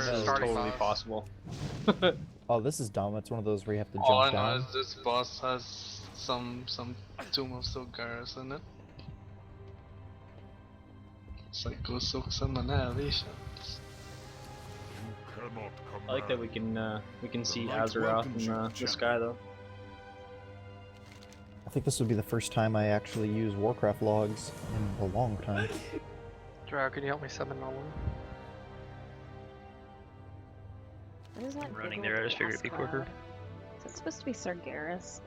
this is starting totally boss. possible. Oh, this is dumb. It's one of those where you have to All I jump know down. is this boss has some Tomb of Silgaris in it. Psycho-Silks and Annihilation. I like that we can see Azeroth in the sky though. I think this would be the first time I actually use Warcraft logs in a long time. Drow, can you help me summon Nolan? What is that? I'm running big there, I old just figured it'd be gas quicker. cloud? Is it supposed to be Sargeras?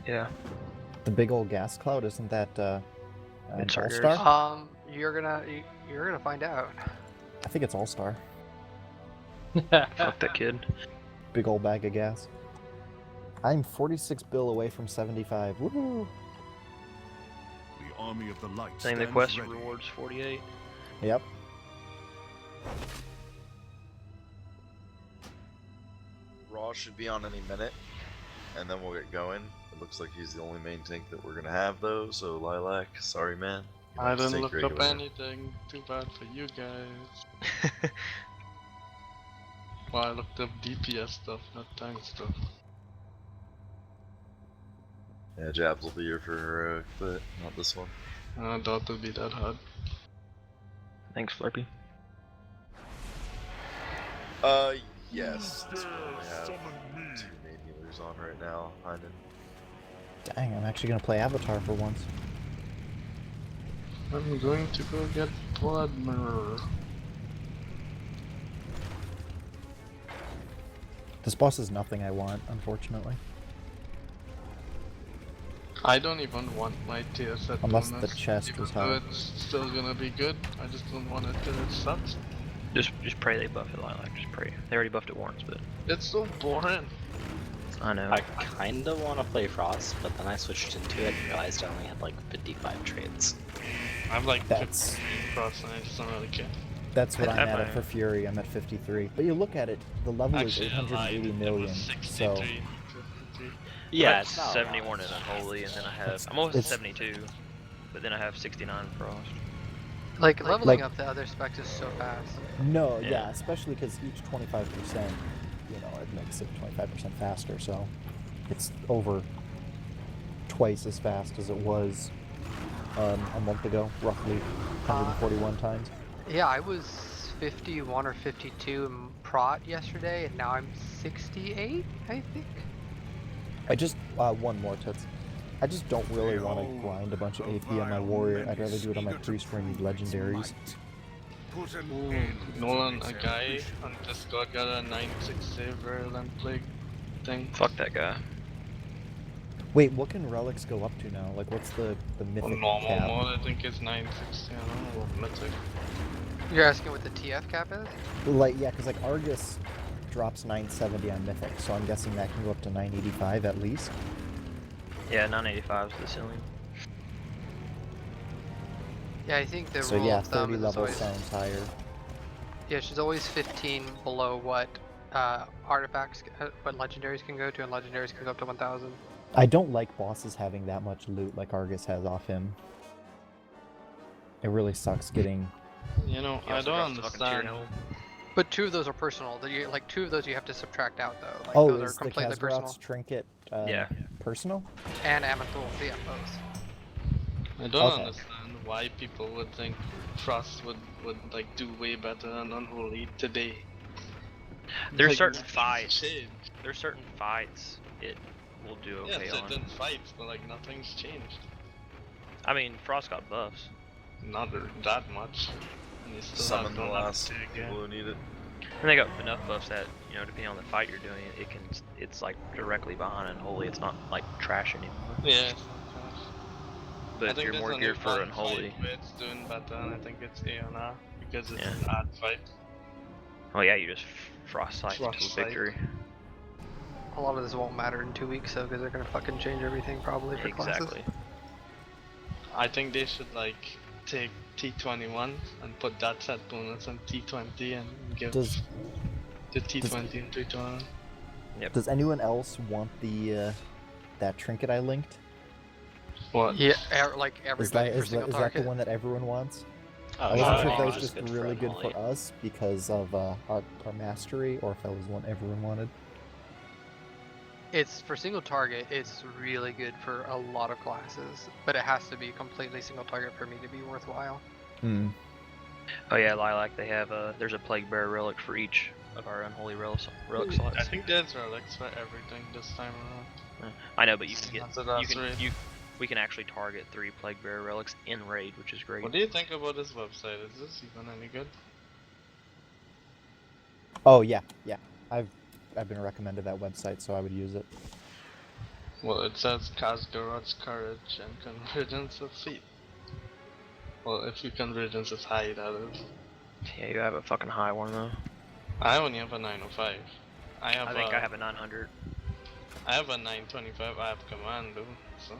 Yeah. The big old gas cloud, isn't that It's All-Star? Sargeras. You're gonna find out. I think it's All-Star. Fuck that kid. Big old bag of gas. I'm 46 bill away from 75. Woohoo! The army of the light. Saying the stands quest ready. rewards 48. Yep. Raw should be on any minute, and then we'll get going. It looks like he's the only main tank that we're gonna have though, so Lilac, sorry man. You I have to didn't take look up regular. anything. Too bad for you guys. Well, I looked up DPS stuff, not tank stuff. Yeah, Jabs will be here for heroic, but not this one. I doubt it'll be that hard. Thanks, Flurpy. Yes, this one only have 2 main healers on right now. Dang, I'm actually gonna play Avatar for once. I'm going to go get Blood Mirror. This boss is nothing I want, unfortunately. I don't even want my tier set Unless bonus, the chest even was though high. it's still gonna be good. I just don't want it till it sucks. Just pray they buff it, Lilac. Just pray. They already buffed it once, but It's so boring. I know. I kinda wanna play Frost, but then I switched into it and realized I only had like 55 traits. I'm like That's 50 cross and I just don't really care. that's what I'm have at my- for Fury. I'm at 53. But you look at it, the level Actually, is I lied. 880 It million. was So 63. Yeah, I have it's not 71 in Unholy, and then I have I'm almost at It's- 72, but then I have 69 in Frost. Like leveling Like- up the other specs is so fast. no, Yeah. yeah, especially because each 25%, you know, it makes it 25% faster. So it's over twice as fast as it was a month ago, roughly 141 times. Yeah, I was 51 or 52 in Prot yesterday, and now I'm 68, I think. I just one more tits. I just don't really want to grind a bunch of AP on my warrior. I'd rather do it on my priest where I need legendaries. Put an Ooh, end Nolan, to a this guy ambition. on Discord got a 9-6 save Virulent Plague thing. Fuck that guy. Wait, what can relics go up to now? Like, what's the mythic On normal cap? mode, I think it's 960. I don't know what mythic. You're asking what the TF cap is? Like, yeah, because like Argus drops 970 on mythic, so I'm guessing that can go up to 985 at least. Yeah, 985 is the ceiling. Yeah, I think the So rule yeah, of thumb 30 is levels always, sounds higher. yeah, she's always 15 below what artifacts, what legendaries can go to, and legendaries can go up to 1,000. I don't like bosses having that much loot like Argus has off him. It really sucks getting. You know, He I also don't drops the fucking tier understand. nil. But 2 of those are personal. Like 2 of those you have to subtract out though. Like Oh, those is are the completely personal. Kazaroth's trinket Yeah. personal? And Amathul, yeah, both. I don't Okay. understand why people would think Frost would like do way better than Unholy today. There's Like, certain nothing's fights. changed. There's certain fights it will do okay Yes, on. it didn't fight, but like nothing's changed. I mean, Frost got buffs. Not that much. And you still Summon have the don't last have to people again. who need it. And they got enough buffs that, you know, depending on the fight you're doing, it's like directly behind Unholy. It's not like trash anymore. Yeah. But I if think you're there's more only geared for one Unholy, fight where it's doing better, and I think it's ANR because it's Yeah. an odd fight. oh yeah, you just Frost Scythe to a Frost Scythe. victory. A lot of this won't matter in 2 weeks though, because they're gonna fucking change everything probably for classes. Exactly. I think they should like take T21 and put that set bonus on T20 and give Does the T20 and T21. does anyone else want the that trinket I linked? What? Yeah, like Is everybody that for is, single is that target. the one that everyone wants? Oh, I wasn't sure if okay. that was Just just good for really good Unholy. for us because of our mastery, or if that was one everyone wanted. It's for single target. It's really good for a lot of classes, but it has to be completely single target for me to be worthwhile. Hmm. Oh yeah, Lilac. They have there's a Plague Bearer relic for each of our Unholy relic slots. I think there's relics for everything this time around. I know, but you can get That's the last raid. we can actually target 3 Plague Bearer relics in raid, which is great. What do you think about this website? Is this even any good? Oh yeah, yeah. I've been recommended that website, so I would use it. Well, it says Khaz'goroth's courage and convergence of feet. Well, if your convergence is high, that is. Yeah, you have a fucking high one though. I only have a 905. I I have a 900. I have a 925. I have commando, so.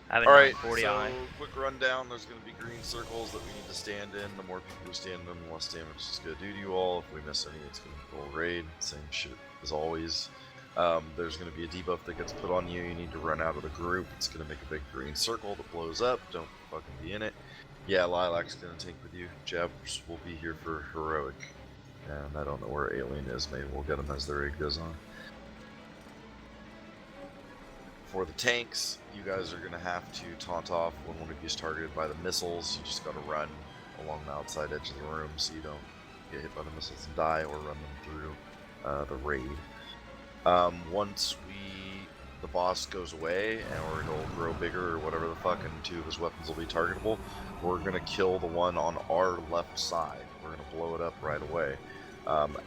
I have a Alright, 940 so eye. quick rundown. There's going to be green circles that we need to stand in. The more people who stand in them, the less damage it's going to do to you all. If we miss any, it's going to go raid. Same shit as always. There's going to be a debuff that gets put on you. You need to run out of the group. It's going to make a big green circle that blows up. Don't fucking be in it. Yeah, Lilac's going to tank with you. Jabs will be here for heroic. And I don't know where Alien is. Maybe we'll get him as the raid goes on. For the tanks, you guys are going to have to taunt off when one of you is targeted by the missiles. You just got to run along the outside edge of the room so you don't get hit by the missiles and die, or run them through the raid. Once the boss goes away, or it'll grow bigger or whatever the fuck, and 2 of his weapons will be targetable, we're going to kill the one on our left side. We're going to blow it up right away.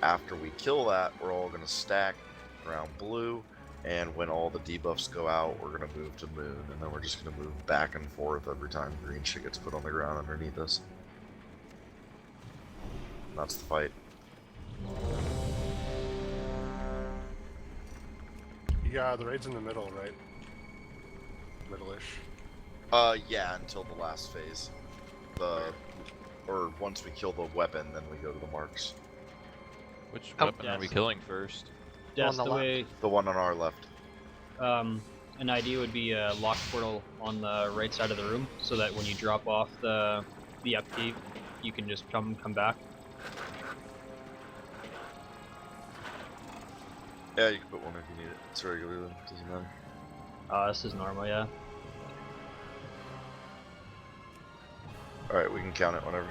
After we kill that, we're all going to stack around blue. And when all the debuffs go out, we're going to move to moon, and then we're just going to move back and forth every time green shit gets put on the ground underneath us. And that's the fight. Yeah, the raid's in the middle, right? Middle-ish. Yeah, until the last phase. Or once we kill the weapon, then we go to the marks. Which Oh, weapon are we killing first? That's On the the way. The one on our left. An idea would be a lock portal on the right side of the room, so that when you drop off the upkeep, you can just come back. Yeah, you can put one if you need it. It's regular though, doesn't matter. This is normal, yeah. Alright, we can count it whenever.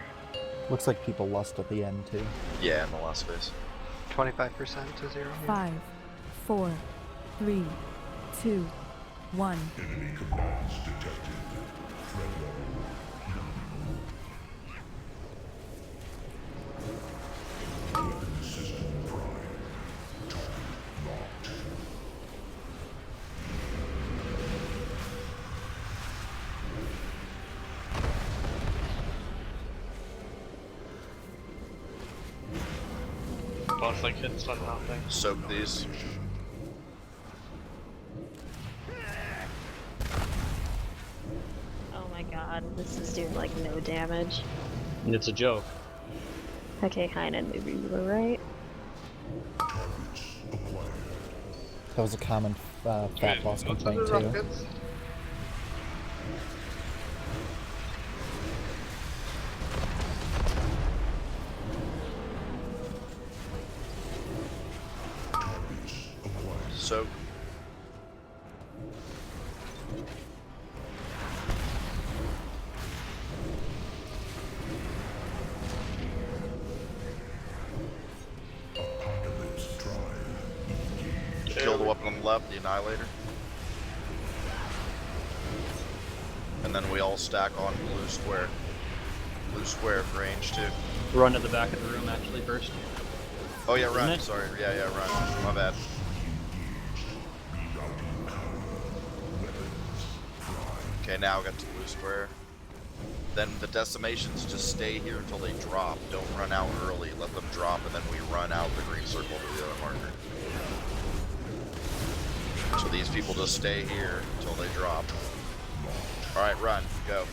Looks like people lust at the end too. Yeah, in the last phase. 25% to 0. 5, 4, 3, 2, 1. Enemy combatants detected. Threat level. Weapon system prime. Target locked. Boss like hits for nothing. Soak these. Oh my god, this is doing like no damage. And it's a joke. Okay, Heinen, maybe you were right. Targets acquired. That was a common fat boss complaint too. Rockets. Targets acquired. Soak. Apocalypse drive. Kill the weapon on the left, the Annihilator. And then we all stack on blue square. Blue square for range too. Run to the back of the room actually first. Oh yeah, Isn't run. it? Sorry. Yeah, run. My bad. Okay, now we got to blue square. Then the decimations just stay here until they drop. Don't run out early. Let them drop, and then we run out the green circle to the other marker. So these people just stay here until they drop. Alright, run. Go.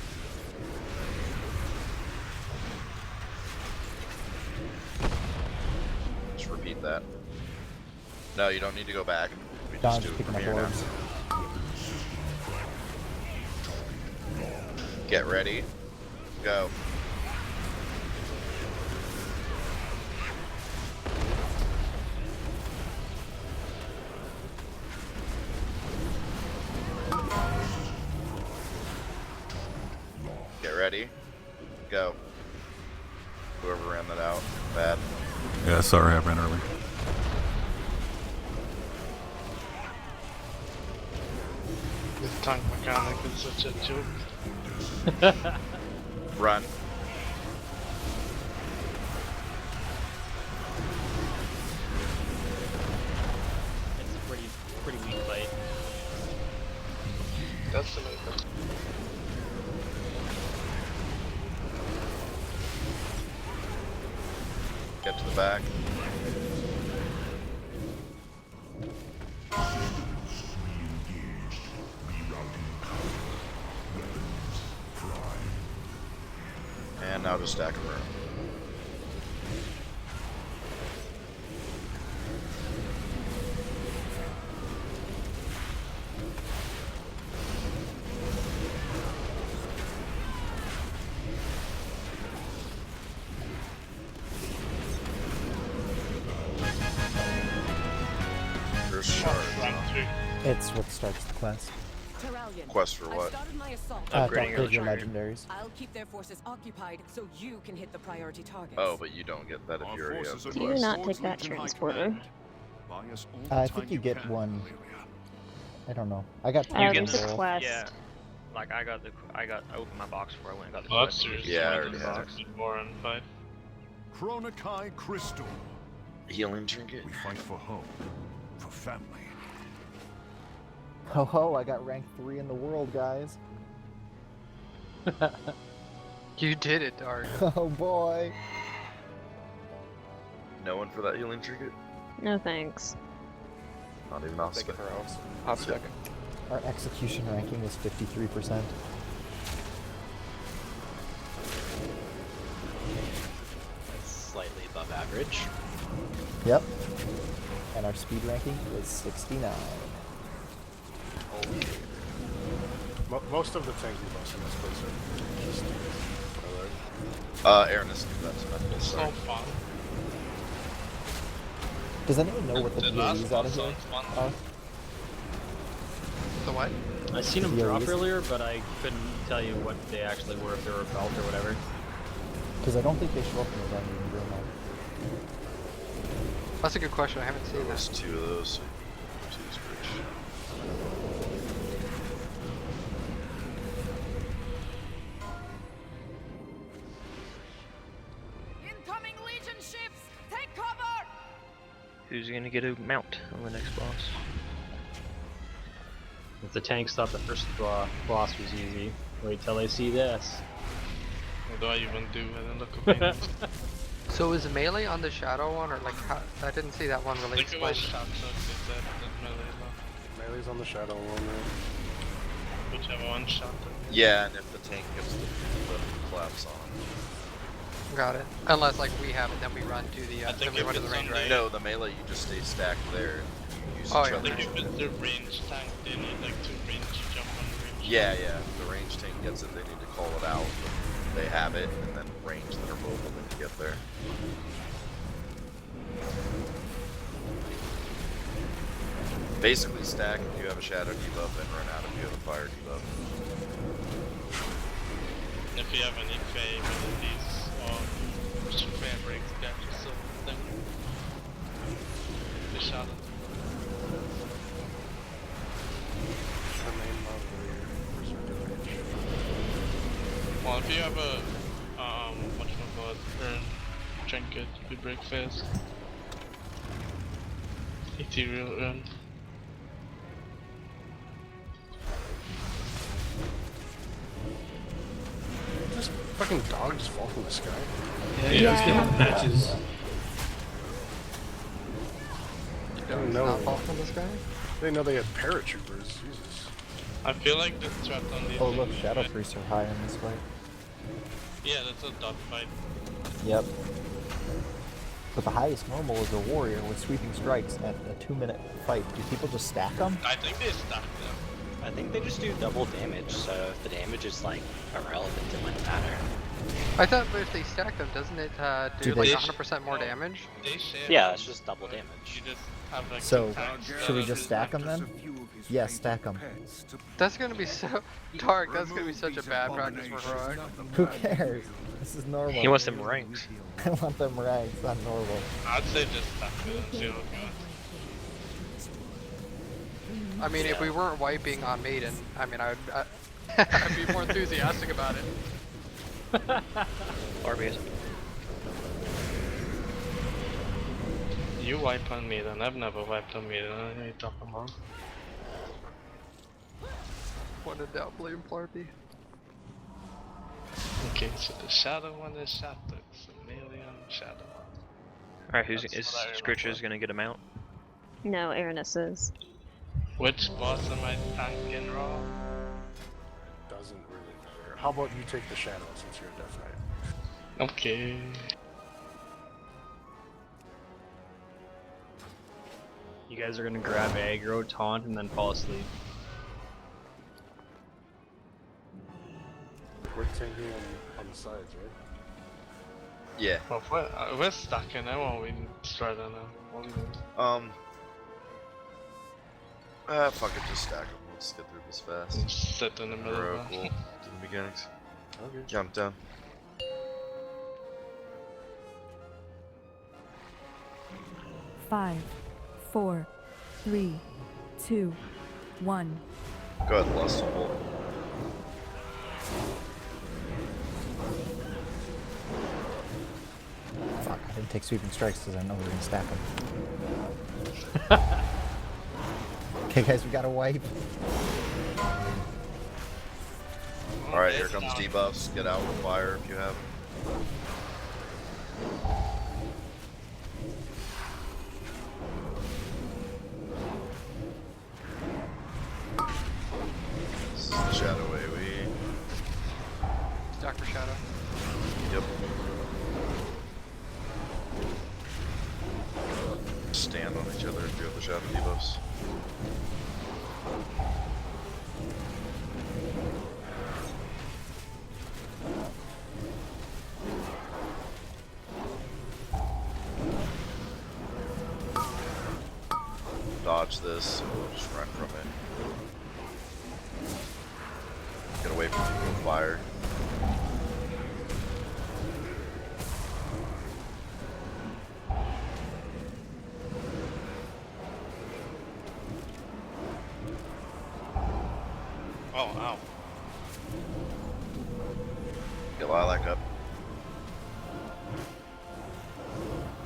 Just repeat that. No, you don't need to go back. We just Don's do it picking from up here now. orbs. Get ready. Go. Yeah, sorry, I ran early. This tank mechanic is such a joke. Run. It's a pretty weak fight. That's the main thing. Get to the back. And now just stack them around. There's shards. It's what starts the quest. Quest for what? Upgrading To your upgrade your legendary. legendaries. I'll keep their forces occupied so you can hit the priority targets. Oh, but you don't get that if you already have. Do you not take that transporter? I think you get one. I don't know. I got. You There's a gold. quest. Yeah. Like I opened my box before I went and got the Well, quest. that's Yeah, I already have. box. More and 5. Chronokai Crystal. Healing trinket. We fight for home, for family. Ho ho! I got rank 3 in the world, guys. You did it, Dark. Oh boy. No one for that healing trinket? No thanks. Not even off spec. Hopspec. Our execution ranking is 53%. That's slightly above average. Yep. And our speed ranking is 69. Most of the tank debuffs in this place are just Airness, that's mental. It's so Sorry. fun. Does anyone know what the The last POVs out of one here sounds fun. are? The what? I seen them Yeah, drop these- earlier, but I couldn't tell you what they actually were, if they were a belt or whatever. Because I don't think they show up in the game in real life. That's a good question. I haven't seen There's that. 2 of those. Two's bridge. Incoming Legion ships! Take cover! Who's gonna get a mount on the next boss? If the tanks thought the first boss was easy, wait till they see this. What do I even do? I don't look at me. So is melee on the shadow one, or like how, I didn't see that one I really think it was explained. shot that melee though. melee's on the shadow one, right? Whichever one shot it. Yeah, and if the tank gets the collapse on. Got it. Unless like we have it, then we run to the I think then we if run to the it's range, on right? No, the melee, you just stay stacked there. And you use Oh, each yeah. I other. think if it's the range tank, they need like 2 range to jump on the range. Yeah, yeah. If the range tank gets it, they need to call it out. They have it, and then range that are mobile when you get there. Basically stack if you have a shadow debuff and run out if you have a fire debuff. If you have any fey abilities or just fabrics, get yourself thing. The shadow. Remain level, your range. Well, if you have a whatchamacallit, trinket, you could break fast. Ethereal urn. This fucking dog just fall from the sky. Yeah. Matches. I didn't Not know. fall from the sky? I didn't know they had paratroopers. Jesus. I feel like the threat on these. Oh look, things- shadow priests are high in this fight. Yeah, that's a dog fight. Yep. But the highest normal is a warrior with sweeping strikes at a 2-minute fight. Do people just stack them? I think they stack them. I think they just do double damage, so if the damage is like irrelevant, it wouldn't matter. I thought if they stack them, doesn't it do Do like they- 100% more damage? They share Yeah, them. it's just double damage. You just have like So, two tanks should we that just is stack like- them then? Yeah, stack them. That's gonna be so dark. That's gonna be such a bad practice for Heroic. Who cares? This is normal. He wants them ranks. I want them ranks, not normal. I'd say just stack them. See what I mean, if we weren't wiping on Maiden, I mean, I'd be more enthusiastic about it. RBS. You wipe on me, then I've never wiped on me. Then what are you talking about? When in doubt, blame Flarpy. Okay, so the shadow one is shattered. So melee on shadow one. Alright, who's That's is what I Scritcher's remember. gonna get a mount? No, Aranus is. Which boss am I tanking raw? Doesn't really matter. How about you take the shadow since you're a Death Knight? Okay. You guys are gonna grab aggro, taunt, and then fall asleep. We're tanking on the sides, right? Yeah. Well, we're stuck in. I won't win straight on them. Fuck it, just stack them. Let's get through this fast. Sit in the middle Hero, of cool. To the beginnings. Okay. Count down. Five, 4, 3, 2, 1. Go ahead, Lust and Bolt. Fuck, I didn't take sweeping strikes because I know we're gonna stack them. Okay, guys, we gotta wipe. Alright, here comes debuffs. Get out with fire if you have. This is the Shadow AoE. Stack for Shadow. Yep. Stand on each other if you have the Shadow debuffs. Dodge this, just run from it. Get away from people with fire. Oh, ow. Get Lilac up.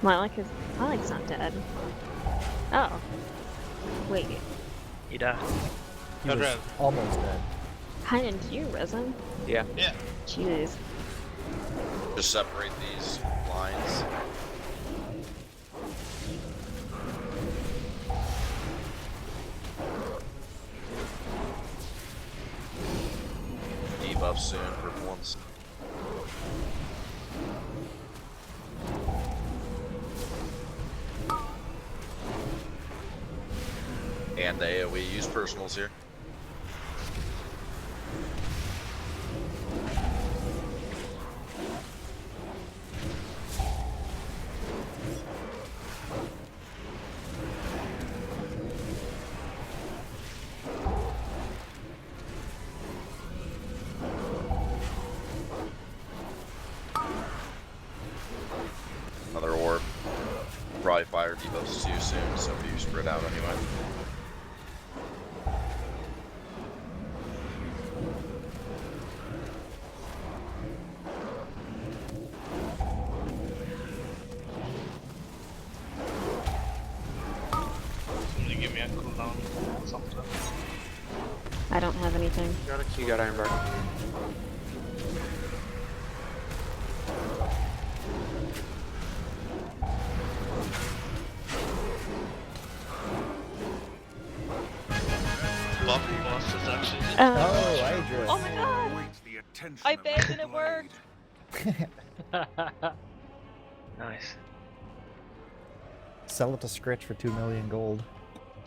Lilac's not dead. Oh. Wait. He died. He was Red. almost dead. Hadn't you risen? Yeah. Yeah. Jeez. Just separate these lines. Debuff soon for once. And the AoE use personals here. Another orb. Probably fire debuffs too soon, so you spread out anyway. Somebody give me a cooldown or something. I don't have anything. You got Iron Bark. Buffy boss is actually Oh, Idris. Oh my god! I begged and it worked! Nice. Sell it to Scritch for 2 million gold.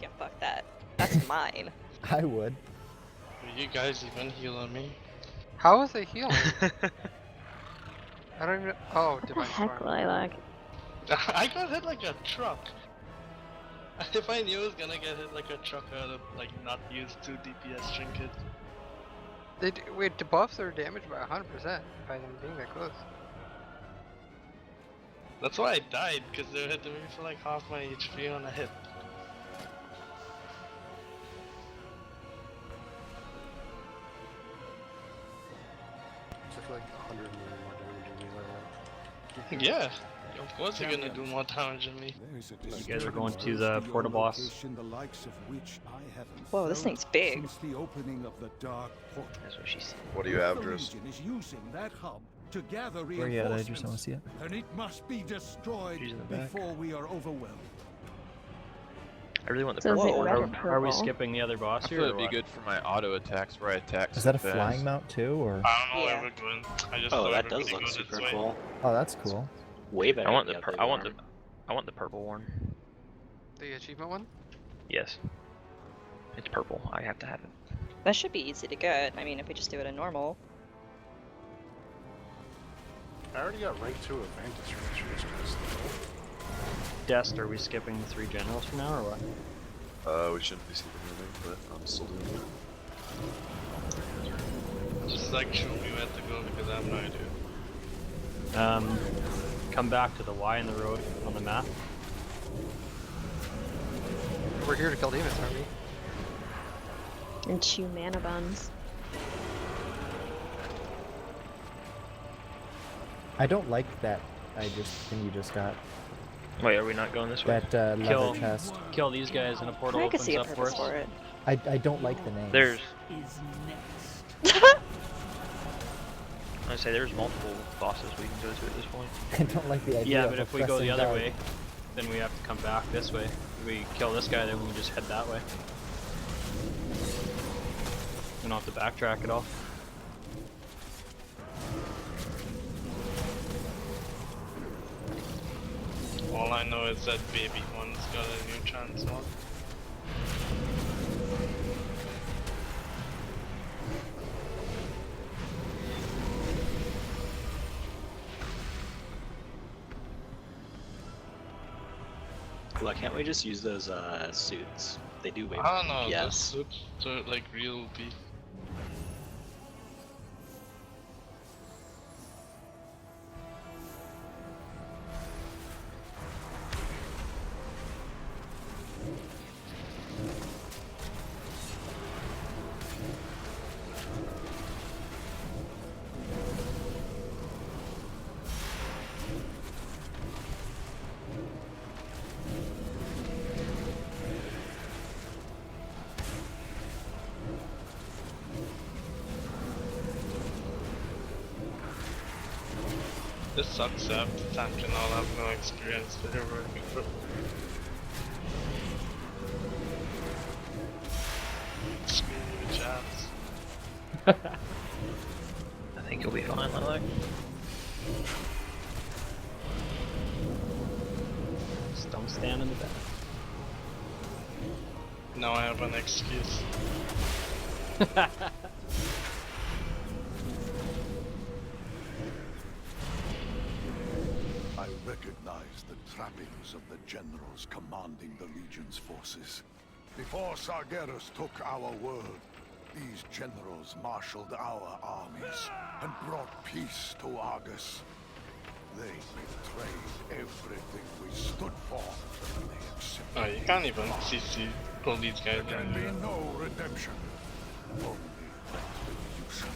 Yeah, fuck that. That's mine. I would. Are you guys even healing me? How is it healing? I don't even. Oh, What the Divine heck, Storm. Lilac? I got hit like a truck. If I knew I was gonna get hit like a truck, I would have like not used 2 DPS trinkets. Wait, debuffs are damaged by 100% by them being that close. That's why I died, because they were hitting me for like half my HP on a hit. Took like 100 million more damage than me. Like, Yeah, of course you're gonna do more damage than me. You guys are going to the portal boss. Whoa, this thing's big. That's what she said. What do you have, Driz? Where you at? I just want to see it. And it must be destroyed She's in the back. before we are overwhelmed. I really want the So is it purple. red or Are we purple? skipping the other boss I here? feel Or it'd be what? good for my auto attacks where I attack. Is that a so flying fast. mount too, or? I don't know Yeah. where we're going. I just Oh, saw that does everybody look go super this way. cool. Oh, that's cool. Way better. I want than the other I want one. the purple one. The achievement one? Yes. It's purple. I have to have it. That should be easy to get. I mean, if we just do it in normal. I already got rank 2 advantage from this guys. Dest, are we skipping the 3 generals for now, or what? We shouldn't be skipping anything, but I'm still doing it. Just like show me where to go because I have no idea. Come back to the Y in the road on the map. We're here to kill demons, aren't we? And chew mana buns. I don't like that. Thing you just got. Wait, are we not going this way? That Kill- leather chest. Kill these guys and a portal I could opens see a up for purpose us. for it. I don't like the name. There's. I say there's multiple bosses we can go to at this point. I don't like the idea. Yeah, of but a if we go pressing the other guard. way, then we have to come back this way. If we kill this guy, then we just head that way. We don't have to backtrack at all. All I know is that baby one's got a new transmog. Why can't we just use those suits? They do way more. I don't know, Yes. those suits are like real beef. This sucks up, the tank and all have no experience with their working for. Screw you, chaps. I think you'll be fine, Lilac. Just don't stand in the back. Now I have an excuse. I recognize the trappings of the generals commanding the Legion's forces. Before Sargeras took our world, these generals marshaled our armies and brought peace to Argus. They betrayed everything we stood for. They accepted. Oh, you can't even CC pull these guys There down. can be no redemption. Only retribution.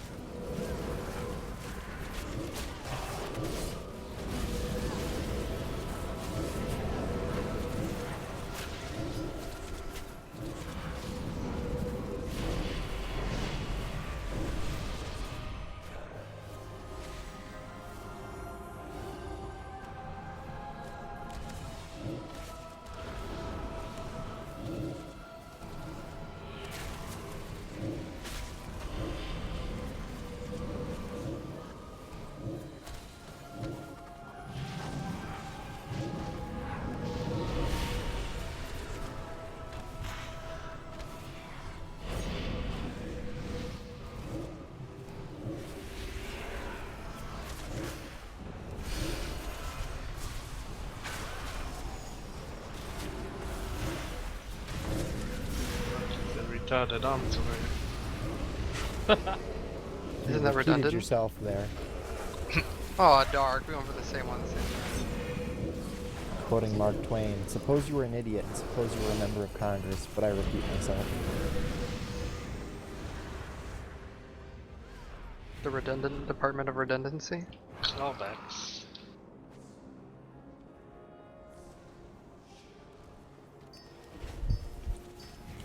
Yeah, the doms away. Isn't that You repeated redundant? yourself there. Oh, dark. We went for the same one. Same time. Quoting Mark Twain, suppose you were an idiot and suppose you were a member of Congress, but I repeat myself. The redundant Department of Redundancy. Clawbacks.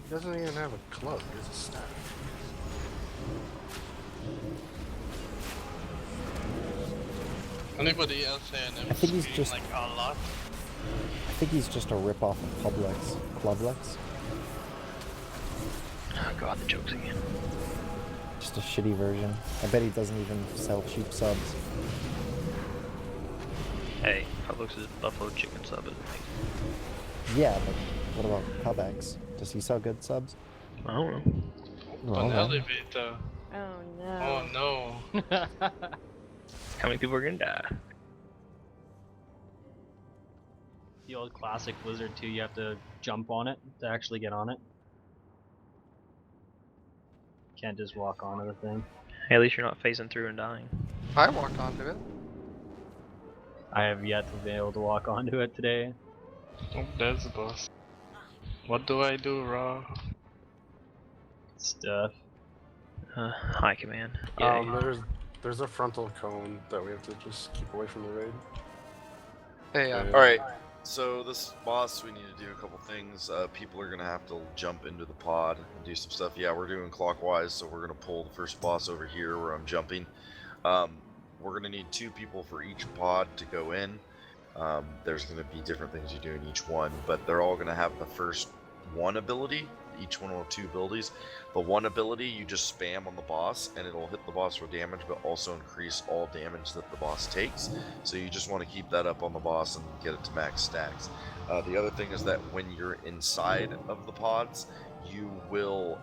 He doesn't even have a club, he has a staff. Anybody else saying I think he's just. like a lot? I think he's just a rip-off of Publix. Clublex. Oh god, the jokes again. Just a shitty version. I bet he doesn't even sell cheap subs. Hey, Publix is buffalo chicken sub, isn't it? Yeah, but what about Publix? Does he sell good subs? I don't know. Well, An then. elevator. Oh no. Oh no. How many people are gonna die? The old classic Blizzard 2, you have to jump on it to actually get on it. Can't just walk onto the thing. Hey, at least you're not phasing through and dying. I walked onto it. I have yet to be able to walk onto it today. Oh, there's the boss. What do I do, Raw? Stuff. High command. Yeah. There's a frontal cone that we have to just keep away from the raid. Hey, Alright, so this boss, we need to do a couple things. People are going to have to jump into the pod and do some stuff. Yeah, we're doing clockwise, so we're going to pull the first boss over here where I'm jumping. We're going to need 2 people for each pod to go in. There's going to be different things you do in each one, but they're all going to have the first one ability. Each one will have 2 abilities. The one ability you just spam on the boss and it'll hit the boss for damage, but also increase all damage that the boss takes. So you just want to keep that up on the boss and get it to max stacks. The other thing is that when you're inside of the pods, you will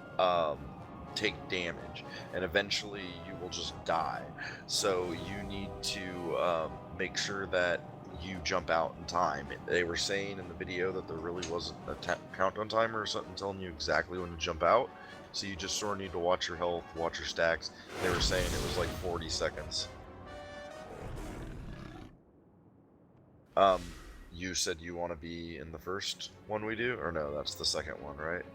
take damage and eventually you will just die. So you need to make sure that you jump out in time. They were saying in the video that there really wasn't a countdown timer or something telling you exactly when to jump out, so you just sort of need to watch your health, watch your stacks. They were saying it was like 40 seconds. You said you want to be in the first one we do, or no, that's the second one, right?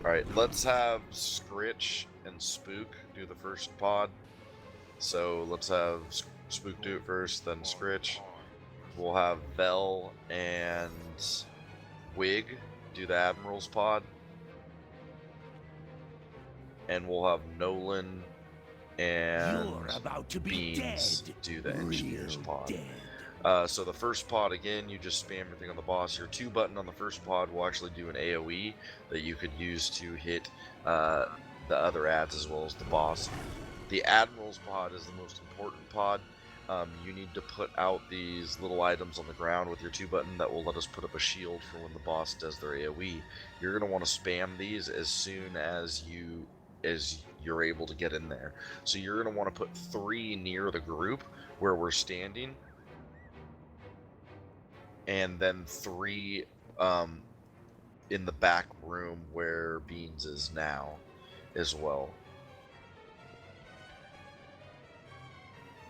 Alright, let's have Scritch and Spook do the first pod. So let's have Spook do it first, then Scritch. We'll have Vel and Wig do the Admiral's pod. And we'll have Nolan and Beans do the Engineer's pod. So the first pod, again, you just spam everything on the boss. Your 2 button on the first pod will actually do an AoE that you could use to hit the other ads as well as the boss. The Admiral's pod is the most important pod. You need to put out these little items on the ground with your 2 button that will let us put up a shield for when the boss does their AoE. You're going to want to spam these as soon as you're able to get in there. So you're going to want to put 3 near the group where we're standing, and then 3 in the back room where Beans is now as well.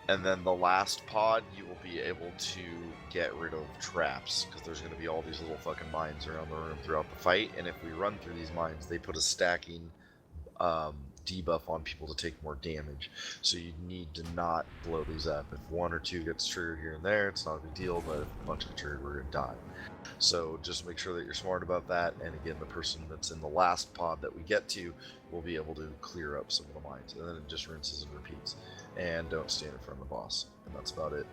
And then the last pod, you will be able to get rid of traps, because there's going to be all these little fucking mines around the room throughout the fight, and if we run through these mines, they put a stacking debuff on people to take more damage. So you need to not blow these up. If 1 or 2 gets triggered here and there, it's not a big deal, but if a bunch get triggered, we're going to die. So just make sure that you're smart about that, and again, the person that's in the last pod that we get to will be able to clear up some of the mines, and then it just rinses and repeats. And don't stand in front of the boss, and that's about it.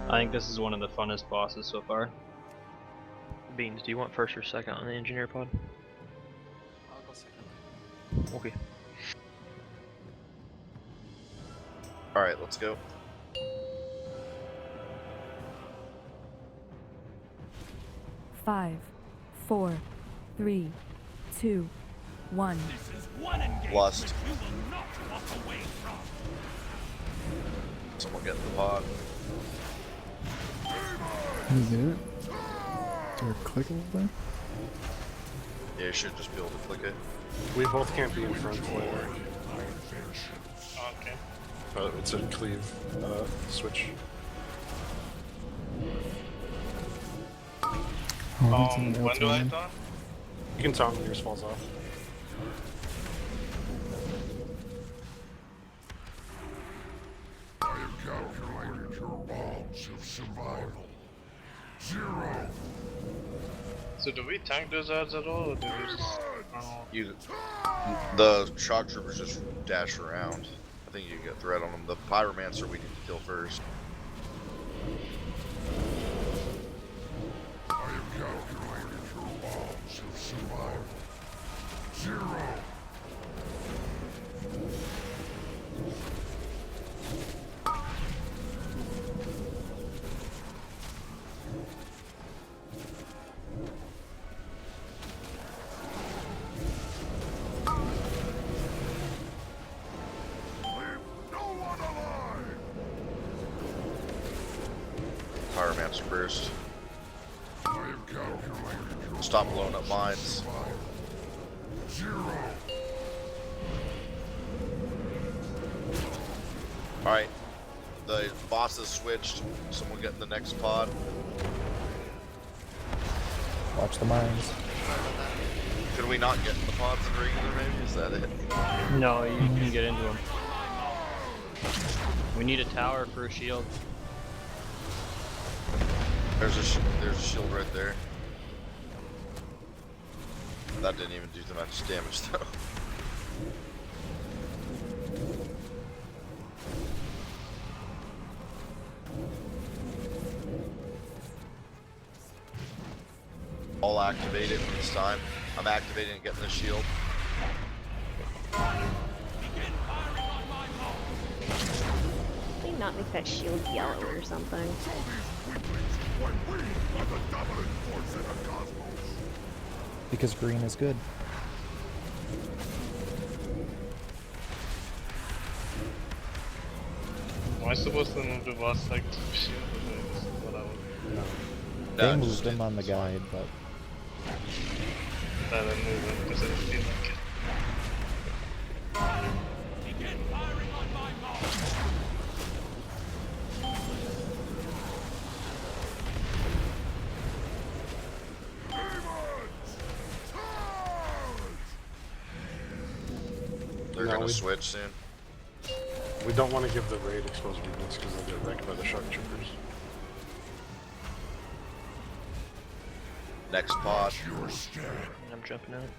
I think this is one of the funnest bosses so far. Beans, do you want first or second on the engineer pod? I'll go second. Okay. Alright, let's go. Five, 4, 3, 2, 1. Lust. Someone get in the pod. Can you get it? Do I click over there? Yeah, you should just be able to click it. We both can't be in front for Okay. it's a cleave switch. When do I taunt? You can taunt when yours falls off. I have calculated your odds of survival. 0. So do we tank those odds at all, or do we just... The shock troopers just dash around. I think you get threat on them. The pyromancer we need to kill first. I have calculated your odds of survival. 0. Pyromancer first. I have calculated your Stop blowing up mines. 0. Alright. The boss has switched. Someone get in the next pod. Watch the mines. Could we not get in the pods in regular maybe? Is that it? No, you can get into them. We need a tower for a shield. There's a shield right there. That didn't even do that much damage though. I'll activate it this time. I'm activating and getting the shield. They not make that shield yellow or something. Because green is good. Am I supposed to move the boss like to shield? This is what I would... They moved them on the guide, but I didn't move them because I didn't feel like it. They're gonna switch soon. We don't want to give the raid exposed weakness because they'll get wrecked by the shock troopers. Next pod. I'm jumping out.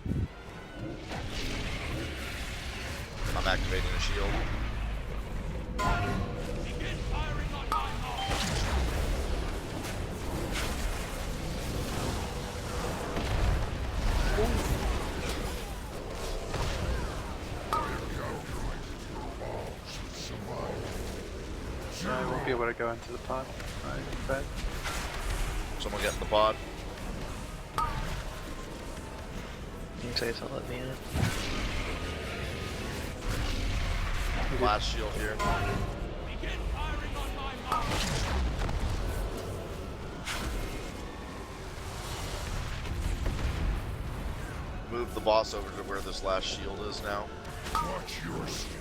I'm activating a shield. I won't be able to go into the pod. I bet. Someone get in the pod. You can say it's not letting me in. Last shield here. Move the boss over to where this last shield is now. Watch your step.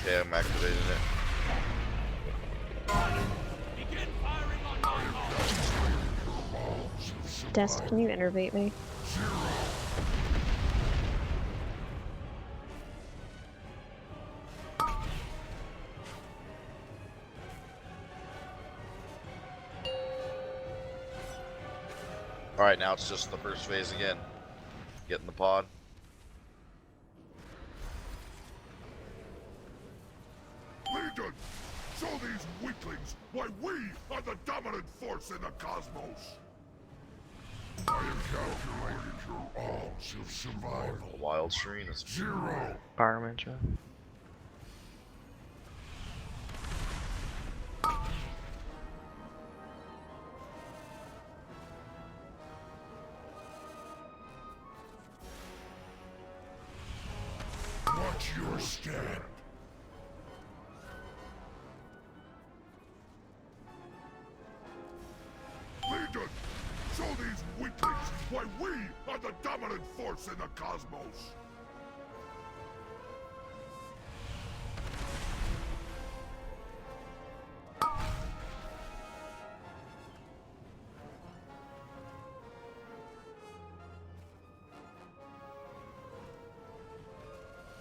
Okay, I'm activating it. Des, can you innervate me? Alright, now it's just the first phase again. Get in the pod. Legion, show these weaklings why we are the dominant force in the cosmos. I have calculated your odds of survival. Wild Serene is 0. Pyromancer. Watch your step. Legion, show these weaklings why we are the dominant force in the cosmos.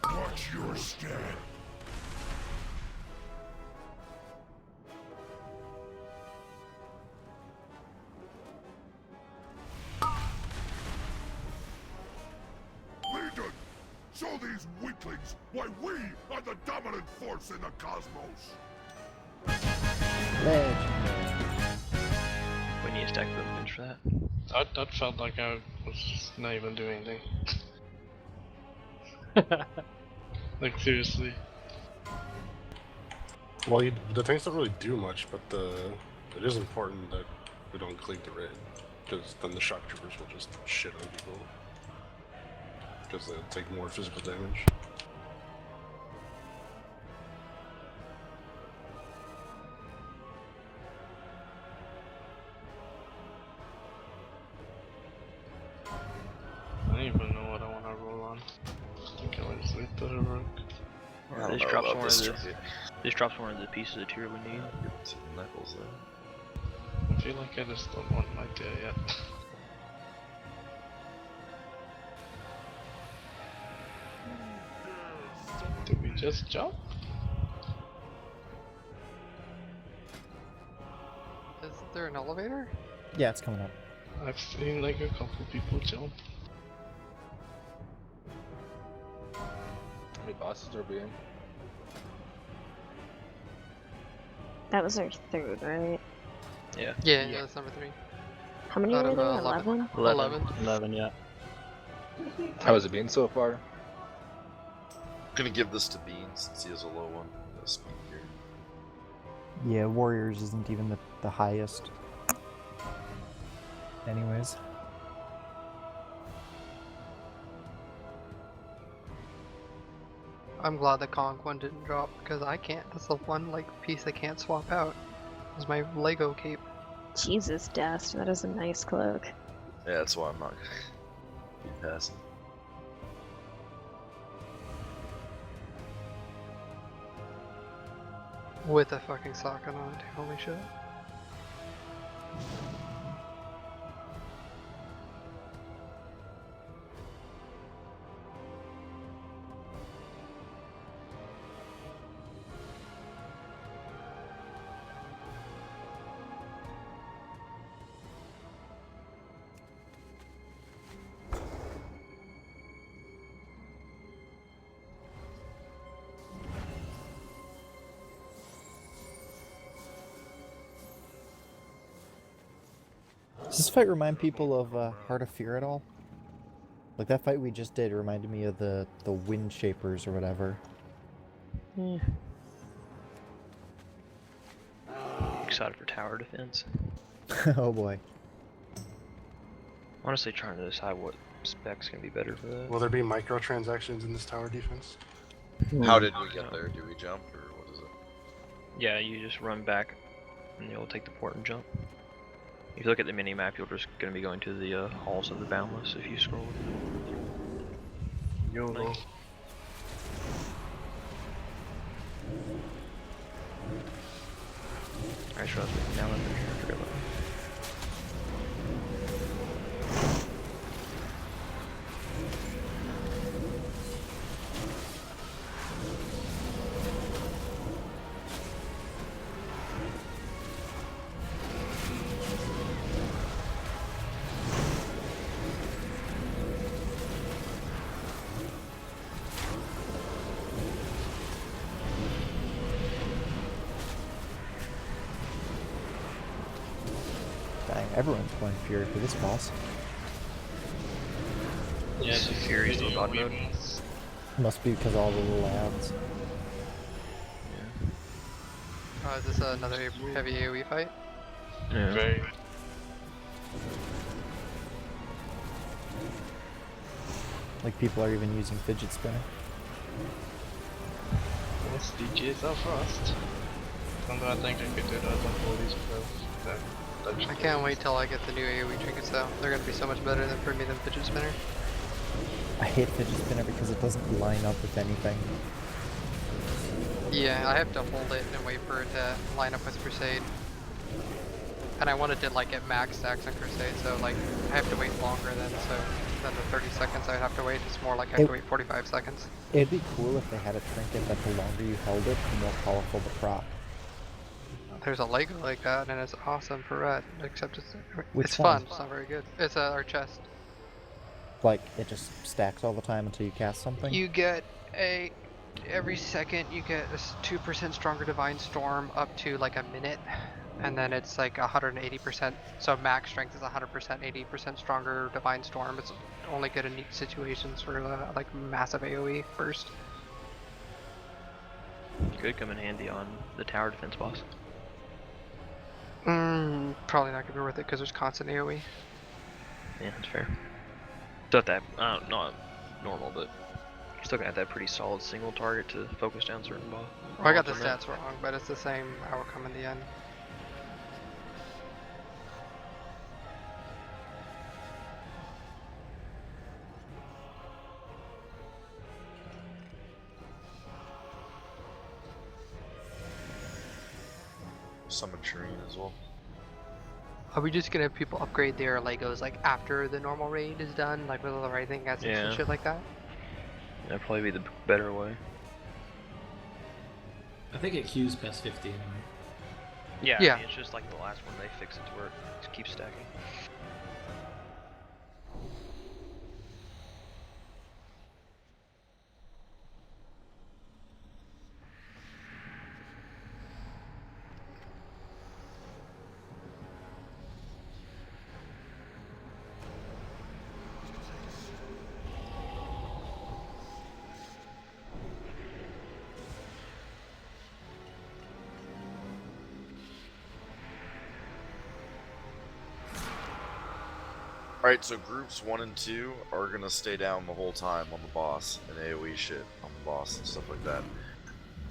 Watch your step. Legion, show these weaklings why we are the dominant force in the cosmos. We need to stack the bench for that. That felt like I was not even doing anything. Like seriously. Well, the tanks don't really do much, but it is important that we don't cleave the raid, because then the shock troopers will just shit on people, because they'll take more physical damage. I don't even know what I want to roll on. I think I just wait till it work. This drops one of the pieces of tier we need. Some knuckles though. I feel like I just don't want my tier yet. Did we just jump? Is there an elevator? Yeah, it's coming up. I've seen like a couple people jump. How many bosses are we in? That was our third, right? Yeah. Yeah, that's number 3. How many Out were of, there? 11? 11? 11, yeah. How has it been so far? I'm gonna give this to Bean since he has a low one. Speed here. Yeah, Warriors isn't even the highest. Anyways. I'm glad the Conk one didn't drop, because I can't. That's the one like piece I can't swap out. Is my Lego cape. Jesus, Dust, that is a nice cloak. Yeah, that's why I'm not gonna be passing. With a fucking socket on it, holy shit. Does this fight remind people of Heart of Fear at all? Like that fight we just did reminded me of the Wind Shapers or whatever. Yeah. Excited for tower defense. Oh boy. Honestly, trying to decide what specs can be better for that. Will there be microtransactions in this tower defense? How did we get there? Do we jump or what is it? Yeah, you just run back, and you'll take the port and jump. If you look at the mini map, you're just going to be going to the halls of the Boundless if you scroll. YOLO. Nice. Alright, so let's move down under here. I forgot about that. Dang, everyone's playing Fury for this boss. Yeah, it's Fury's the god mode. Must be because of all the little ads. Is this another heavy AoE fight? Yeah. Very. Like people are even using fidget spinner. Let's DGs out first. Something I think I could do that on police first. I can't wait till I get the new AoE trinkets though. They're gonna be so much better for me than Fidget Spinner. I hate Fidget Spinner because it doesn't line up with anything. Yeah, I have to hold it and wait for it to line up with Crusade. And I wanted to like get max stacks on Crusade, so like I have to wait longer than the 30 seconds I'd have to wait. It's more like I have to wait 45 seconds. It'd be cool if they had a trinket that the longer you held it, the more powerful the prop. There's a Lego like that, and it's awesome for red. Except it's Which fun. one? It's not very good. It's our chest. Like, it just stacks all the time until you cast something? You get every second you get a 2% stronger Divine Storm up to like a minute, and then it's like 180%. So max strength is 100%, 80% stronger Divine Storm. It's only good in neat situations for like massive AoE burst. Could come in handy on the tower defense boss. Probably not gonna be worth it because there's constant AoE. Yeah, that's fair. It's not that, not normal, but you're still gonna have that pretty solid single target to focus down certain boss. Well, I got the stats wrong, but it's the same outcome in the end. Summon Shireen as well. Are we just gonna have people upgrade their Legos like after the normal raid is done, like with all the rising assets and shit like that? That'd probably be the better way. I think it queues past 50 anyway. Yeah, Yeah. I mean, it's just like the last one, they fix it to where it just keeps stacking. Alright, so groups 1 and 2 are gonna stay down the whole time on the boss and AoE shit on the boss and stuff like that.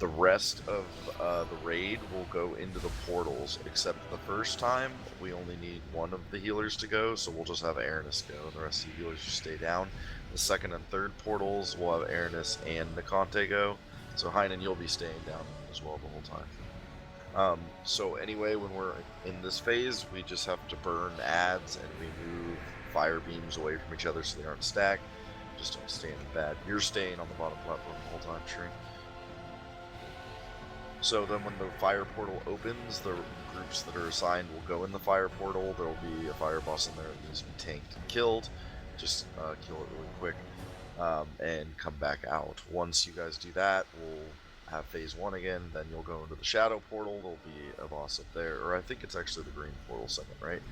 The rest of the raid will go into the portals, except the first time we only need one of the healers to go, so we'll just have Aranus go. The rest of the healers just stay down. The second and third portals will have Aranus and Nikante go, so Heinen, you'll be staying down as well the whole time. So anyway, when we're in this phase, we just have to burn ads and we move fire beams away from each other so they aren't stacked. Just don't stand bad. You're staying on the bottom platform the whole time, Shrink. So then when the fire portal opens, the groups that are assigned will go in the fire portal. There will be a fire boss in there that needs to be tanked and killed. Just kill it really quick and come back out. Once you guys do that, we'll have phase 1 again, then you'll go into the shadow portal. There'll be a boss up there, or I think it's actually the green portal second, right?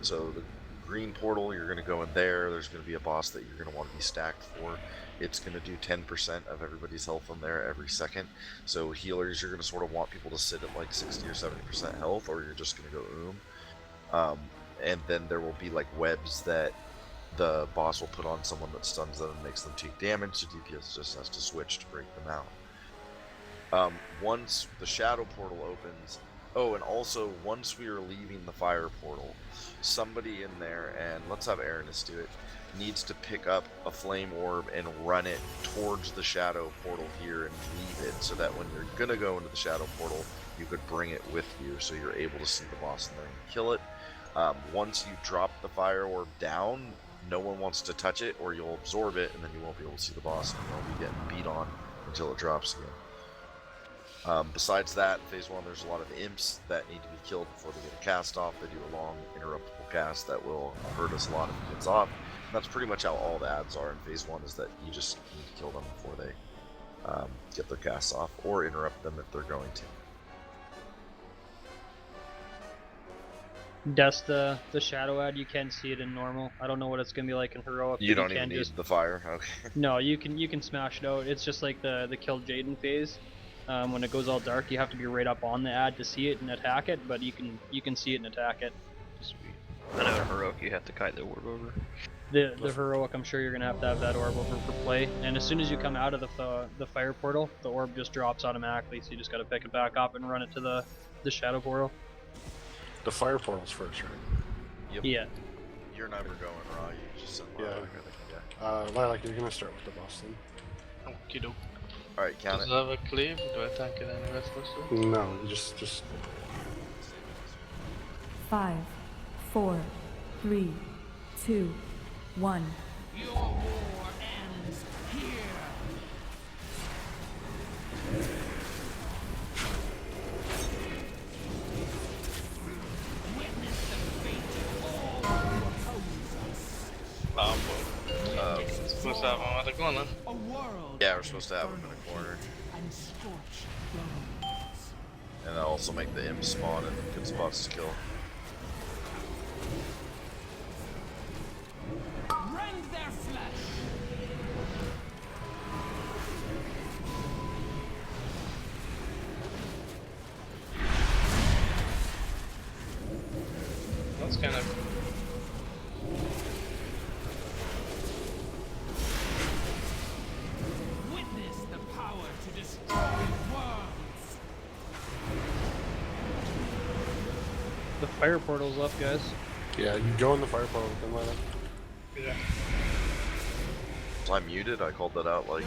So the green portal, you're going to go in there. There's going to be a boss that you're going to want to be stacked for. It's going to do 10% of everybody's health in there every second. So healers, you're going to sort of want people to sit at like 60 or 70% health, or you're just going to go and then there will be like webs that the boss will put on someone that stuns them and makes them take damage, so DPS just has to switch to break them out. Once the shadow portal opens, and also once we are leaving the fire portal, somebody in there, and let's have Aranus do it, needs to pick up a flame orb and run it towards the shadow portal here and leave it, so that when you're gonna go into the shadow portal, you could bring it with you, so you're able to see the boss in there and kill it. Once you drop the fire orb down, no one wants to touch it, or you'll absorb it, and then you won't be able to see the boss, and you'll be getting beat on until it drops again. Besides that, phase 1, there's a lot of imps that need to be killed before they get a cast off. They do a long, interruptible cast that will hurt us a lot if it gets off. And that's pretty much how all the ads are in phase 1, is that you just need to kill them before they get their casts off, or interrupt them if they're going to. That's the shadow ad. You can see it in normal. I don't know what it's gonna be like in heroic. You don't even need the fire. Okay. No, you can smash it out. It's just like the kill Jaden phase. When it goes all dark, you have to be right up on the ad to see it and attack it. But you can see it and attack it. Sweet. I know in heroic you have to kite the orb over. The heroic, I'm sure you're gonna have that orb over for play. And as soon as you come out of the fire portal, the orb just drops automatically. So you just gotta pick it back up and run it to the shadow portal. The fire portal's first, right? Yep. Yeah. You're never going raw. You just send Yeah. Lilac, I think. Yeah. Lilac, you're gonna start with the boss then. Okie doke. Alright, count Does it. it have a cleave? Do I tank it anyway supposed to? No, you just 5, 4, 3, 2, 1. Your war ends here. Witness the fate of all who oppose us. Supposed to have him at the corner. A world Yeah, we're supposed to have him in a corner. and scorched bones. And that'll also make the imp spawn in good spots to kill. Rend their flesh. That's kind of. Witness the power to destroy worlds. The fire portal's up, guys. yeah, you go in the fire portal with them, Lilac. Yeah. Was I muted? I called that out like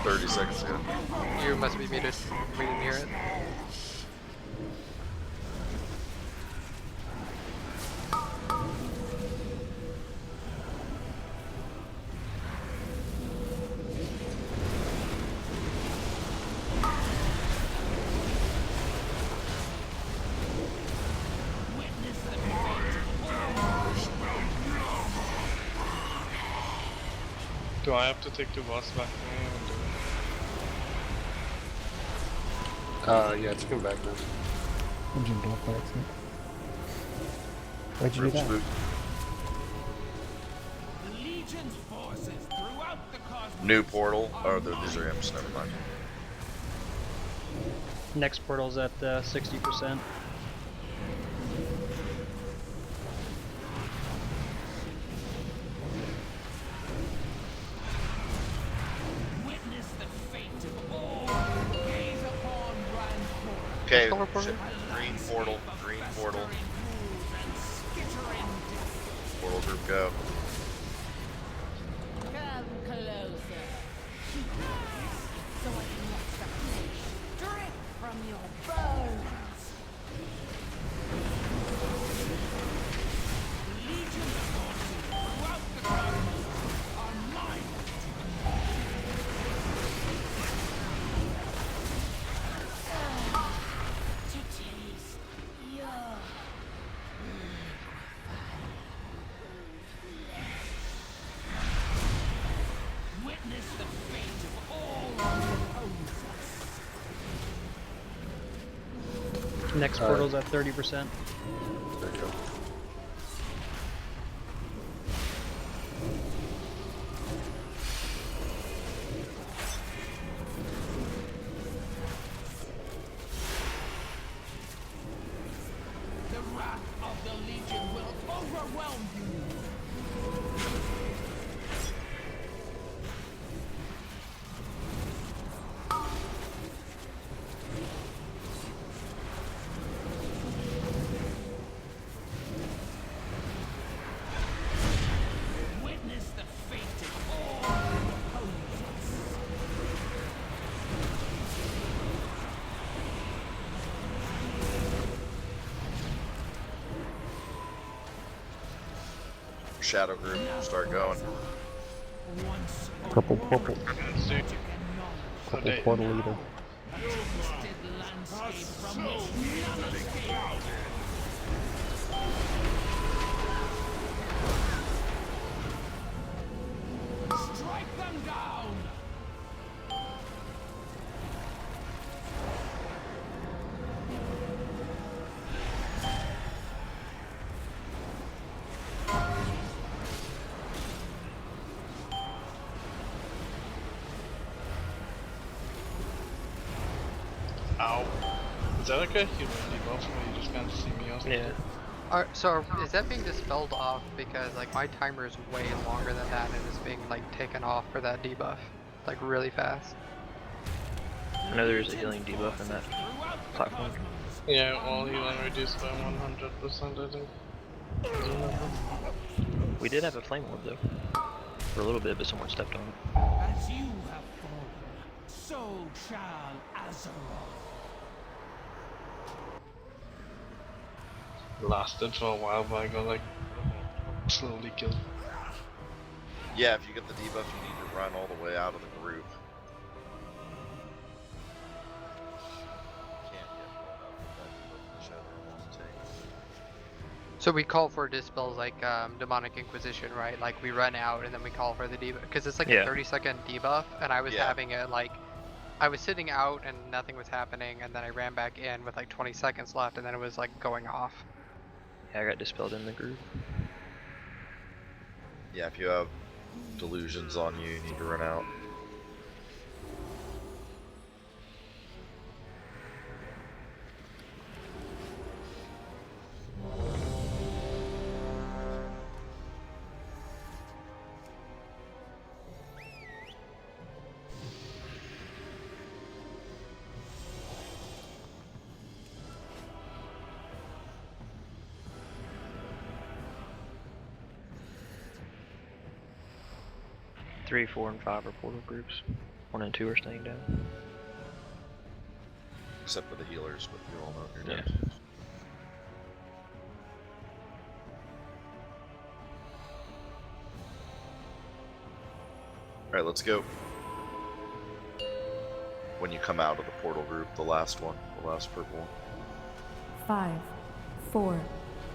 30 seconds ago. You must be muted. We didn't hear it. Witness the fate of all. Do I have to take the boss back? Yeah, take him back now. Engine block by accident. Why'd you do Rip that? spook. The Legion's forces throughout the cosmos. New portal. Oh, these are imps. Never mind. Next portal's at 60%. Witness the fate of all. Gaze upon Rancor. Okay, Color portal? green portal. Green portal. And skitter in Portal group go. Come closer. So I can watch the flesh drip from your bones. Legion forces throughout the cosmos are mine. To taste your witness the fate of all who oppose us. Next portal's at 30%. There you go. The wrath of the Legion will overwhelm you. Witness the fate of all who oppose us. Shadow group. Start going. Once Purple portal. Purple they- portal leader. twisted landscape from which none escape. Strike them down! Ow. Is that okay? You don't leave off, or you just can't see me off? Yeah. So is that being dispelled off? Because like my timer is way longer than that and it's being like taken off for that debuff, like really fast. I know there's a healing debuff in that platform. Yeah, all healing reduced by 100%, I think. We did have a flame orb though. For a little bit, but someone stepped on it. As you have fallen, so shall Azeroth. Lasted for a while, but I got like slowly killed. Yeah, if you get the debuff, you need to run all the way out of the group. Can't get blown up with that debuff in the shadow won't take. So we call for dispels like Demonic Inquisition, right? Like we run out and then we call for the debuff because it's like a 30-second debuff, and I was having it like I was sitting out and nothing was happening, and then I ran back in with like 20 seconds left, and then it was like going off. Yeah, I got dispelled in the group. Yeah, if you have delusions on you, you need to run out. Three, 4, and 5 are portal groups. 1 and 2 are staying down. Except for the healers, but you all know you're dead. Alright, let's go. When you come out of the portal group, the last one, the last purple one. 5, 4,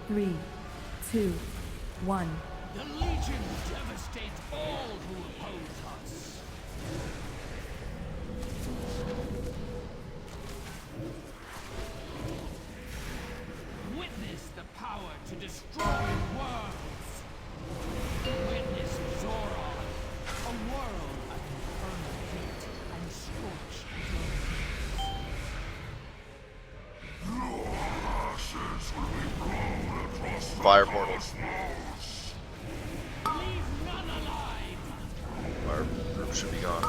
3, 2, 1. The Legion devastates all who oppose us. Witness the power to destroy worlds. Witness Zoron, a world of infernal heat and scorched earth. Fire portals. Our group should be gone.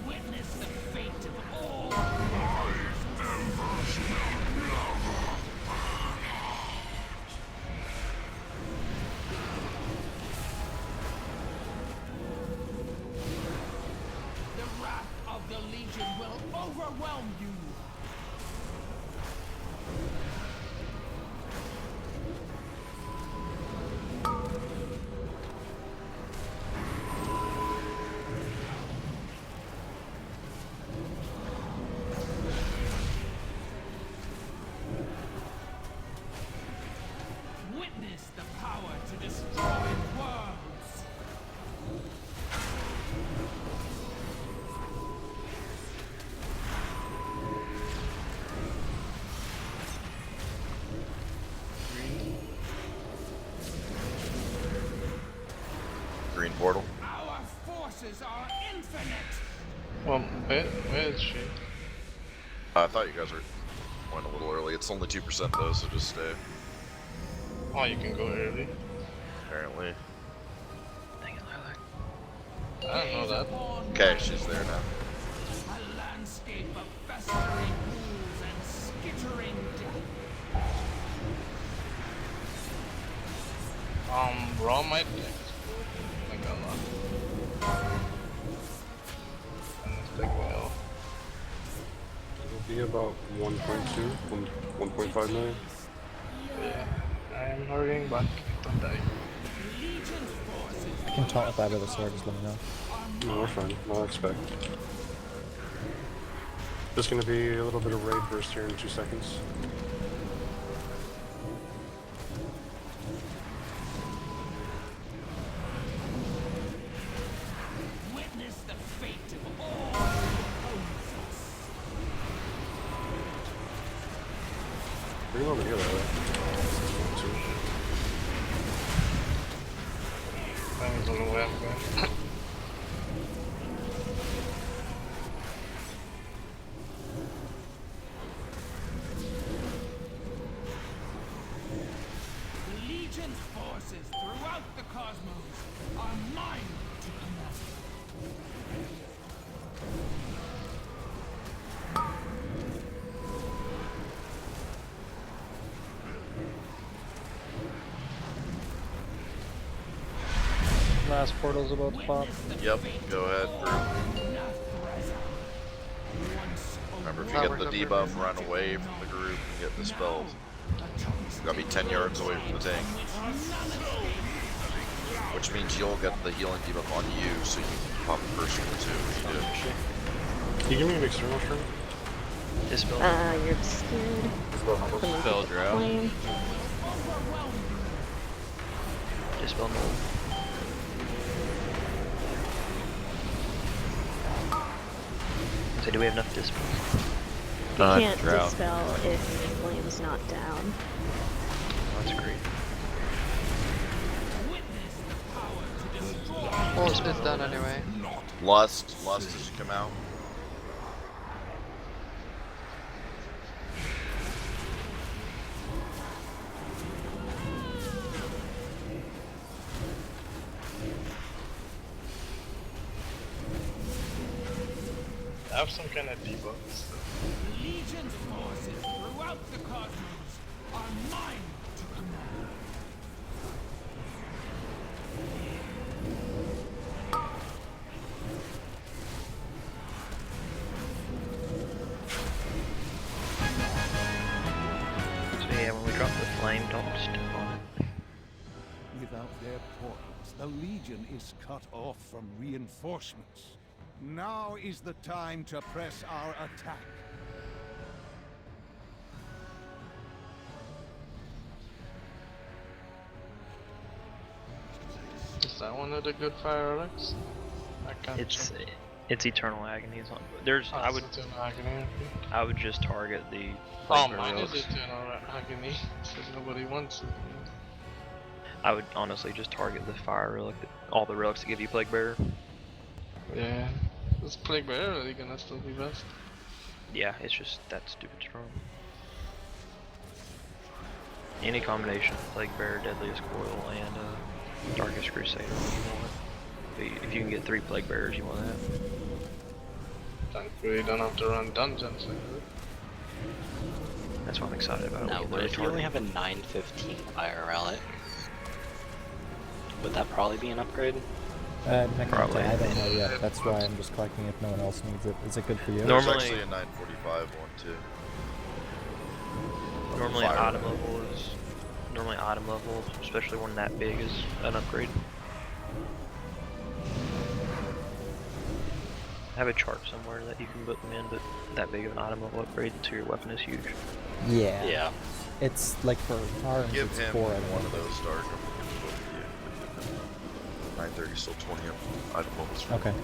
Witness the fate of all. The Legion will overwhelm you. Witness the power to destroy worlds. Green portal. Our forces are infinite. Well, where is she? I thought you guys were went a little early. It's only 2% though, so just stay. Oh, you can go early. Apparently. I don't know that. Okay, she's there now. A landscape of festering ghouls and skittering death. Raw might be explode. Like a lot. And it's like well. It'll be about 1.2, 1.5 million. Yeah, I am hurrying back. Don't die. I can taunt with either of the sword, just let me know. No, we're fine. I'll expect. Just gonna be a little bit of raid burst here in 2 seconds. Witness the fate of all who oppose us. Bring him over here that way. don't know where I'm going. The Legion's forces throughout the cosmos are mine to command. Last portal's about to pop. Yep, go ahead. Remember, if you get the debuff, run away from the group and get dispelled. You gotta be 10 yards away from the tank. Which means you'll get the healing debuff on you, so you can pop a personal too when you do it. Can you give me an external string? Dispel. You're scared. Dispel drow. Flame. Dispel null. So do we have enough dispel? You can't dispel if flame's not down. Oh, that's great. Well, it's done anyway. Lust as you come out. Have some kind of debuffs. Legion's forces throughout the cosmos are mine to command. So yeah, when we drop the flame, don't step on it. Without their portals, the Legion is cut off from reinforcements. Now is the time to press our attack. Is that one of the good fire relics? I can't. It's Eternal Agony. There's Oh, it's Eternal Agony. I would just target the. Oh, Plague mine relics. is Eternal Agony. Says nobody wants it. I would honestly just target the fire relic, all the relics that give you Plague Bearer. Yeah. Is Plague Bearer really gonna still be best? Yeah, it's just that stupid strong. Any combination of Plague Bearer, Deadliest Coil, and Darkest Crusader you want. If you can get 3 Plague Bearers, you want that. Thankfully, you don't have to run dungeons. That's what I'm excited about. Now, what if you only have a 915 fire relic? Would that probably be an upgrade? Probably. I don't know yet. That's why I'm just collecting if no one else needs it. Is it good for you? There's actually a 945 one too. Normally item level, especially one that big, is an upgrade. I have a chart somewhere that you can put them in, but that big of an item level upgrade to your weapon is huge. Yeah. Yeah. It's like for arms, Give it's him 4 one of those dark. 930 still 20 item levels. Okay.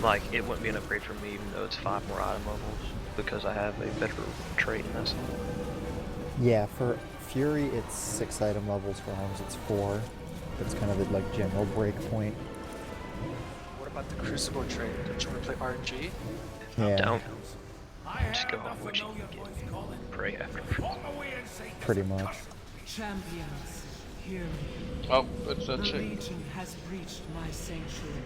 Like, it wouldn't be an upgrade for me even though it's 5 more item levels, because I have a better trait in this. Yeah, for Fury it's 6 item levels, for arms it's 4. That's kind of the like general break point. What about the Crucible trade? Don't you want to play RNG? Yeah. Don't. Just go on what you can get. Pray after. Pretty much. Champions, hear me. Oh, it's that The chick. Legion has breached my sanctuary,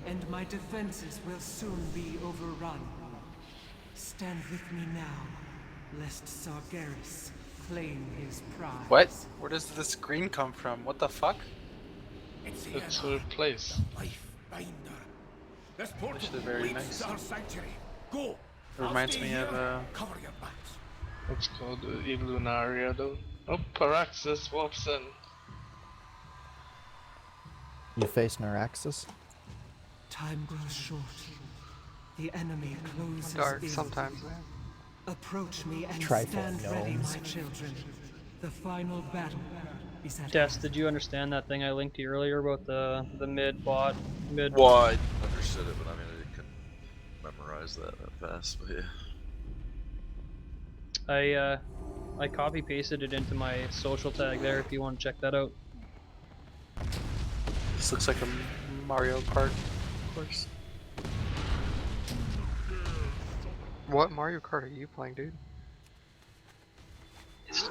and my defenses will soon be overrun. Stand with me now, lest Sargeras claim his prize. What? Where does this green come from? What the fuck? It's a place. This Actually, very nice. our sanctuary. Go. It reminds me of Cover your backs. It's called Illunaria though. Oh, Paraxis walks in. You face Naraxis? Time grows short. The enemy closes Dark in. sometimes, man. Approach me and Trifle stand ready, gnomes. my children. The final battle is at Des, did you understand that thing I linked to you earlier about the mid? Well, I understood it, but I mean, I couldn't memorize that fast. But yeah. I copy pasted it into my social tag there if you want to check that out. This looks like a Mario Kart course. What Mario Kart are you playing, dude?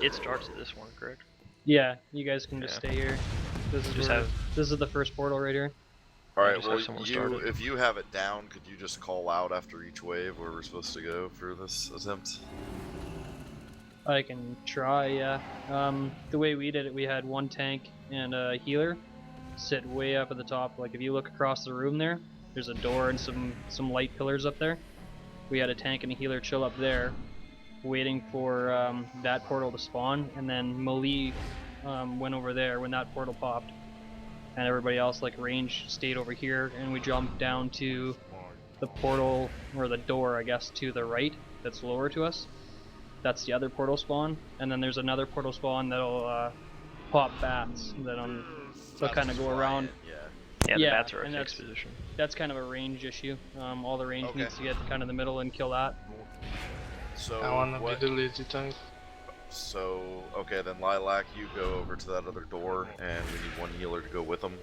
It starts at this one, correct? Yeah, you guys can just Yeah. stay here. This is Just where, have- this is the first portal right here. Alright, just well, have someone start it. if you have it down, could you just call out after each wave where we're supposed to go for this attempt? I can try, yeah. The way we did it, we had one tank and a healer sit way up at the top. Like if you look across the room there, there's a door and some light pillars up there. We had a tank and a healer chill up there, waiting for that portal to spawn, and then Mali went over there when that portal popped. And everybody else, like range, stayed over here, and we jumped down to the portal, or the door, I guess, to the right, that's lower to us. That's the other portal spawn, and then there's another portal spawn that'll pop bats that'll kind of go around. Yeah, the bats are a and fixed position. That's kind of a range issue. All the range Okay. needs to get kind of the middle and kill that. So, I wanna what? be the lazy tank. So, okay, then Lilac, you go over to that other door, and we need one healer to go with them.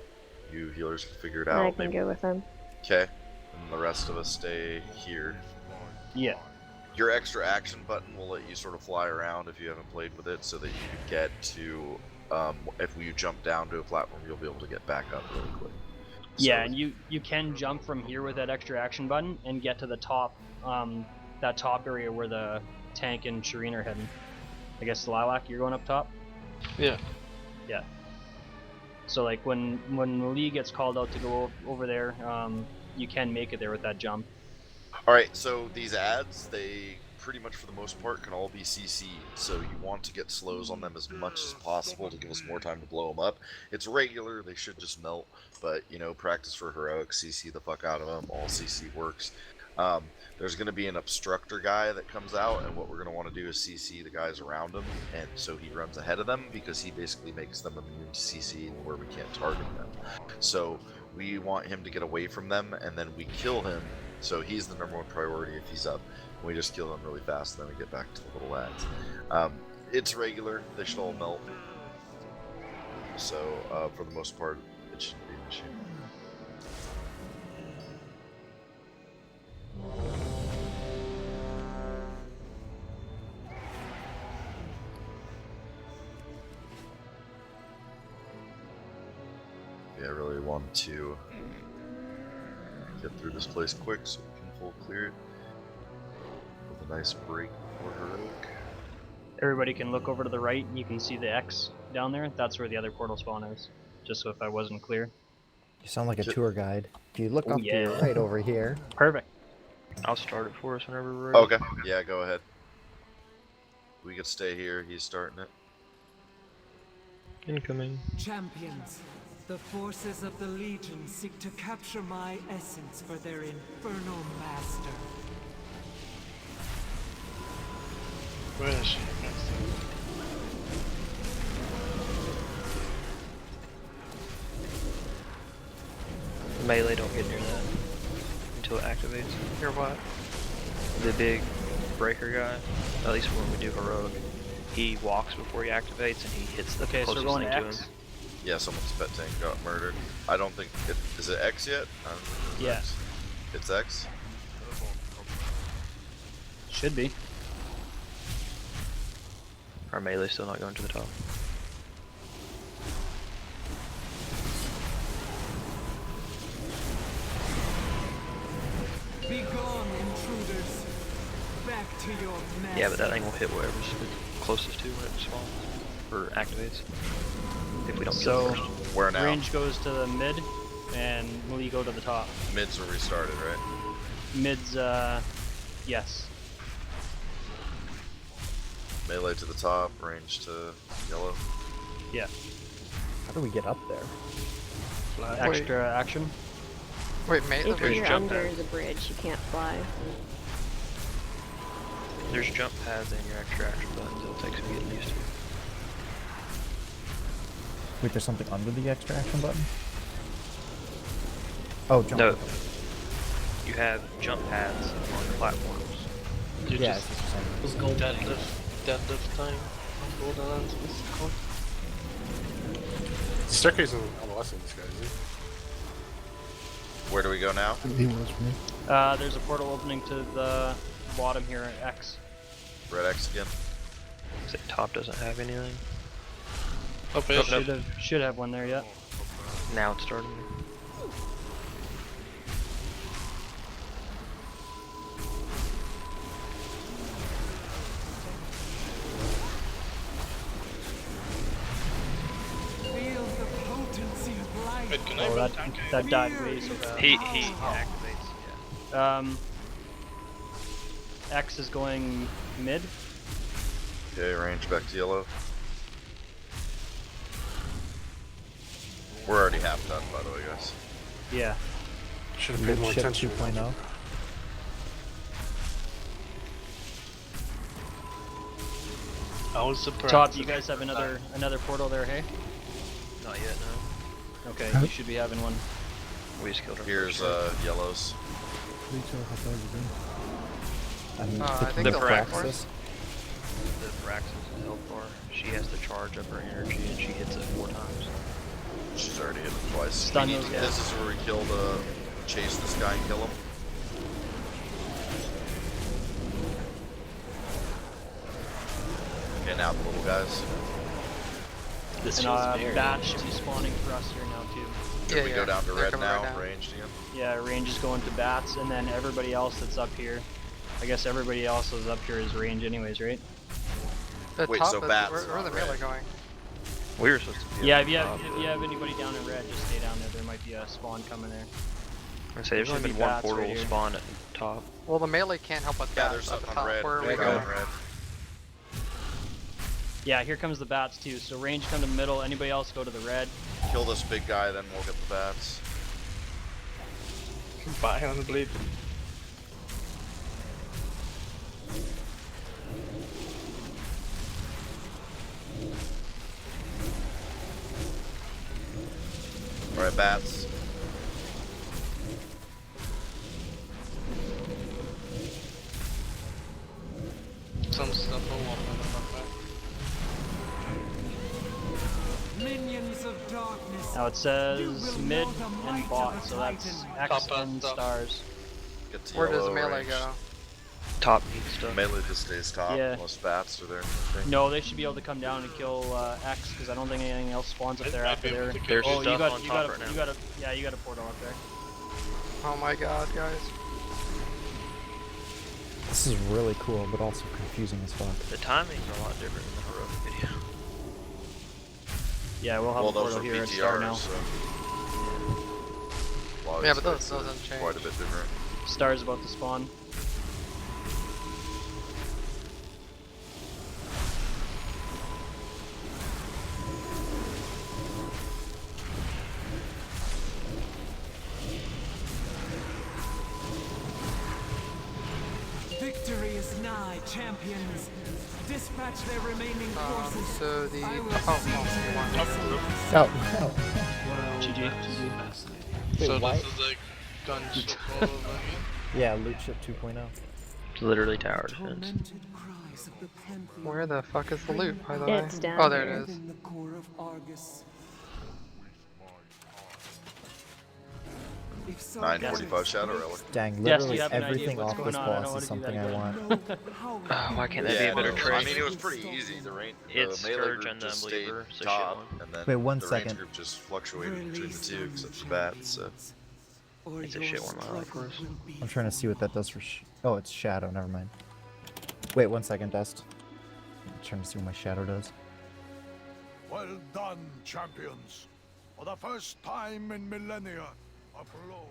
You healers can figure it out. I can go with him. Okay, and the rest of us stay here. Yeah. Your extra action button will let you sort of fly around if you haven't played with it, so that you can get to, if you jump down to a platform, you'll be able to get back up really quick. Yeah, and you can jump from here with that extra action button and get to the top, that top area where the tank and Shireen are heading. I guess Lilac, you're going up top? Yeah. Yeah. So like when Lee gets called out to go over there, you can make it there with that jump. Alright, so these ads, they pretty much for the most part can all be CC'd, so you want to get slows on them as much as possible to give us more time to blow them up. It's regular, they should just melt, but you know, practice for heroic, CC the fuck out of them, all CC works. There's going to be an obstructor guy that comes out, and what we're going to want to do is CC the guys around him, and so he runs ahead of them, because he basically makes them immune to CC where we can't target them. So we want him to get away from them, and then we kill him, so he's the #1 priority if he's up. We just kill him really fast, and then we get back to the little lads. It's regular, they should all melt. So for the most part, it shouldn't be an issue. Yeah, I really want to get through this place quick so we can full clear it with a nice break for heroic. Everybody can look over to the right and you can see the X down there. That's where the other portal spawn is. Just so if I wasn't clear. You sound like a tour guide. If you look up to your yeah. right over here. Perfect. I'll start it for us whenever we're ready. Okay, yeah, go ahead. We could stay here, he's starting it. Incoming. Champions, the forces of the Legion seek to capture my essence for their infernal master. Where is she? Melee, don't get near that until it activates. You're what? The big breaker guy, at least when we do heroic, he walks before he activates and he hits the Okay, so closest we're going thing to to X. him. Yeah, someone's pet tank got murdered. I don't think it is it X yet? I don't think it's Yeah. X. It's X? Should be. Our melee's still not going to the top. Be gone, intruders. Back to your master. Yeah, but that thing will hit whatever's closest to when it spawns or activates. If we don't kill So it first. Where now? range goes to the mid and Lee go to the top. Mids are restarted, right? Mid's yes. Melee to the top, range to yellow. Yeah. How do we get up there? Extra action. Wait, mate. If There's you're jump under pads. the bridge, you can't fly. There's jump pads and your extra action buttons it'll take some getting used to. Wait, there's something under the extraction button? Oh, jump. No. You have jump pads on the platforms. You Yeah, just it's the same. was deadlift time on Borderlands, what's it called? Staircase in Adolescence, guys. Where do we go now? He was for me. There's a portal opening to the bottom here at X. Red X again. Is it top doesn't have anything? Oh, Should have one there yet. Now it's starting. Feel the potency of life. Wait, can Oh, I that died way so fast. He activates, yeah. X is going mid. Okay, range back to yellow. We're already half done, by the way, guys. Yeah. Should have paid more Ship attention. 2.0. I was surprised. Top, you guys have another portal there, hey? Not yet, no. Okay, you should be having one. We just killed her. Here's yellows. I'm I think thinking the of Praxis. The Praxis is health bar. She has to charge up her energy and she hits it 4 times. She's already hit him twice. Stun We need those to- guys. This is where we kill chase this guy and kill him. Okay, now the little guys. This And feels very bats should be spawning for us here now too. If we go down to they're red coming now, right down. ranged again. Yeah, range is going to bats, and then everybody else that's up here. I guess everybody else is up here is range anyways, right? The Wait, top so is, bats where are the not melee red. going? We were supposed to be Yeah, at if the you top, have anybody down in red, just stay down there. There might be a spawn coming there. I say there's Should only be been one bats portal right here. spawn at the top. Well, the melee can't help but Yeah, bats there's at the something top. on red. Where are we We're going? going red. Yeah, here comes the bats too. So range come to the middle. Anybody else go to the red. Kill this big guy, then we'll get the bats. Bye on the bleed. Alright, bats. Some stuff will walk on Minions of darkness. Now it says mid and bot, so that's X Top and top. stars. Get to Where does yellow, melee ranged. go? Top needs stuff. Melee just stays top. Yeah. Most bats are there. I think. No, they should be able to come down and kill X because I don't think anything else spawns up there after there. There's Oh, stuff you got on you top got right you now. got a yeah, you got a portal up there. Oh my god, guys. This is really cool, but also confusing as fuck. The timing's a lot different than the heroic video. Yeah, we'll have Well, a those portal are here at star now. BTRs, so. A lot of Yeah, these but those places are doesn't quite a change. bit different. Star's about to spawn. Victory is nigh, champions. Dispatch their remaining forces. So the I will Oh, GG. Wait, So why? this is like gunship all over again? Yeah, loot ship 2.0. It's literally tower defense. tormented cries of the pantheon. Where the fuck is the loot, by the way? It's down Oh, there here. it is. In the core of Argus. If 945 Shadow Relic. Dang, Yes, literally you have an idea everything what's off going this on. I don't boss wanna is do that something I again. want. Why can't that be a better no, trade? I mean, it was pretty easy. The It's melee Scourge group and the just stayed Believer, so top, shit and then Wait, one the second. range group just fluctuated between the two, except for bats. So. It's a shit one line for us. I'm trying to see what that does for oh, it's shadow, never mind. Wait, 1 second, Dust. I'm trying to see what my shadow does. Well done, champions. For the first time in millennia, a blow.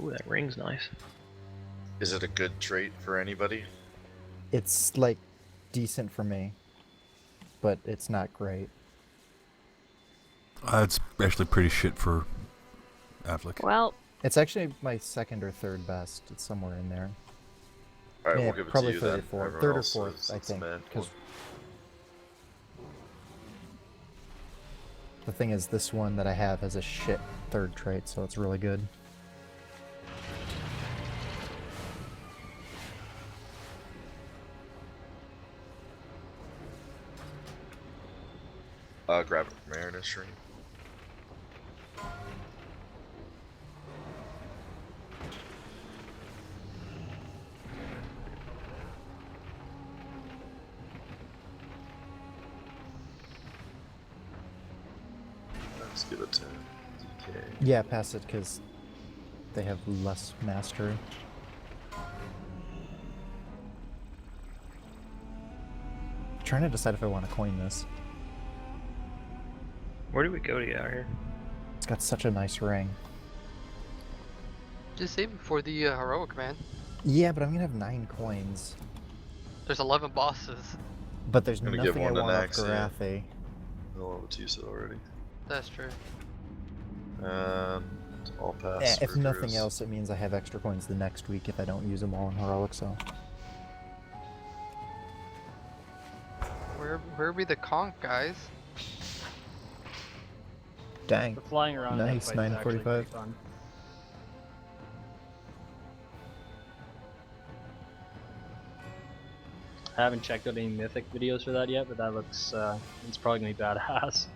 Ooh, that ring's nice. Is it a good trait for anybody? It's like decent for me, but it's not great. It's actually pretty shit for Afflic. Well, It's actually my second or third best. It's somewhere in there. Alright, Yeah, we'll give it probably to you third then. or fourth. Everyone Third or else fourth, is- I it's think. mid. 'Cause the thing is, this one that I have has a shit third trait, so it's really good. Grab it from Aaron and stream. Just give it to DK. Yeah, pass it because they have less mastery. Trying to decide if I want to coin this. Where do we go to get out of here? It's got such a nice ring. Just save it for the heroic, man. Yeah, but I'm gonna have 9 coins. There's 11 bosses. But there's I'm gonna nothing give I one to want off Nax, yeah. Garathi. I'll have a 2 set already. That's true. And I'll pass. If for nothing Chris. else, it means I have extra coins the next week if I don't use them all in heroic. So Where be the conch, guys? dang, The flying around. nice, that fight's actually 9:45. pretty fun. I haven't checked out any mythic videos for that yet, but that looks, it's probably gonna be badass.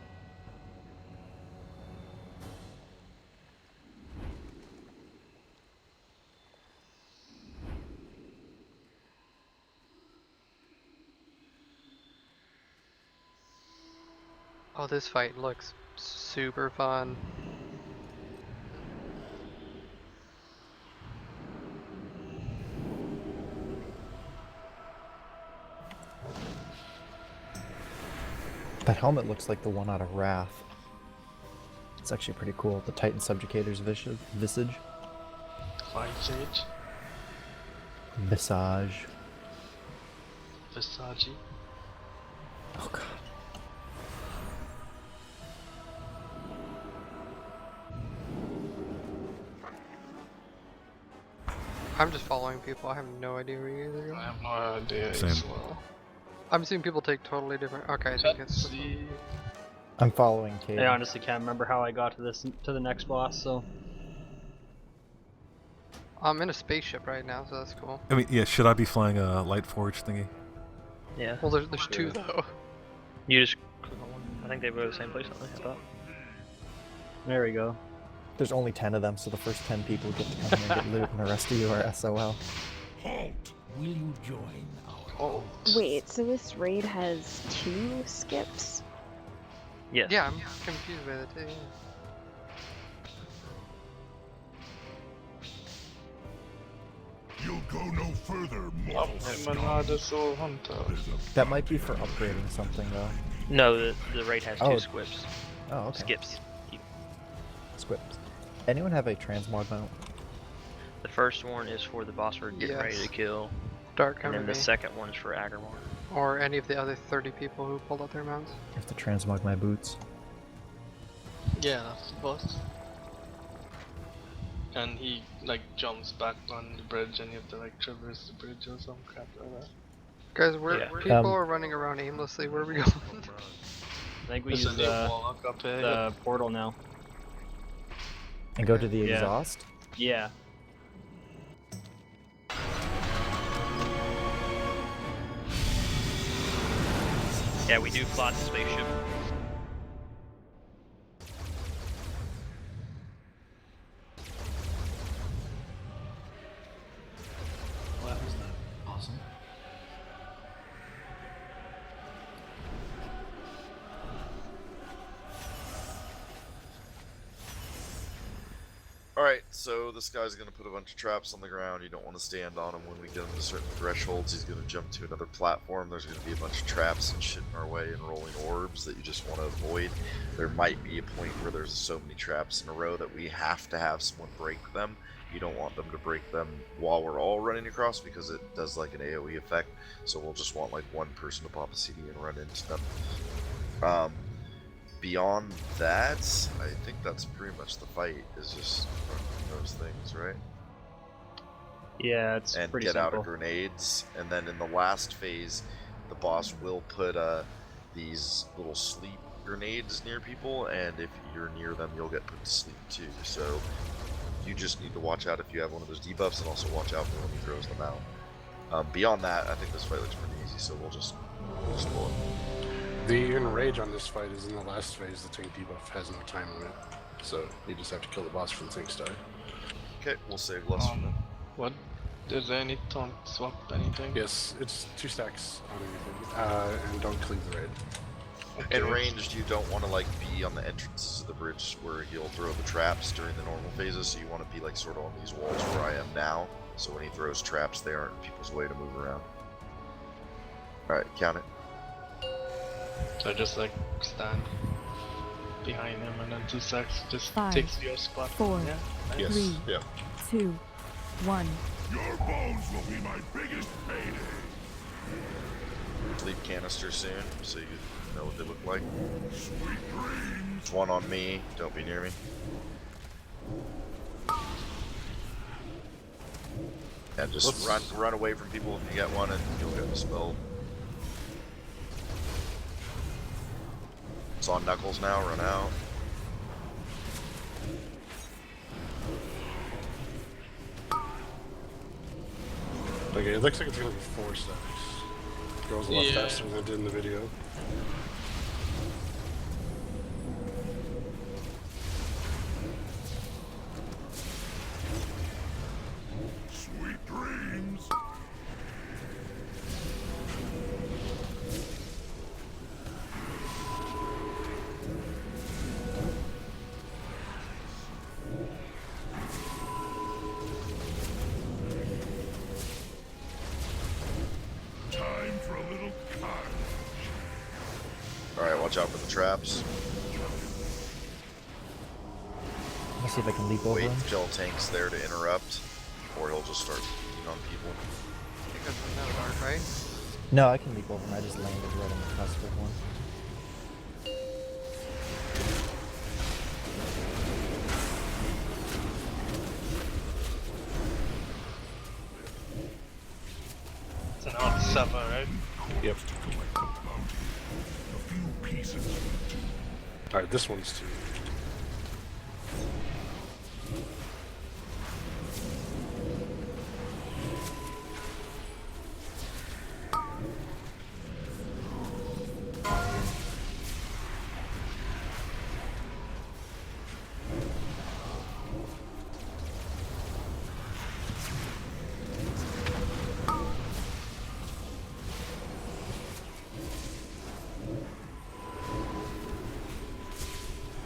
Oh, this fight looks super fun. That helmet looks like the one out of Wrath. It's actually pretty cool. The Titan Subjugator's visage. Visage. Visage. Visage. Oh god. I'm just following people. I have no idea where you guys are going. I have no idea Same. as well. I'm seeing people take totally different. Okay, I think it's. I'm following Cade. I honestly can't remember how I got to the next boss, so. I'm in a spaceship right now, so that's cool. I mean, yeah, should I be flying a light forge thingy? Yeah. Well, there's 2 though. You just click on one. I think they go to the same place, don't they? I thought. There we go. There's only 10 of them, so the first 10 people get to come here and get loot, and the rest of you are SOL. Halt! Will you join our Wait, so this raid has 2 skips? Yes. Yeah, I'm confused by that too. Yeah. You'll go no further, mortal Manada Soul Hunter. That might be for upgrading something, though. No, the raid has 2 Oh. squips. Oh, okay. Skips. Squips. Anyone have a transmog mount? The first one is for the boss we're getting ready Yes. to kill. Dark And then the MMA. second one is for Agarmar. Or any of the other 30 people who pulled out their mounts. I have to transmog my boots. Yeah, that's the boss. And he like jumps back on the bridge and you have to like traverse the bridge or some crap like that. Guys, where Yeah. people are running around aimlessly. Where are we going? I think we There's a use new warlock up here. the portal now. And go to the Yeah. exhaust? Yeah. Yeah, we do plot the spaceship. Well, that was awesome. Alright, so this guy's going to put a bunch of traps on the ground. You don't want to stand on him. When we get him to certain thresholds, he's going to jump to another platform. There's going to be a bunch of traps and shit in our way and rolling orbs that you just want to avoid. There might be a point where there's so many traps in a row that we have to have someone break them. You don't want them to break them while we're all running across because it does like an AoE effect. So we'll just want like one person to pop a CD and run into them. Beyond that, I think that's pretty much the fight, is just running those things, right? Yeah, it's And pretty get simple. out of grenades, and then in the last phase, the boss will put these little sleep grenades near people, and if you're near them, you'll get put to sleep too. So you just need to watch out if you have one of those debuffs, and also watch out for when he throws them out. Beyond that, I think this fight looks pretty easy, so we'll just pull it. The enrage on this fight is in the last phase. The tank debuff has no time limit, so you just have to kill the boss for the tanks die. Okay, we'll save less for them. What? Is there any taunt swap anything? Yes, it's 2 stacks on everything, and don't cleave the raid. In ranged, you don't want to like be on the entrances of the bridge where he'll throw the traps during the normal phases, so you want to be like sort of on these walls where I am now, so when he throws traps, they aren't in people's way to move around. Alright, count it. So just like stand behind him and then 2 secs just 5, takes your spot. 4, Yeah. Yes. 3, Yeah. 2, 1. Your bones will be my biggest payday. Leave canister soon, so you know what they look like. Sweet dreams. There's one on me, don't be near me. Yeah, just run away from people if you get one and you'll get the spell. It's on Knuckles now, run out. Okay, it looks like it's gonna be 4 stacks. Goes a lot faster than it did in the video. Sweet dreams. Time for a little carnage. Alright, watch out for the traps. Let me see if I can leap over Wait him. until tank's there to interrupt, or he'll just start beating on people. Because of no dark, right? No, I can leap over him. I just landed right on the cusp of one. So now it's Suffer, right? Yep. A few pieces. Alright, this one's 2.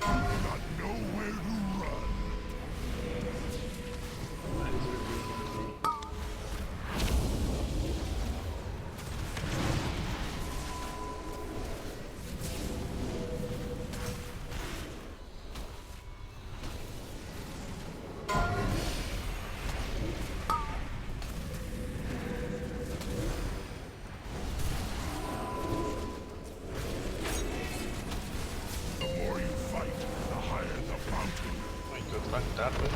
Not nowhere to run. The more you fight, the higher the mountain. I could find that way.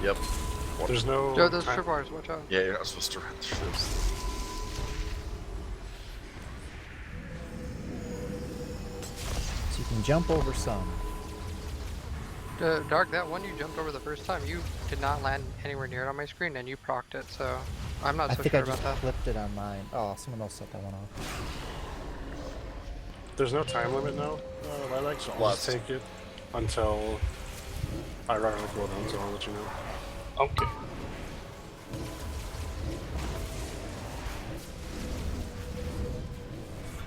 Yep. There's no. Joe, those tripwires, watch out. Yeah, you're not supposed to run through those. So you can jump over some. Dark, that one you jumped over the first time, you did not land anywhere near it on my screen, and you procced it, so I'm not I so think sure I just about that. clipped it on mine. Oh, someone else set that one off. There's no time limit now, Lilac, so I'll just take it until I run out of cooldown, so I'll let you know. Okay.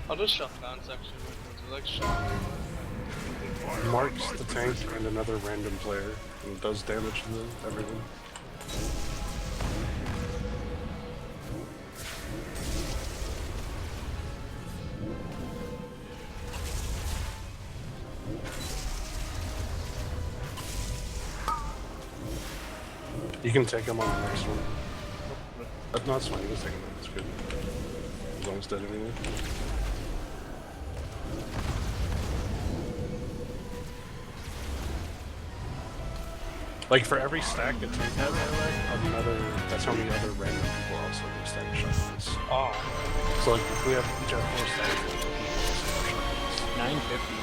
How does shotguns actually work? Is it like shotgun? Marks the tank and another random player, and does damage to everything. You can take him on the next one. No, it's fine. You can take him. It's good. As long as it's dead anyway. Like for every stack that tank has, that's how many other random people also do stack shotguns. Oh. So like if we have each have 4 stacks, we'll have people stack shotguns. 950.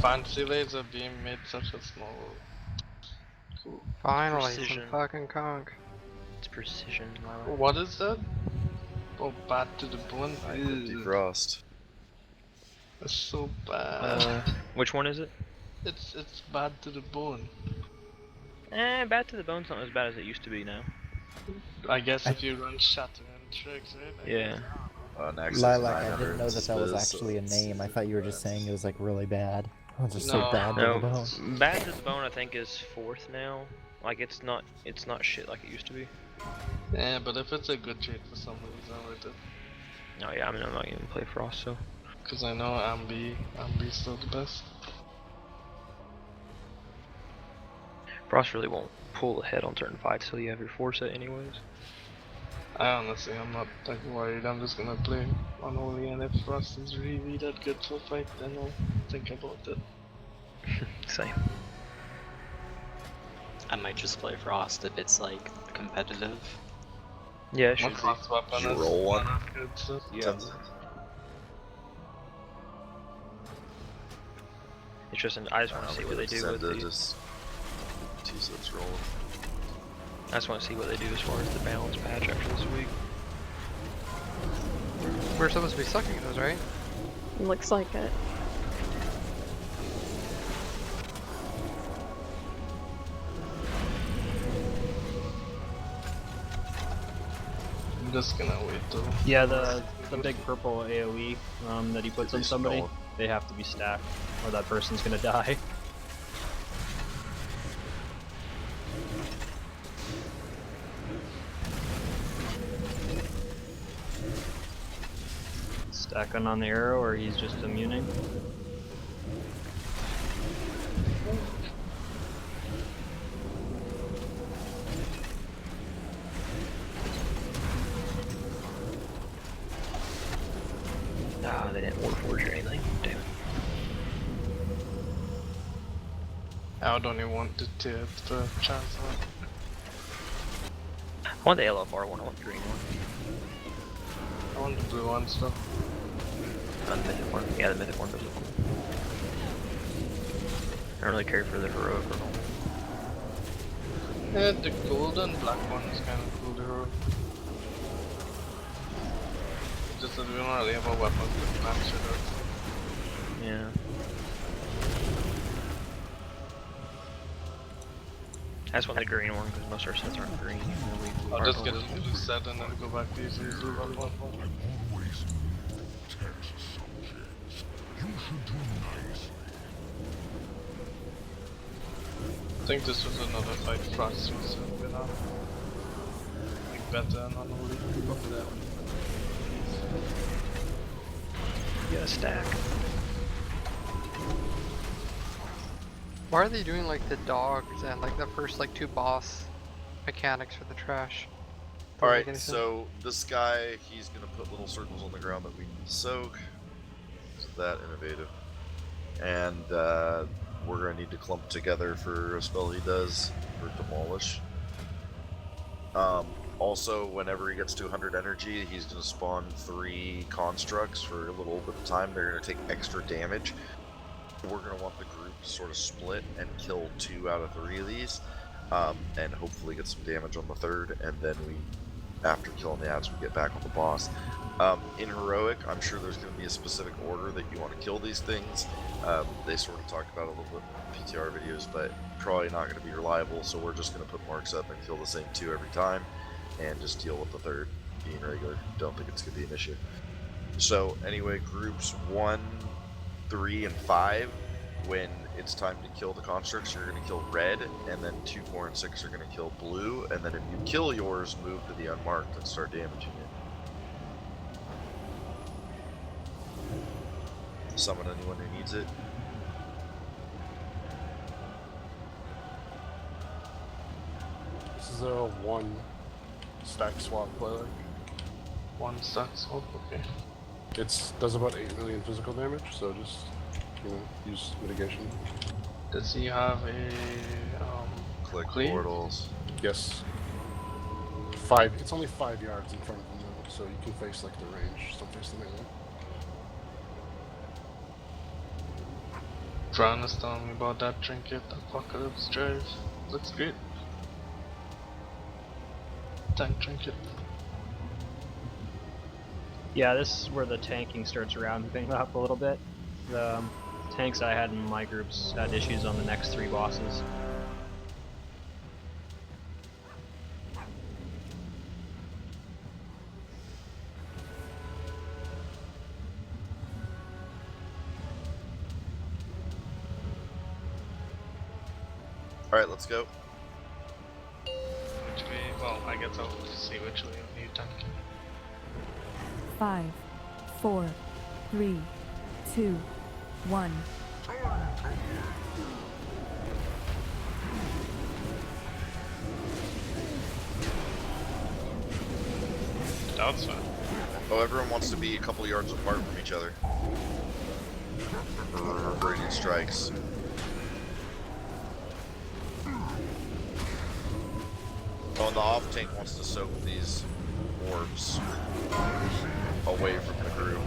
Fancy laser beam made such a small. Cool. Finally, Precision. some fucking conk. It's precision, Lilac. What is that? Oh, bad to the bone. Defrost. That's so bad. Which one is it? It's bad to the bone. Bad to the bone's not as bad as it used to be now. I guess if you run Shatter and Tricks, right? Yeah. Next Lilac, is I didn't know that that was actually a name. I thought you were just saying it was like really bad. Oh, just so bad to the bone. Bad to the Bone I think is 4th now. Like it's not shit like it used to be. Yeah, but if it's a good trade for some reason with it. Oh yeah, I mean I'm not even play Frost so. Cause I know Ambi's still the best. Frost really won't pull ahead on certain fights till you have your 4 set anyways. I honestly, I'm not like worried. I'm just gonna play Unholy, and if Frost is really that good for a fight, then I'll think about it. Same. I might just play Frost if it's like competitive. Yeah, it should One Frost weapon Did you is roll one? good, so. Yeah. It's just I just want to see what they do with the. Just 2 sets rolling. I just want to see what they do as far as the balance patch after this week. We're supposed to be sucking those, right? Looks like it. I'm just gonna wait though. Yeah, the big purple AoE that he puts on somebody, they have to be stacked, or that person's gonna die. Stacking on the arrow, or he's just immuning. Nah, they didn't Warforge or anything. Damn it. I would only want to tip the Chancellor. I want the LFR one, I want the green one. I want the blue one still. The mythic one. Yeah, the mythic one does look cool. I don't really care for the heroic or not. Yeah, the golden black one is kind of cool, the hero. Just that we don't really have a weapon to match it up. Yeah. I just want the green one because most of our sets aren't green. I'll just get a blue set and then go back to using the blue one. I think this was another fight Frost was been on. Like better and unholy. Go for that one. You got a stack. Why are they doing like the dogs and like the first like 2 boss mechanics for the trash? Alright, so this guy, he's gonna put little circles on the ground that we can soak. Is that innovative? And we're gonna need to clump together for a spell he does for Demolish. Also, whenever he gets to 100 energy, he's gonna spawn 3 constructs for a little bit of time. They're gonna take extra damage. We're gonna want the group to sort of split and kill 2 out of 3 of these, and hopefully get some damage on the 3rd, and then we, after killing the ads, we get back on the boss. In Heroic, I'm sure there's going to be a specific order that you want to kill these things. They sort of talked about it a little bit in PTR videos, but probably not going to be reliable, so we're just going to put marks up and kill the same 2 every time, and just deal with the 3rd being regular. Don't think it's going to be an issue. So anyway, groups 1, 3, and 5, when it's time to kill the constructs, you're going to kill red, and then 2, 4, and 6 are going to kill blue, and then if you kill yours, move to the unmarked and start damaging it. Summon anyone who needs it. This is a 1 stack swap play. 1 stack swap, okay. It does about 8 million physical damage, so just, you know, use mitigation. Does he have a click clean? Portals? Yes. It's only 5 yards in front of him though, so you can face like the range. Just don't face the melee. Dran is telling me about that trinket, Apocalypse Drive. Looks great. Tank trinket. Yeah, this is where the tanking starts ramping up a little bit. The tanks I had in my groups had issues on the next 3 bosses. Alright, let's go. Which way? Well, I guess I'll see which way you tank. 5, 4, 3, 2, 1. That's fine. Oh, everyone wants to be a couple yards apart from each other. For radiant strikes. Oh, and the off tank wants to soak these orbs away from the group.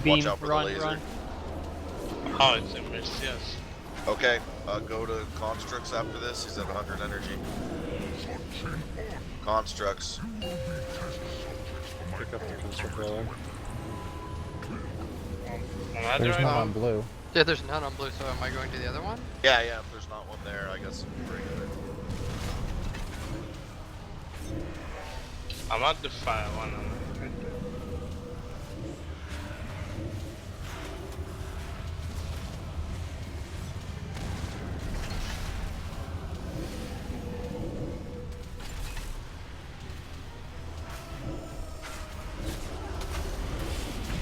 Beam, Watch out for run, the laser. run. Oh, it's a miss, yes. Okay, go to constructs after this. He's at 100 energy. Constructs. Pick up the construct rather. There's none on blue. Yeah, there's none on blue, so am I going to the other one? Yeah, yeah, if there's not one there, I guess we'll bring it. I'm at the fire one. Right there.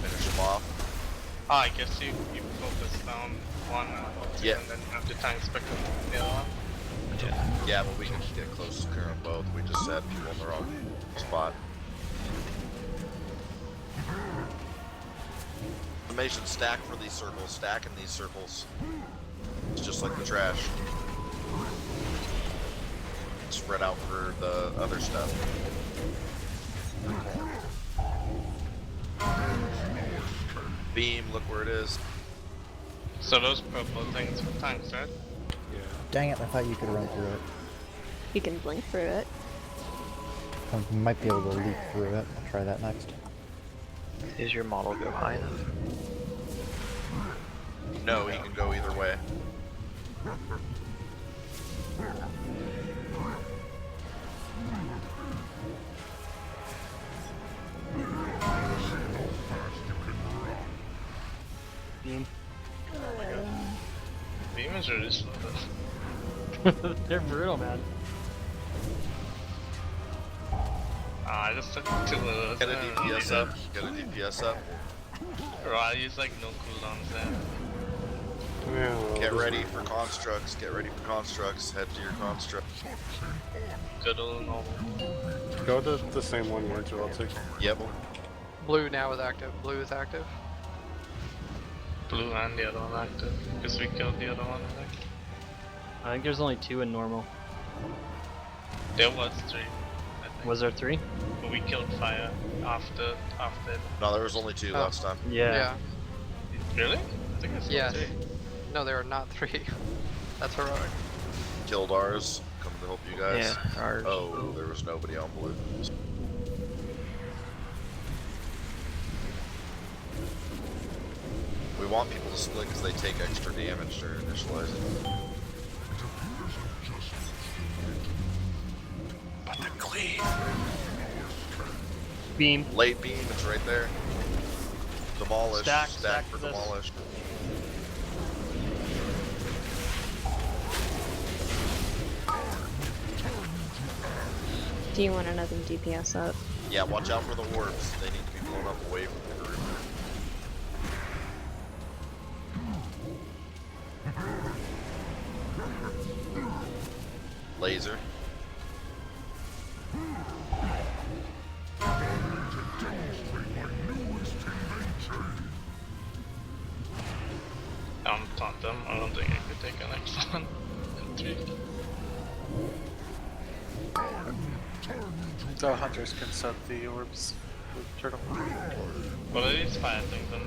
Finish him off. Oh, I guess you focus down one Yeah. and then have the tank spectrum on the other one. Yeah, but we can get close to clear on both. We just had people in the wrong spot. Automation stack for these circles. Stack in these circles. It's just like the trash. Spread out for the other stuff. Beam, look where it is. So those purple things for tanks, right? Dang it, I thought you could run through it. You can blink through it. I might be able to leap through it. I'll try that next. Does your model go high enough? No, he can go either way. Beam. Beam is really slow. They're brutal, man. I just took too little. Get a DPS up. Get a DPS up. Bro, I use like no cooldowns then. Yeah, Get ready for constructs. Get ready for constructs. Head to your construct. Good old normal. Go to the same one you went to, I'll take. Yep. Blue now is active. Blue is active. Blue and the other one active. Because we killed the other one, I think. I think there's only 2 in normal. There was 3. Was there 3? But we killed fire after. No, there was only 2 last time. Yeah. Really? I think it's Yes. 3. No, there are not 3. That's heroic. Killed ours. Coming to help you guys. Yeah, ours. Oh, there was nobody on blue. We want people to split because they take extra damage during initializing. But the cleave. Beam. Late beam, it's right there. Demolish. Stack for this. demolish. Do you want another DPS up? Yeah, watch out for the orbs. They need to be blown up away from the group. Laser. Taunt them. I don't think I could take an next one. 3. So hunters can soak the orbs with turtle. Well, it is fire things then.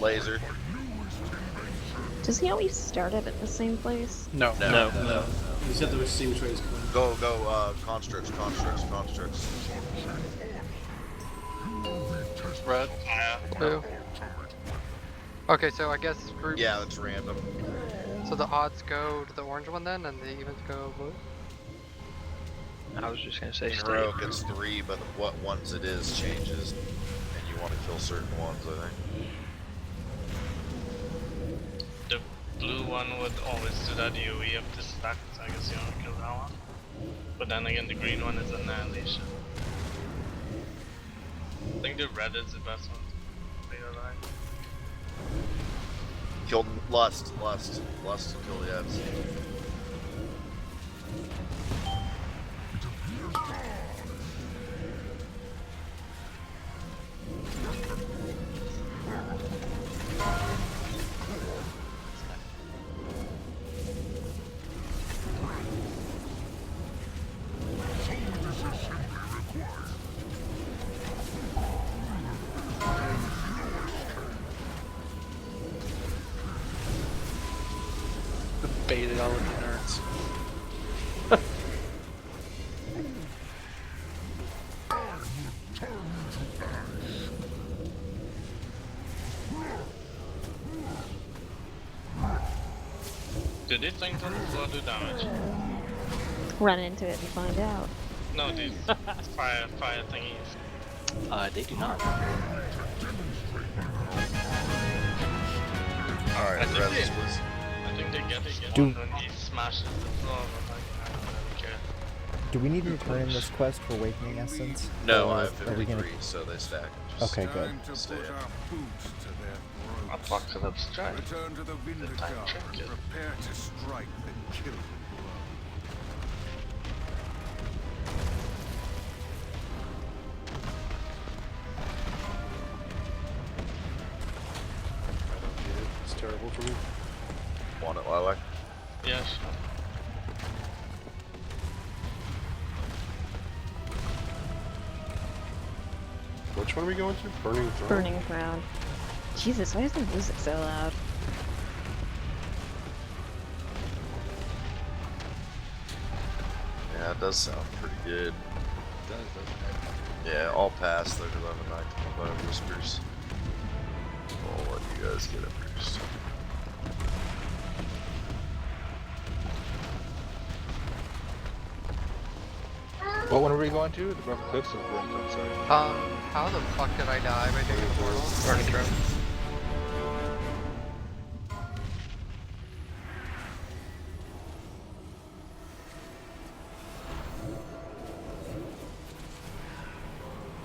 Laser. Does he always start it at the same place? No. No. You said there was see which way is going. Go, constructs. Red. Blue. Okay, so I guess group. Yeah, it's random. So the odds go to the orange one then, and the evens go blue? I was just gonna say In stay. heroic it's 3, but what ones it is changes, and you want to kill certain ones, I think. The blue one would always do that AoE up to stack, so I guess you only kill that one. But then again, the green one is Annihilation. I think the red is the best one. Killed Lust until the end. Baited all of the nerds. Do these things do damage? Run into it and find out. No, these fire thingies. They do not. Alright, I think they get Do- one when he smashes the floor, but like, I don't really care. Do we need to return in this quest for Awakening Essence? No, Or I have are we gonna... 53, so they stack. Okay, good. Stay in. Apocalypse Giant. Return to the Vindicar. Prepare to strike and kill the world. It's terrible for me. Want it, Lilac? Yeah, sure. Which one are we going to? Burning Throne? Burning Throne. Jesus, why is the music so loud? Yeah, it does sound pretty good. It does, doesn't Yeah, I'll pass though, because I have a 925 whispers. I'll let you guys get it first. it? What one are we going to? The Rough Cliffs of Burning Throne, sorry. How the fuck did I die by taking the portal? Burning Throne.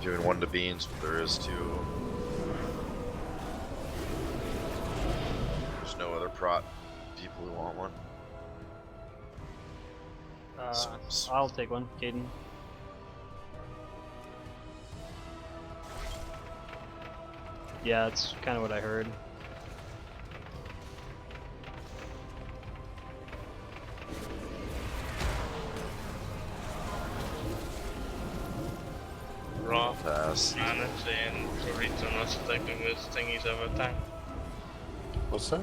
Doing one to beans, but there is two. There's no other prot people who want one. I'll take one, Caden. Yeah, that's kind of what I heard. Raw. Pass. Honestly, and Torito is like the worst thing he's ever done. What's that?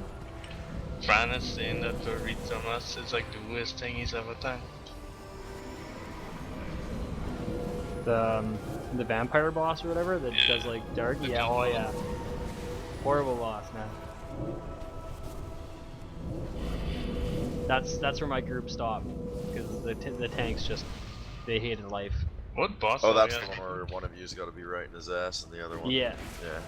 Fran is saying that Torito is like the worst thing he's ever done. The vampire boss or whatever that does like dark. Yeah, oh yeah. Horrible boss, man. That's where my group stopped because the tanks just they hated life. What boss? Oh, that's the one where one of you's got to be right in his ass, and the other one. Yeah. Yeah.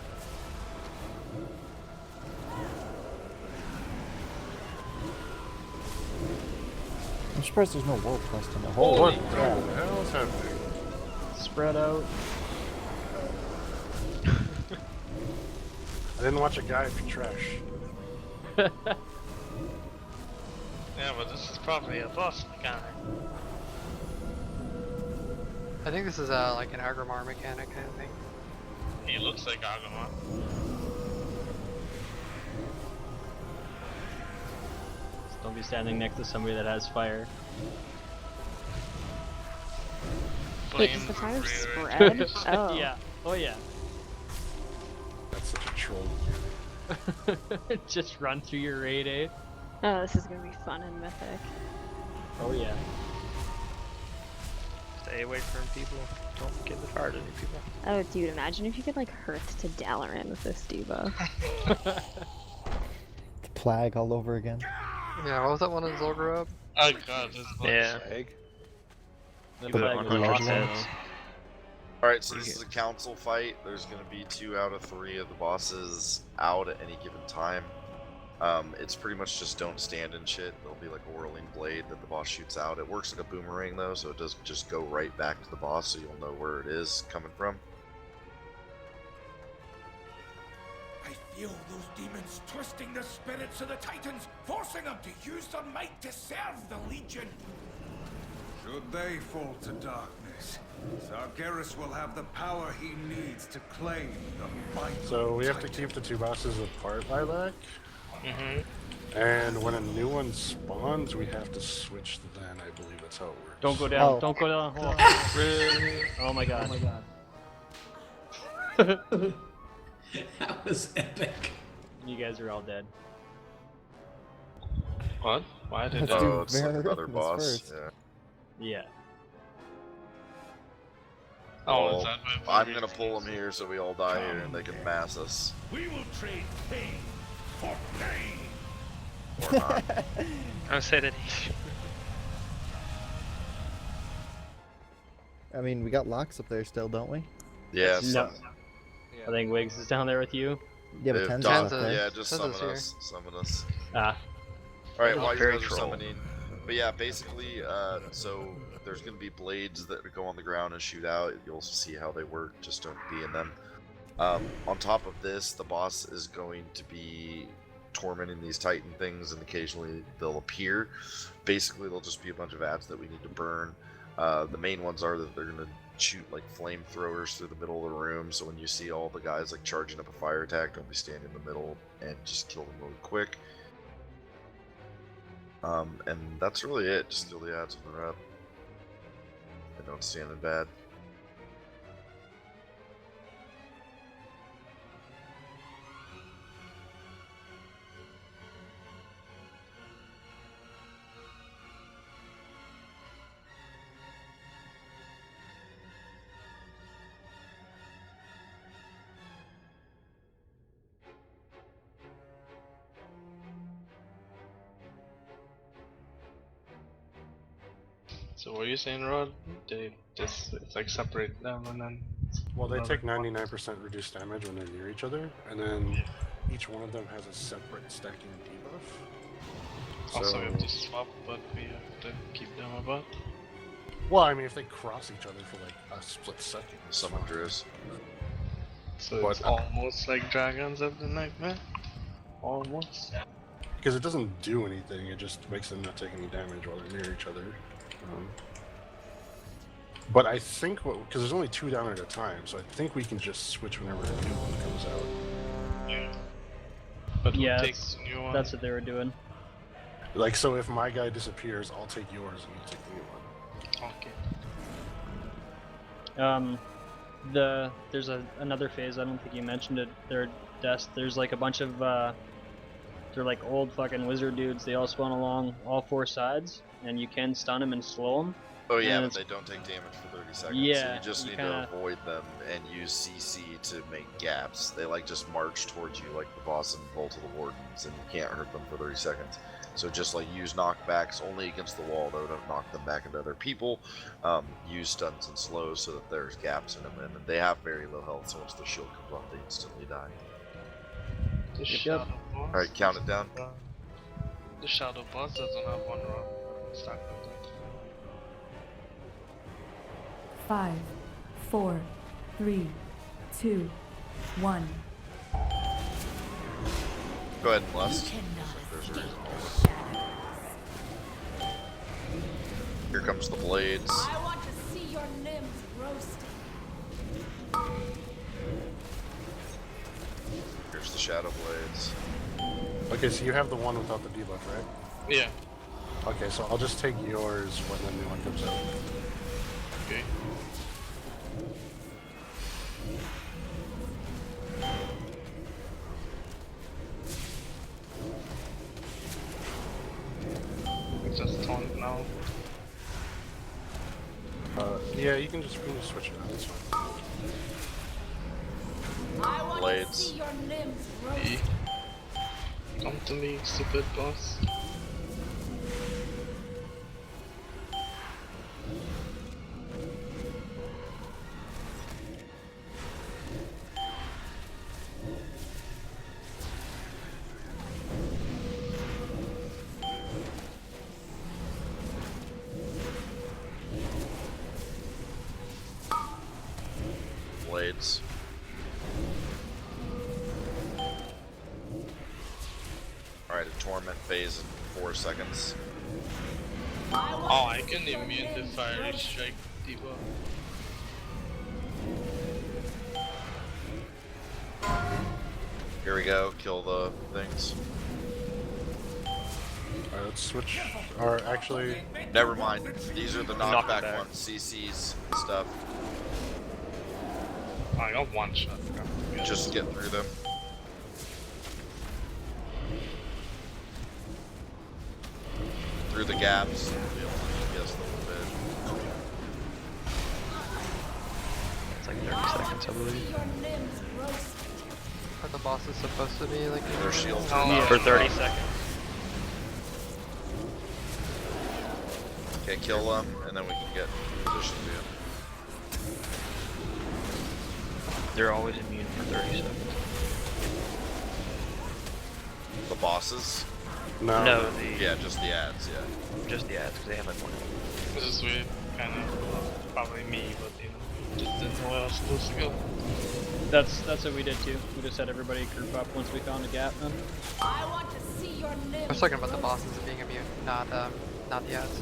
I'm surprised there's no world quest in the whole. What the hell is happening? Spread out. I didn't watch a guy be trash. Yeah, but this is probably a boss mechanic. I think this is like an Agrimar mechanic kind of thing. He looks like Agumon. Just don't be standing next to somebody that has fire. Wait, does the fire spread? Oh. Yeah. Oh yeah. That's such a troll. Just run through your raid, eh? Oh, this is gonna be fun and mythic. Oh yeah. Stay away from people. Don't give the fire to any people. Oh, dude, imagine if you could like Hearth to Dalaran with this debuff. The plague all over again. Yeah, what was that one in Zolgarub? Oh god, this is Yeah. Egg? You put it on her head. Alright, so this is a council fight. There's going to be 2 out of 3 of the bosses out at any given time. It's pretty much just don't stand and shit. There'll be like a whirling blade that the boss shoots out. It works like a boomerang though, so it doesn't just go right back to the boss, so you'll know where it is coming from. I feel those demons twisting the spirits of the Titans, forcing them to use their might to serve the Legion. Should they fall to darkness, Sargeras will have the power he needs to claim the might. So we have to keep the 2 bosses apart, Lilac. And when a new one spawns, we have to switch then. I believe that's how it works. Don't go down. Oh. Don't go down. Oh my god. Oh my god. That was epic. You guys are all dead. What? Why did Let's I? do It's like another Varus boss. first. Yeah. Yeah. Oh, Well, is that my I'm gonna pull them here so we all die here and they can mass us. We will trade pain for pain. Or not. I said it. I mean, we got locks up there still, don't we? Yeah, No. I think Wiggs is down there with you. Yeah, but If Ten's Don- up there. yeah, just Ten's summon here. us. Summon us. Ah. Alright, while you Very guys are troll. summoning. But yeah, basically, so there's gonna be blades that go on the ground and shoot out. You'll see how they work, just don't be in them. On top of this, the boss is going to be tormenting these Titan things, and occasionally they'll appear. Basically, they'll just be a bunch of ads that we need to burn. The main ones are that they're gonna shoot like flamethrowers through the middle of the room, so when you see all the guys like charging up a fire attack, don't be standing in the middle and just kill them really quick. And that's really it. Just steal the ads when they're up. They don't stand in bad. So what are you saying, Rod? They just it's like separate them and then. Well, they take 99% reduced damage when they're near each other, and then each one of them has a separate stacking debuff. Also, we have to swap, but we have to keep them apart. Well, I mean, if they cross each other for like a split second, Summon Drews. So it's almost like Dragons of the Nightmare. Almost. Because it doesn't do anything, it just makes them not take any damage while they're near each other. But I think, because there's only 2 down at a time, so I think we can just switch whenever a new one comes out. Yeah. But who Yeah, takes the new one? that's what they were doing. Like, so if my guy disappears, I'll take yours and you take the new one. Okay. There's another phase, I don't think you mentioned it, there's like a bunch of, they're like old fucking wizard dudes, they all spawn along all 4 sides, and you can stun them and slow them. Oh yeah, And but they don't take damage for 30 seconds, so Yeah, you just you need kinda- to avoid them and use CC to make gaps. They like just march towards you like the boss and Bolt of the Wardens, and you can't hurt them for 30 seconds. So just like use knockbacks only against the wall though, don't knock them back into other people. Use stunts and slows so that there's gaps in them, and they have very low health, so once the shield comes off they instantly die. The Shadow Boss. Alright, count it down. The Shadow Boss doesn't have one run. Start with that. 5, 4, 3, 2, 1. Go ahead and bless. There's a reason why. Here comes the blades. I want to see your limbs roasted. Here's the shadow blades. Okay, so you have the one without the debuff, right? Yeah. Okay, so I'll just take yours when the new one comes out. Okay. Just taunt now. Yeah, you can just switch it out. It's fine. I want Blades. to see your limbs roasted. Come to me, stupid boss. seconds. Alright, a torment phase in 4 seconds. Oh, I can immune the fiery strike debuff. Here we go, kill the things. Alright, let's switch. Or actually, never mind. These are the knockback Knockback. ones, CCs and stuff. I got one shot. Just get through them. Through the gaps. Be able to guess a little bit. It's like 30 seconds, I believe. Are the bosses supposed to be like? Their shields Yeah. For 30 seconds. Okay, kill them, and then we can get position to them. They're always immune for 30 seconds. The bosses? No, yeah, just the ads, yeah. Just the ads, because they have like one. This is weird, kind of, probably me, but you know, just didn't know where I was supposed to go. That's what we did too. We just had everybody group up once we found a gap. Then. I was talking about the bosses being immune, not the ads.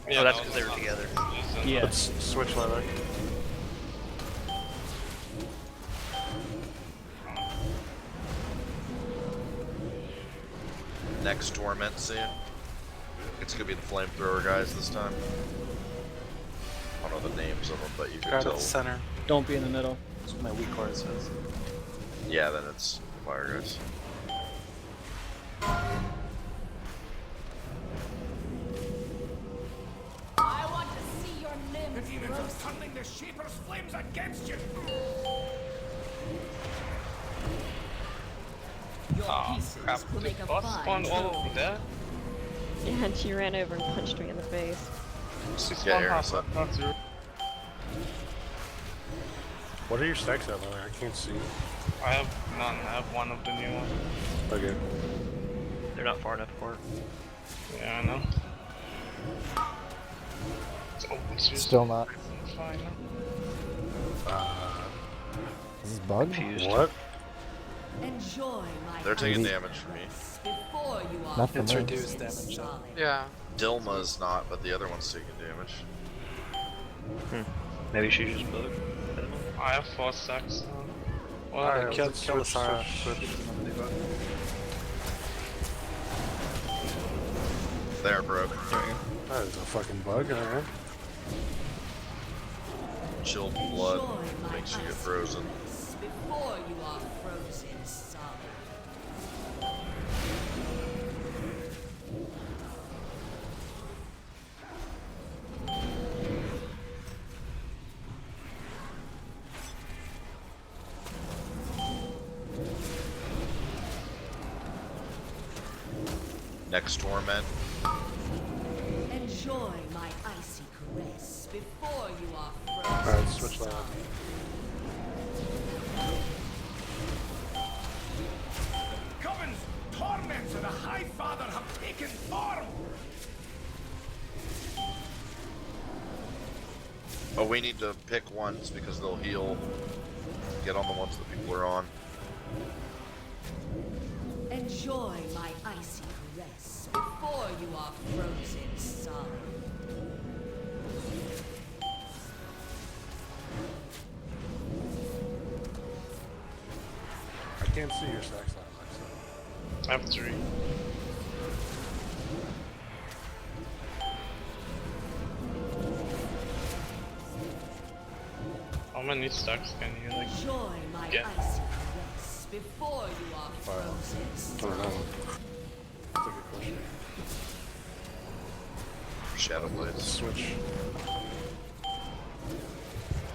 Yeah, oh, that's because they were together. Yeah. Let's switch leather. Next torment soon. It's gonna be the flamethrower guys this time. I don't know the names of them, but you can Right tell. at the center. Don't be in the middle. That's what my weak core says. Yeah, then it's fire guys. I want to see your limbs. The demons are tunneling the Shaper's flames against you. Your pieces Crap, will did make a boss fine spawn all over there? Yeah, and she ran over and punched me in the face. She Yeah, spawned here, half so- up, not zero. What are your stacks at, Leather? I can't see. I have none, I have one of the new ones. Okay. They're not far enough apart. Yeah, I know. Oh, it's Still not. fine. Is this bug? Confused. What? Enjoy my They're taking Maybe. damage from me. before you are Not from It's me. reduced damage. Yeah. Dilma's not, but the other one's taking damage. Maybe she just bugged. I have 4 stacks now. Well, Alright, kill the switch, Sarah. switch. There, broke. That is a fucking bug, alright. Chilled blood makes you get frozen. before you are frozen solid. Next torment. Enjoy my icy caress before you are frozen. Alright, switch that. Coven's torments of the High Father have taken form. Oh, we need to pick ones because they'll heal. Get on the ones that people are on. Enjoy my icy caress before you are frozen solid. I can't see your stacks that much. I have 3. How many stacks can you like Enjoy my get? icy caress before you are frozen I solid. don't know. That's a good question. Shadow blades. Switch.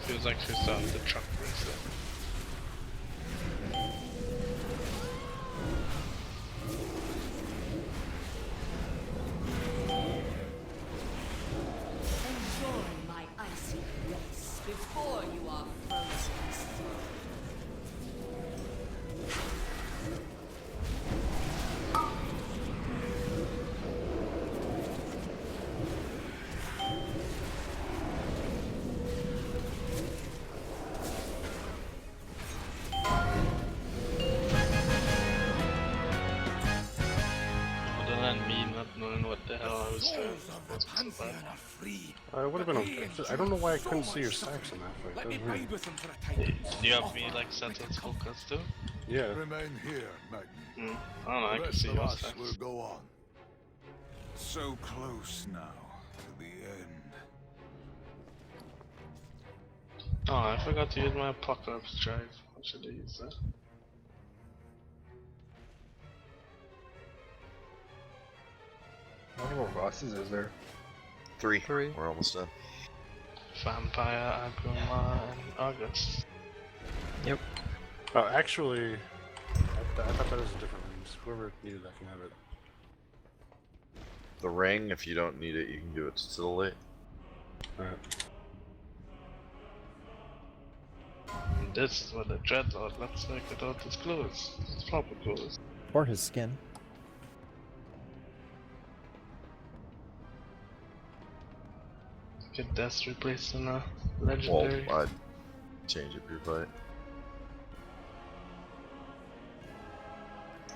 Feels like she's on the truck bracelet. Enjoy my icy caress before you are frozen solid. And me not knowing what the hell I was doing. That's so bad. It would have been okay. I don't know why I couldn't see your stacks in that fight. That was weird. Do you have me like set as focus too? Yeah. Remain here, Magni. I don't know, I The can rest see of your us stacks. will go on. So close now to the end. Oh, I forgot to use my apocalypse drive. I should have used that. How many more bosses is there? 3. We're almost done. Vampire, Agruma, and August. Yep. Actually, I thought that was a different rooms. Whoever needed that can have it. The ring, if you don't need it, you can do it still late. Alright. This is what the Dreadlord looks like without his clothes. His proper clothes. Or his skin. Get Death replaced in a legendary. Well, I'd change it for your fight.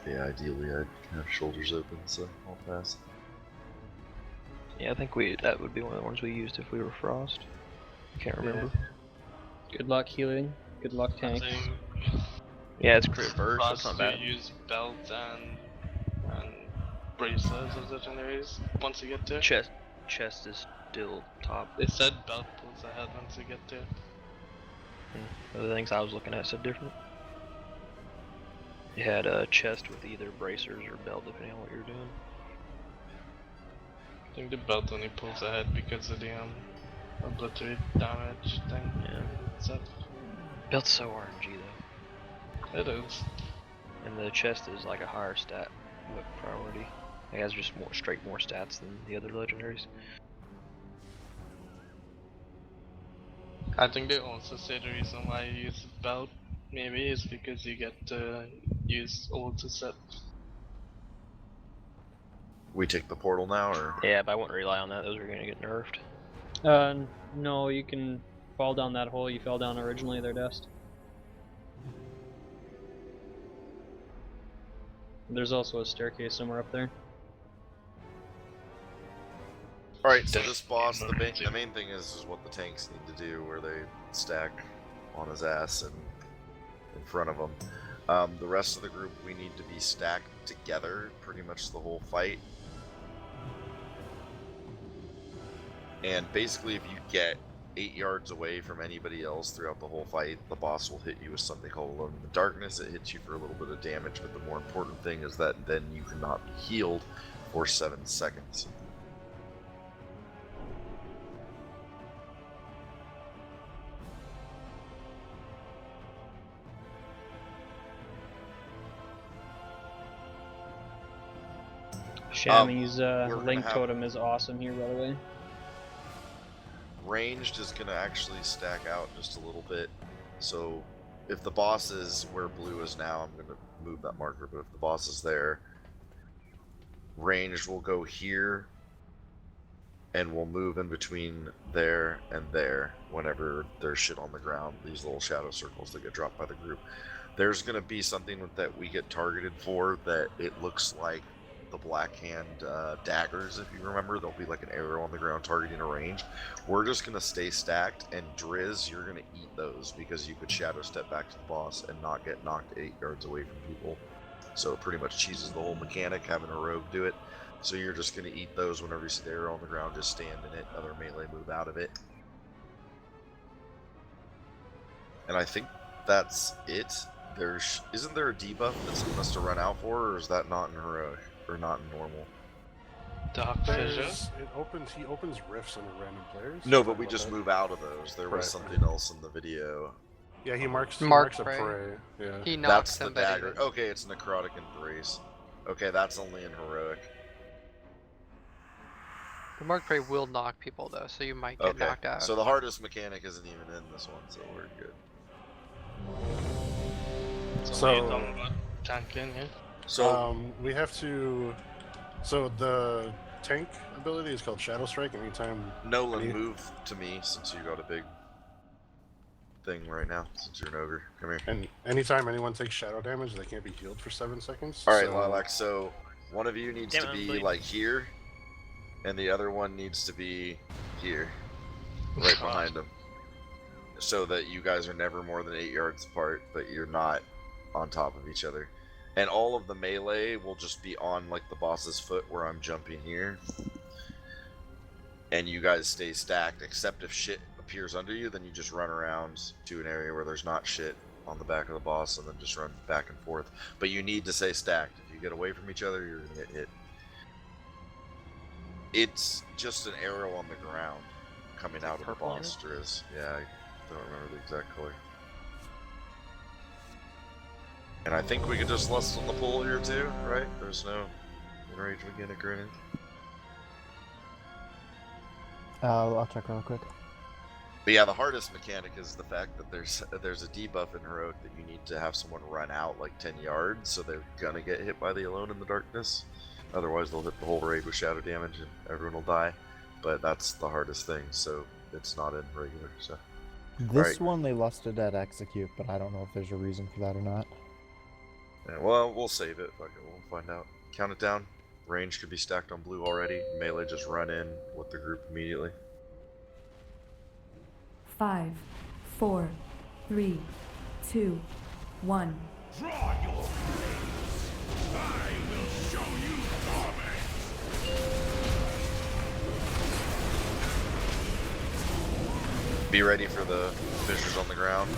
Yeah, ideally I'd have shoulders open, so I'll pass. Yeah, I think that would be one of the ones we used if we were Frost. Can't remember. Good luck healing. Good luck tank. Yeah, it's crit burst. Frost, That's not bad. you use belt and bracelets as legendaries once you get there. Chest is still top. They said belt pulls ahead once you get there. The things I was looking at said different. You had a chest with either bracers or belt, depending on what you're doing. I think the belt only pulls ahead because of the obliterate damage thing. Yeah. So, Belt's so RNG though. it is. And the chest is like a higher stat priority. It has just more stats than the other legendaries. I think they also say the reason why you use belt maybe is because you get to use ult to set. We take the portal now, or? Yeah, but I wouldn't rely on that. Those are gonna get nerfed. No, you can fall down that hole you fell down originally there, Dust. There's also a staircase somewhere up there. Alright, so this boss, the main thing is what the tanks need to do, where they stack on his ass and in front of him. The rest of the group, we need to be stacked together pretty much the whole fight. And basically, if you get 8 yards away from anybody else throughout the whole fight, the boss will hit you with something called Alone in the Darkness. It hits you for a little bit of damage, but the more important thing is that then you cannot be healed for 7 seconds. Shammy's link totem is awesome here, by the way. Ranged is going to actually stack out just a little bit. So if the boss is where blue is now, I'm going to move that marker, but if the boss is there, ranged will go here, and we'll move in between there and there whenever there's shit on the ground, these little shadow circles that get dropped by the group. There's going to be something that we get targeted for that it looks like the Black Hand daggers, if you remember. There'll be like an arrow on the ground targeting a range. We're just going to stay stacked, and Driz, you're going to eat those because you could shadow step back to the boss and not get knocked 8 yards away from people. So it pretty much cheeses the whole mechanic, having a rogue do it. So you're just going to eat those whenever you see the arrow on the ground, just stand in it, other melee move out of it. And I think that's it. Isn't there a debuff that someone has to run out for, or is that not in heroic? Or not in normal? He opens rifts under random players. No, but we just move out of those. There was something else in the video. Yeah, he marks a prey. Yeah. He knocks That's the dagger. Okay, it's necrotic embrace. Okay, that's only in heroic. The Mark Prey will knock people though, so you might get knocked out. So the hardest mechanic isn't even in this one, so we're good. So tanking, yeah. So we have to. So the tank ability is called Shadow Strike. Anytime. Nolan, move to me since you got a big thing right now. Since you're an ogre, come here. And anytime anyone takes shadow damage, they can't be healed for 7 seconds. All right, so... Lilac. So One of you needs Damn to it, I'm be bleeding. like here, and the other one needs to be here, right behind him, so that you guys are never more than 8 yards apart, but you're not on top of each other. And all of the melee will just be on like the boss's foot where I'm jumping here. And you guys stay stacked, except if shit appears under you, then you just run around to an area where there's not shit on the back of the boss, and then just run back and forth. But you need to stay stacked. If you get away from each other, you're gonna get hit. It's just an arrow on the ground coming out of the boss. There is. Yeah, I don't remember the exact color. And I think we could just lust on the pool here too, right? There's no enrage mechanic or anything. I'll check real quick. But yeah, the hardest mechanic is the fact that there's a debuff in Heroic that you need to have someone run out like 10 yards, so they're gonna get hit by the Alone in the Darkness. Otherwise they'll hit the whole raid with shadow damage and everyone will die. But that's the hardest thing, so it's not in regular. So This one they lusted at execute, but I don't know if there's a reason for that or not. Yeah, well, we'll save it. Fuck it, we'll find out. Count it down. Range could be stacked on blue already. Melee just run in with the group immediately. 5, 4, 3, 2, 1. Draw your blades. I will show you torment. Be ready for the fissures on the ground.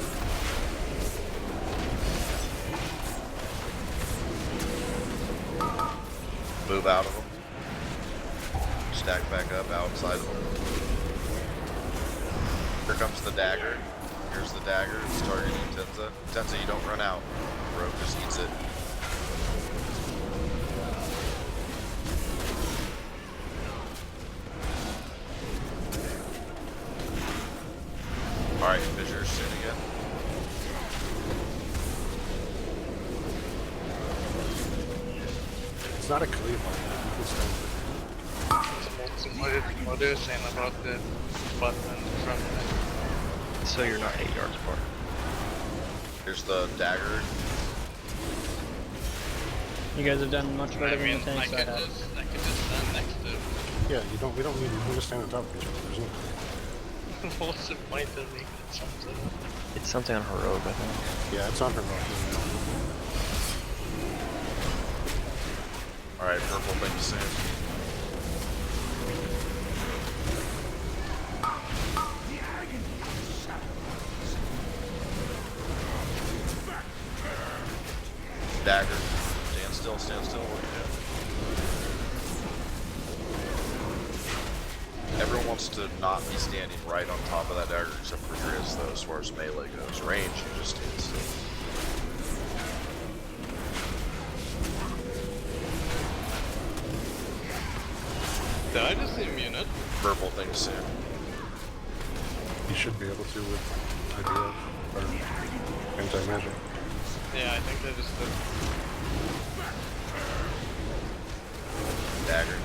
Move out of them. Stack back up outside of them. Here comes the dagger. Here's the dagger. It's targeting Tenza. Tenza, you don't run out. Rogue just eats it. Alright, fissures soon again. It's not a cleave line. What are you saying about the button in front of it? So you're not 8 yards apart. Here's the dagger. You guys have done much better than the tanks I have. I could just stand next to it. Yeah, we don't need to stand on top of each other. There's no... What's the point of making it something? It's something on Heroic, I think. Yeah, it's on Heroic. Alright, purple thing soon. Dagger. Stand still, stand still. What are you doing? Everyone wants to not be standing right on top of that dagger except for Grizz, though, as far as melee goes. Range, you just stand still. Did I just immune it? Purple thing soon. You should be able to with idea or anti-magic. Yeah, I think they just did. Dagger.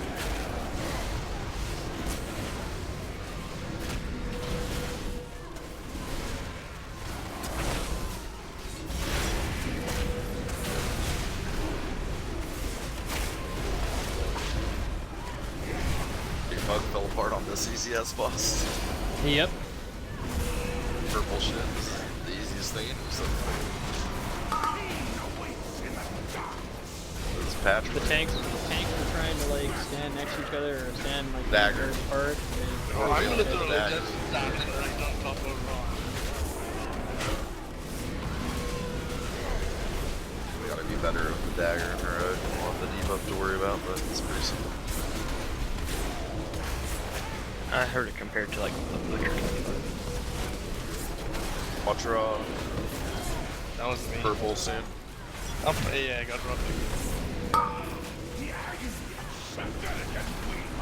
Your bug fell apart on this ECS boss. Yep. Purple shit. This is the easiest thing. This patch. The tanks were trying to like stand next to each other or stand like dagger apart. Oh, I'm literally just standing right on top of Ron. We gotta be better with the dagger and her we'll have the debuff to worry about, but it's pretty simple. I heard it compared to like the bigger. Ultra. That was me. Purple soon. Oh, yeah, I got robbed.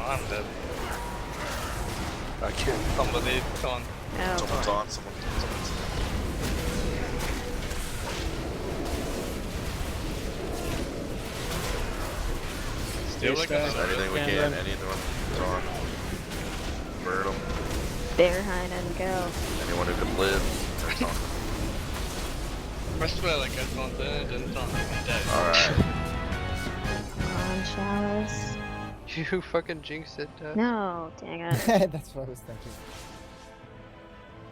Oh, I'm dead. I can't. Somebody, come on. Someone's on, someone's Still like anything we can, anyone on. Burn them. Bear hide and go. Anyone who can live. First of all, like I thought that, then thought I dead. Alright. Come on, Chalice. You fucking jinxed it. No, dang it. That's what I was thinking.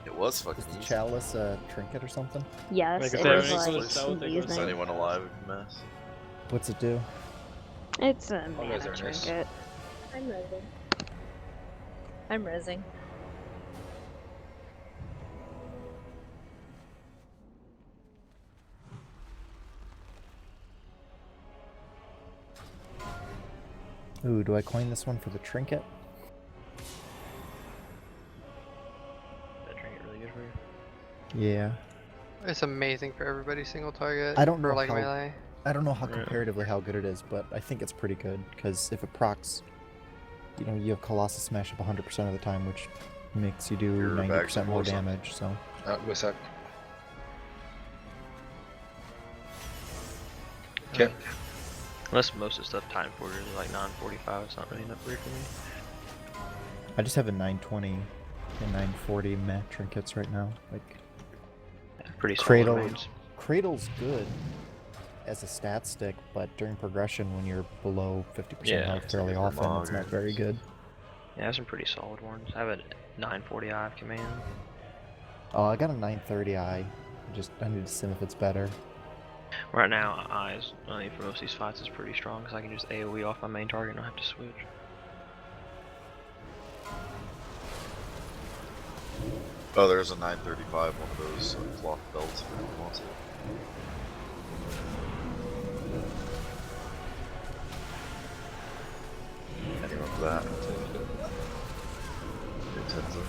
It was fucking Is the easy. chalice a trinket or something? Yes, Like it I was said, like Is amazing. anyone alive in mess? What's it do? It's a Oh, mana guys are nice. trinket. I'm resing. I'm resing. Ooh, do I coin this one for the trinket? That trinket really good for you? Yeah. It's amazing for everybody single target. I don't for know like how. melee. I don't know how comparatively how good it is, but I think it's pretty good because if it procs, you know, you have Colossus Smash up 100% of the time, which makes you do Your bag's 90% more full, son. damage. So. Go sec. Okay. Unless most of the stuff time for is like 945, it's not really enough weird for me. I just have a 920 and 940 mat trinkets right now. Like Pretty solid Cradle. range. Cradle's good as a stat stick, but during progression, when you're below 50% health fairly often, it's not very good. Yeah, I have some pretty solid ones. I have a 940 eye of command. Oh, I got a 930i. I need to sim if it's better. Right now, eyes, I mean, for most of these fights is pretty strong because I can just AoE off my main target and I don't have to switch. Oh, there's a 935, one of those cloth belts if anyone wants it. Anyone for that? Good tens of.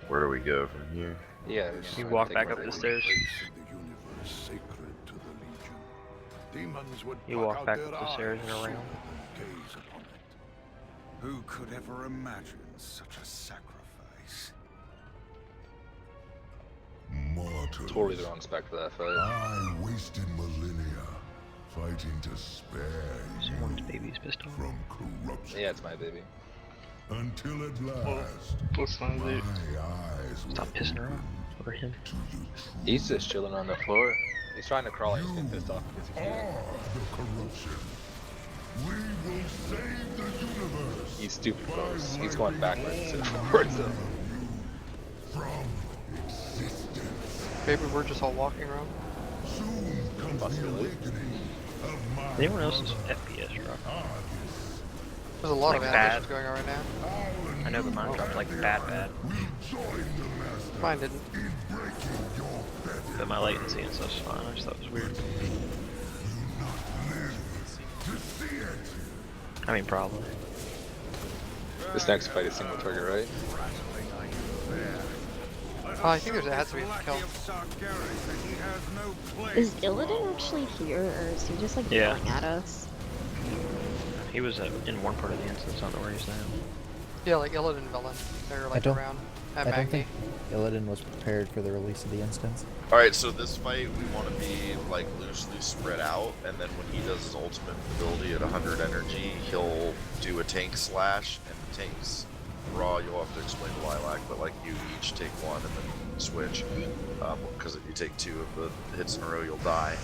Where do we go from here? Yeah, you walk back up the stairs. You walk back up the stairs and around. Who could ever imagine such a sacrifice? Mortals. Totally the wrong spec for that fight. I wasted millennia fighting to spare Someone's baby's pissed off. from corruption. Yeah, it's my baby. Until at last, What's my my dude? eyes Stop were pissing her off. Over him. He's just chilling on the floor. He's trying to crawl. He's getting pissed off because he can't. the corruption. We will save the universe. He's stupid close. He's going backwards instead of forwards though. From existence. Maybe we're just all walking around. Soon comes the awakening of my Anyone else's FPS drop? There's a lot Like of bad. animations going on right now. I know, but mine dropped like bad. Mine didn't. But my latency and stuff's fine. I just thought it was weird. I mean, probably. This next fight is single target, right? I think there has to be a kill. Is Illidan actually here, or is he just like yelling at us? He was in one part of the instance, I don't know where he's now. Yeah, like Illidan villain. They're like around at I don't Magni. think Illidan was prepared for the release of the instance. Alright, so this fight we want to be like loosely spread out, and then when he does his ultimate ability at 100 energy, he'll do a tank slash, and the tanks raw, you'll have to explain to Lilac, but like you each take one and then switch, because if you take two of the hits in a row, you'll die.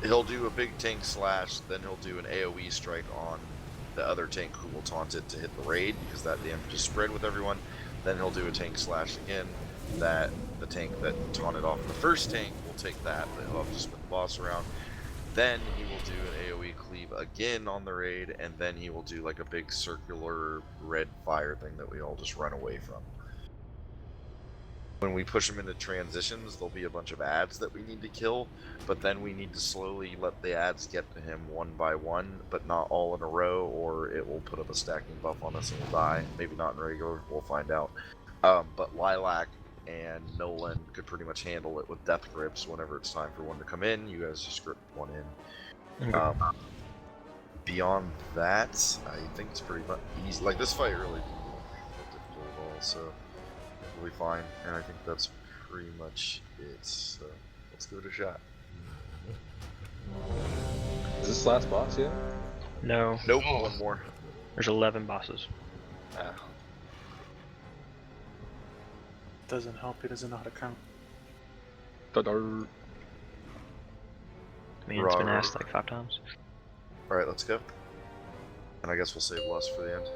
He'll do a big tank slash, then he'll do an AoE strike on the other tank who will taunt it to hit the raid, because that damage is spread with everyone. Then he'll do a tank slash again, that the tank that taunted off the first tank will take that, but he'll have to spin the boss around. Then he will do an AoE cleave again on the raid, and then he will do like a big circular red fire thing that we all just run away from. When we push him into transitions, there'll be a bunch of ads that we need to kill, but then we need to slowly let the ads get to him one by one, but not all in a row, or it will put up a stacking buff on us and we'll die. Maybe not in regular, we'll find out. But Lilac and Nolan could pretty much handle it with death grips whenever it's time for one to come in. You guys just grip one in. Beyond that, I think it's pretty much easy. Like, this fight really didn't look difficult at all, so we'll be fine. And I think that's pretty much it. So let's give it a shot. Is this last boss yet? No. Nope, one more. There's 11 bosses. Doesn't help, he doesn't know how to count. I mean, it's been asked like 5 times. Alright, let's go. And I guess we'll save Lust for the end.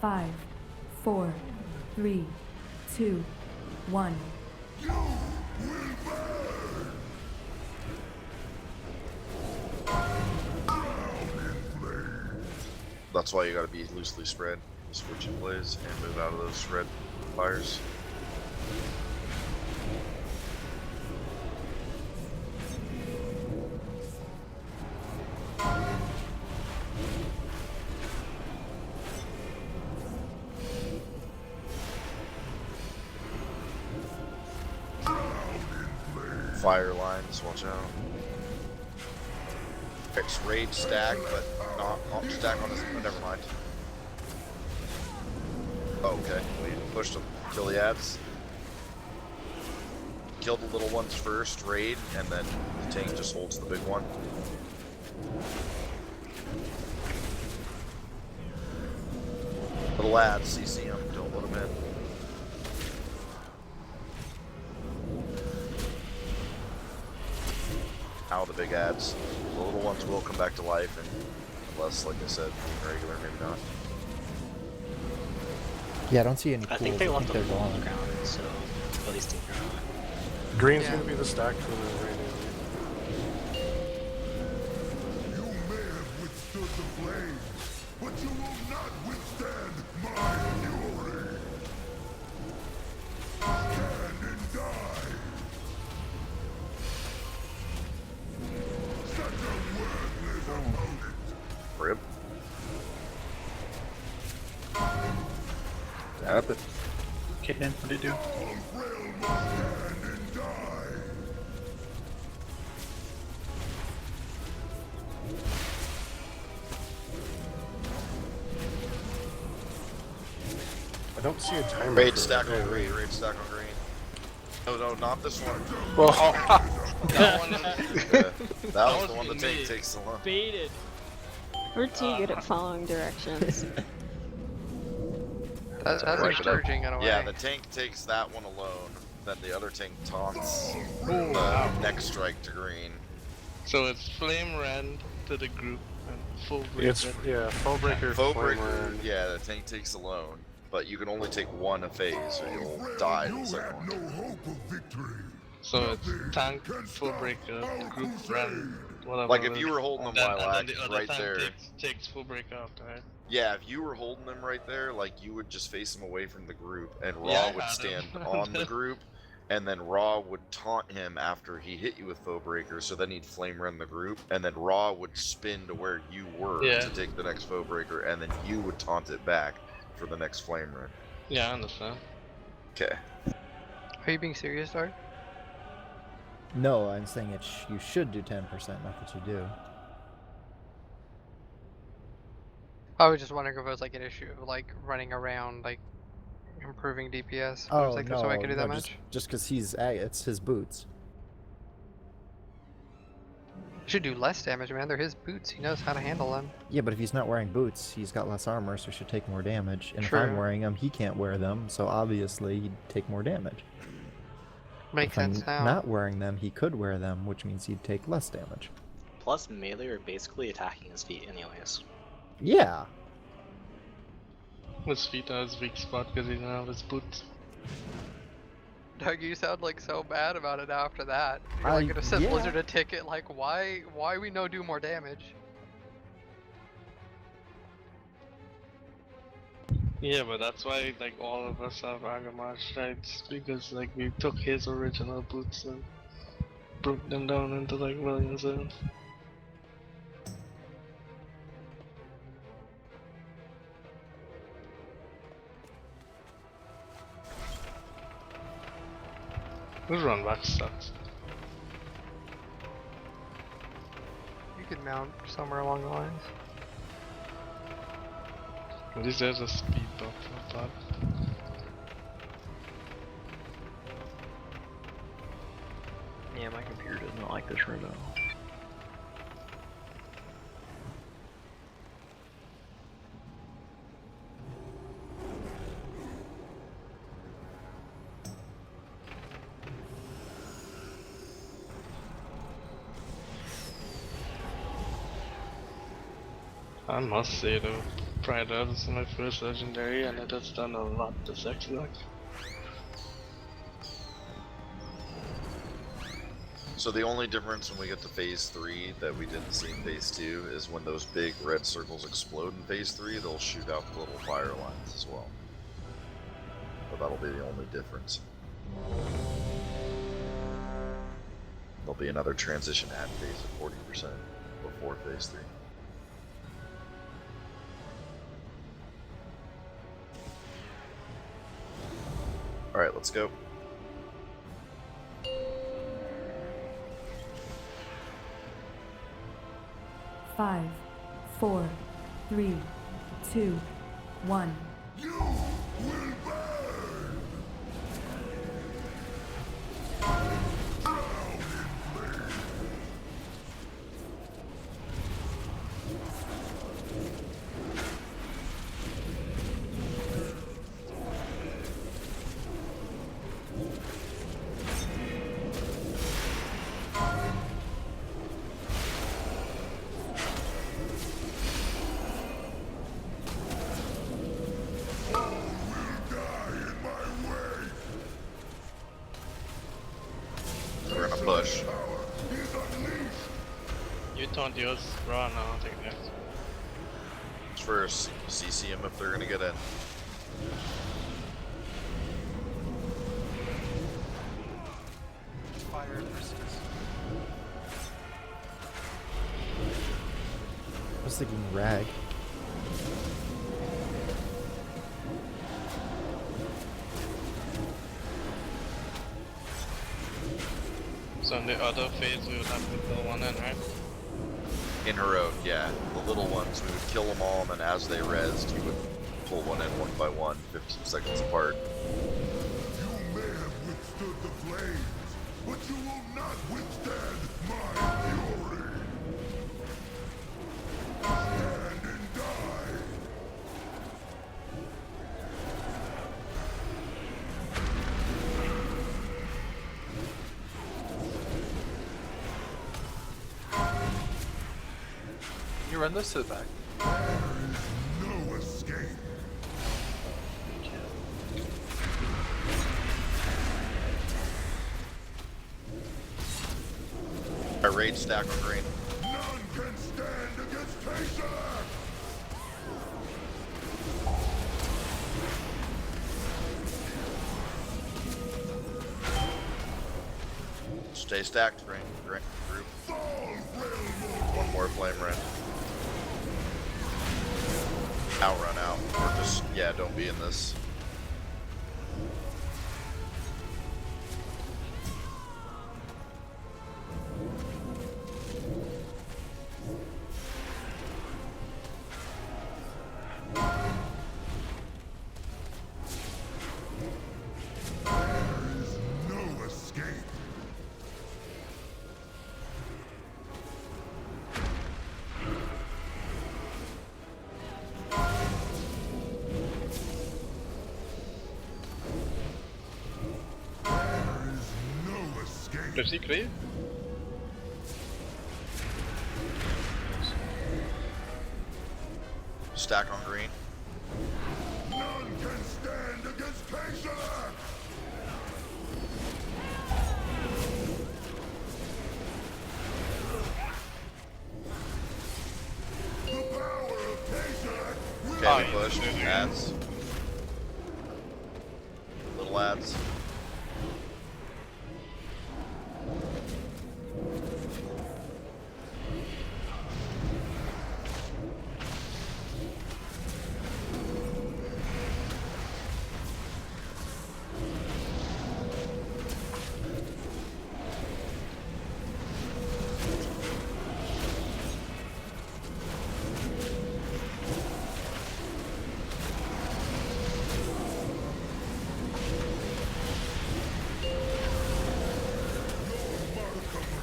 5, 4, 3, 2, 1. That's why you gotta be loosely spread. Switch and blaze and move out of those red fires. Fire lines, watch out. It's rage stack, but not stack on this. Oh, never mind. Oh, okay, we pushed them. Kill the ads. Kill the little ones first, raid, and then the tank just holds the big one. Little ads, CC them, don't let them in. Ow, the big ads. The little ones will come back to life, and unless, like I said, being regular, maybe not. Yeah, I don't see any I pools. think they left they're them on the gone. ground, so at least in ground. Green's gonna be the stack for the raid. You may have withstood the flames, but you will not withstand my fury. Stand and die. Such a worthless opponent. Rip. Tap it. Kitten, what did you do? All realm must stand and die. I don't see a timer. Raid for stack it. on green, raid stack on green. No, no, not this one. That one Yeah, that was the one the tank takes the long. Baited. We're too good at following directions. That's encouraging in a way. Yeah, the tank takes that one alone, then the other tank taunts the next strike to green. So it's Flame Rend to the group and full breaker. It's full breaker. Full flame breaker, rend. yeah, the tank takes alone, but you can only take one a phase or you'll die in the second one. No hope of victory. So it's tank, full breaker, group rend, whatever. Like if you were holding them while and then the active other right tank there. takes full breaker after, right? Yeah, if you were holding them right there, like you would just face them away from the group, and Raw Yeah, I would had stand him. on the group, and then Raw would taunt him after he hit you with Foe Breaker, so then he'd flame run the group, and then Raw would spin to where you were Yeah. to take the next Foe Breaker, and then you would taunt it back for the next flame run. Yeah, I understand. Okay. Are you being serious, Dart? No, I'm saying you should do 10%, not that you do. I was just wondering if it was like an issue of like running around, like improving DPS. Oh, like, no, there's no way I can do that no, much. just because it's his boots. He should do less damage, man. They're his boots. He knows how to handle them. Yeah, but if he's not wearing boots, he's got less armor, so he should take more damage. And if I'm True. wearing them, he can't wear them, so obviously he'd take more damage. Makes If I'm sense now. not wearing them, he could wear them, which means he'd take less damage. Plus, melee are basically attacking his feet anyways. Yeah. His feet are his weak spot because he doesn't have his boots. Doug, you sound like so bad about it after that. You're I- like gonna send yeah. Blizzard a ticket, like why we no do more damage? Yeah, but that's why like all of us have Agamash rights because like we took his original boots and broke them down into like millions of. This run back sucks. You could mount somewhere along the lines. At least there's a speed buff for that. Yeah, my computer does not like this room at all. I must say though, Pride this is my first legendary and it has done a lot to Sexlock. So the only difference when we get to phase 3 that we didn't see in phase 2 is when those big red circles explode in phase 3, they'll shoot out the little fire lines as well. But that'll be the only difference. There'll be another transition at phase of 40% before phase 3. Alright, let's go. Five, 4, 3, 2, 1. You will burn! Drown in flame! We're gonna push. You taunt yours, run, I'll take next. It's first, CC them if they're gonna get in. Fire persist. I was thinking rag. So in the other phase we would have to kill one in, right? In heroic, yeah. The little ones, we would kill them all, and then as they rezzed, you would pull one in one by one, 15 seconds apart. You may have withstood the flames, but you will not withstand my fury! Stand and die! You run this to the back. There is no escape! I raid stack on green. None can stand against Taser! Stay stacked, green group. One more flame rend. Outrun out. Or just, yeah, don't be in this. There is no escape! There is no escape! Does he clear? Stack on green. None can stand against Taser! The power of Taser will Okay, we push. Ads. Little ads.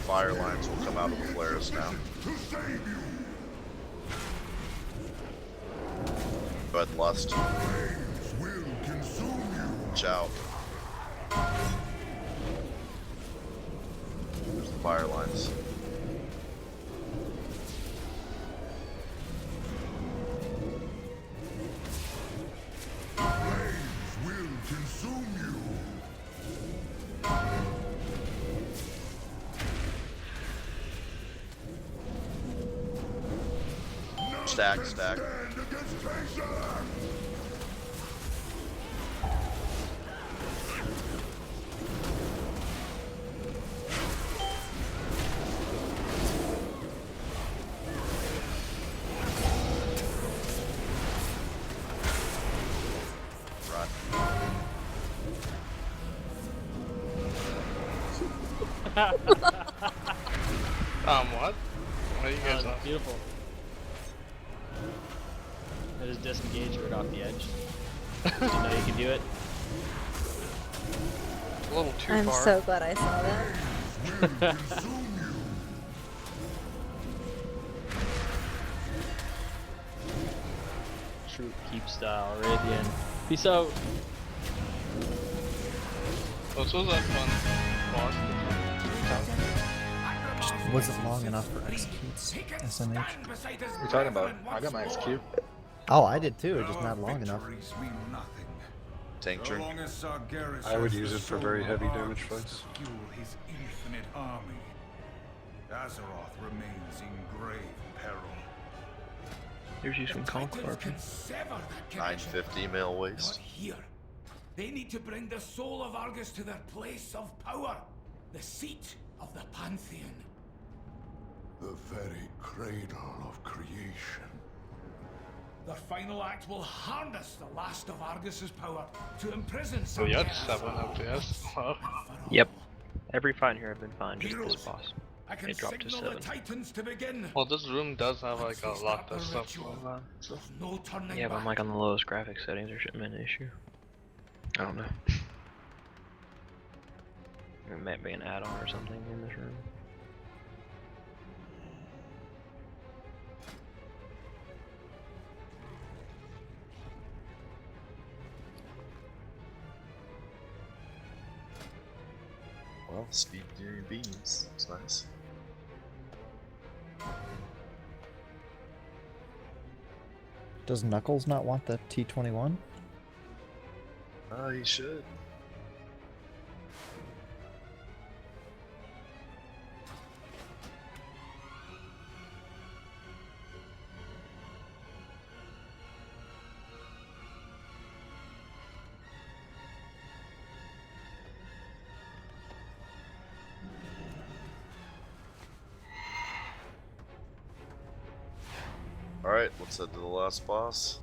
Fire lines will come out of the flares now. to save you! Go ahead and lust. Flames will consume you! Watch out. There's the fire lines. Stack, stack. What? What are you guys on? Beautiful. I just disengaged right off the edge. Did you know you can do it? A little too I'm far. so glad I saw that. True keep style right at the end. Peace out. This was a fun boss. Wasn't long enough for executes, SMH. What are you talking about? I got my execute. Oh, I did too, just not long enough. Tank turn. I would use it for very heavy damage fights. His infinite army. Azeroth remains in grave peril. Here's you some conquer. 950 male waste. Here, they need to bring the soul of Argus to their place of power, the seat of the Pantheon. The very cradle of creation. Their final act will harness the last of Argus's power to imprison Oh, you had Sargeras 7 FPS. Wow. Yep. Every fight here I've been fine, just this Heroes, boss. I can It dropped to signal 7. the Titans to begin. Well, this room does have like a lot of stuff ritual. going on. So. There's no turning Yeah, but I'm back. like on the lowest graphics settings, there shouldn't be an issue. I don't know. There might be an add-on or something in this room. Well, speed during beams. It's nice. Does Knuckles not want the T21? He should. Alright, let's head to the last boss.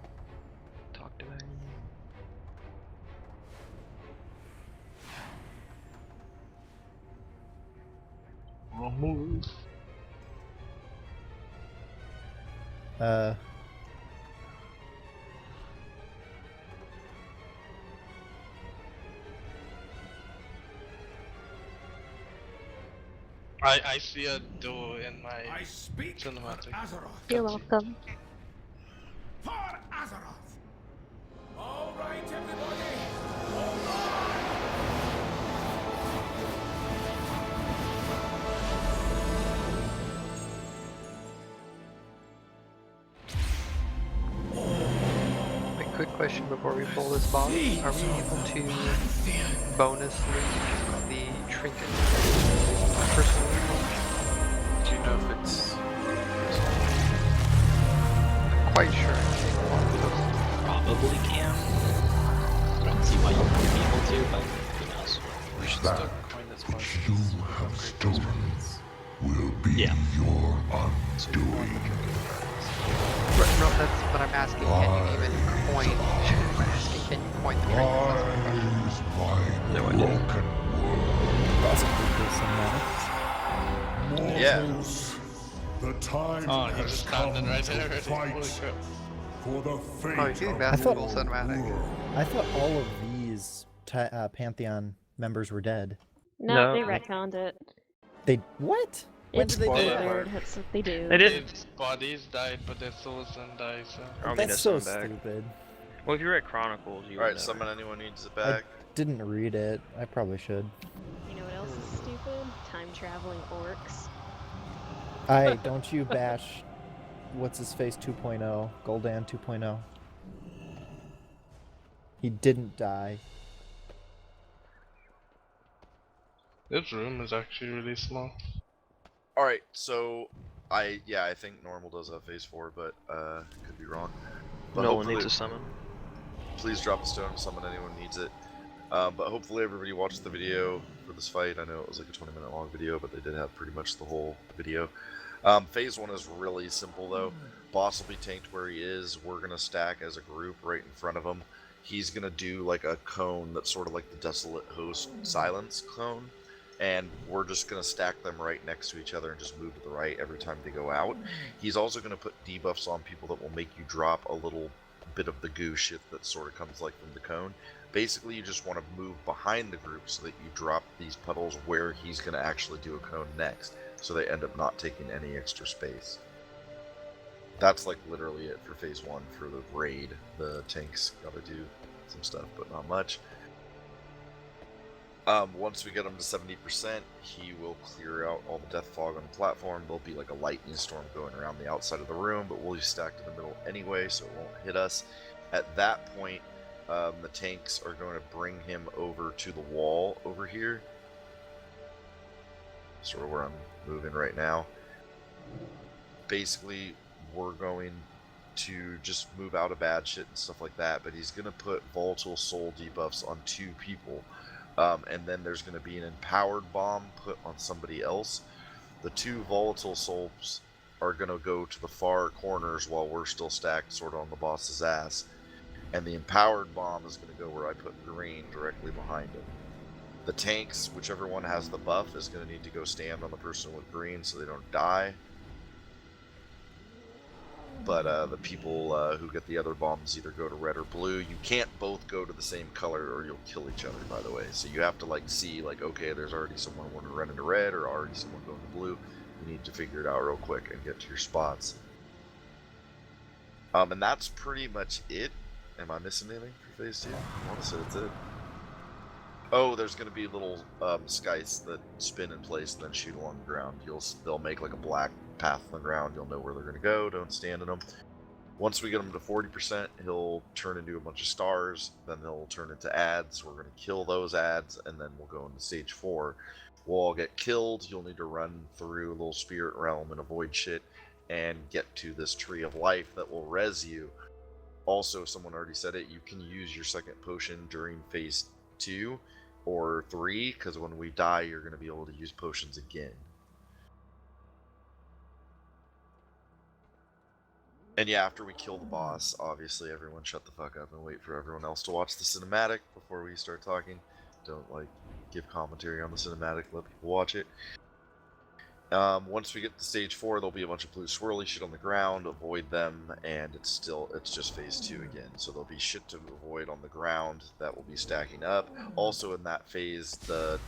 Talk to him. Wrong move. I see a door in my cinematic. You're welcome. For Azeroth! Alright, everybody! A quick question before we pull this boss. Are we able to bonus loot the trinket? Personally? Do you know if it's... I'm quite sure. Probably can. I don't see why you wouldn't be able to, but who knows. We should still coin this one. You have stolen will be your undoing. No, that's what I'm asking. Can you even coin? I'm asking, can you coin the trinkets? No idea. Yeah. The time has come to fight for the fate Oh, you think that's a cool cinematic? I thought all of these Pantheon members were dead. No, they retconned it. They what? When It's did they do that? Blizzard, that's what they do. They did. Their bodies died, but their souls didn't die, so... I'll That's so back. stupid. Well, if you read Chronicles, you Alright, would know. summon anyone needs it I back. didn't read it. I probably should. You know what else is stupid? Time traveling orcs. Don't you bash what's his face 2.0, Gul'dan 2.0. He didn't die. This room is actually really small. Alright, so I think normal does have phase 4, but could be wrong. But No one hopefully- needs a summon. Please drop a stone to summon anyone needs it. But hopefully everybody watched the video for this fight. I know it was like a 20-minute long video, but they did have pretty much the whole video. Phase 1 is really simple though. Boss will be tanked where he is. We're going to stack as a group right in front of him. He's going to do like a cone that's sort of like the Desolate Host Silence cone. And we're just going to stack them right next to each other and just move to the right every time they go out. He's also going to put debuffs on people that will make you drop a little bit of the goo shit that sort of comes like from the cone. Basically, you just want to move behind the group so that you drop these puddles where he's going to actually do a cone next, so they end up not taking any extra space. That's like literally it for phase 1 for the raid. The tanks gotta do some stuff, but not much. Once we get him to 70%, he will clear out all the death fog on the platform. There'll be like a lightning storm going around the outside of the room, but we'll be stacked in the middle anyway, so it won't hit us. At that point, the tanks are going to bring him over to the wall over here. Sort of where I'm moving right now. Basically, we're going to just move out of bad shit and stuff like that, but he's going to put volatile soul debuffs on 2 people. And then there's going to be an empowered bomb put on somebody else. The 2 volatile souls are going to go to the far corners while we're still stacked sort of on the boss's ass. And the empowered bomb is going to go where I put green directly behind him. The tanks, whichever one has the buff, is going to need to go stand on the person with green so they don't die. But the people who get the other bombs either go to red or blue. You can't both go to the same color or you'll kill each other, by the way. So you have to like see, like, okay, there's already someone wanting to run into red or already someone going to blue. You need to figure it out real quick and get to your spots. And that's pretty much it. Am I missing anything for phase 2? I want to say that's it. Oh, there's going to be little skies that spin in place and then shoot along the ground. They'll make like a black path on the ground. You'll know where they're going to go. Don't stand in them. Once we get him to 40%, he'll turn into a bunch of stars. Then they'll turn into ads. We're going to kill those ads, and then we'll go into stage 4. We'll all get killed. You'll need to run through a little spirit realm and avoid shit and get to this tree of life that will res you. Also, someone already said it, you can use your second potion during phase 2 or 3, because when we die, you're going to be able to use potions again. And yeah, after we kill the boss, obviously everyone shut the fuck up and wait for everyone else to watch the cinematic before we start talking. Don't, like, give commentary on the cinematic, let people watch it. Once we get to stage 4, there'll be a bunch of blue swirly shit on the ground, avoid them, and it's just phase 2 again. So there'll be shit to avoid on the ground that will be stacking up. Also in that phase, the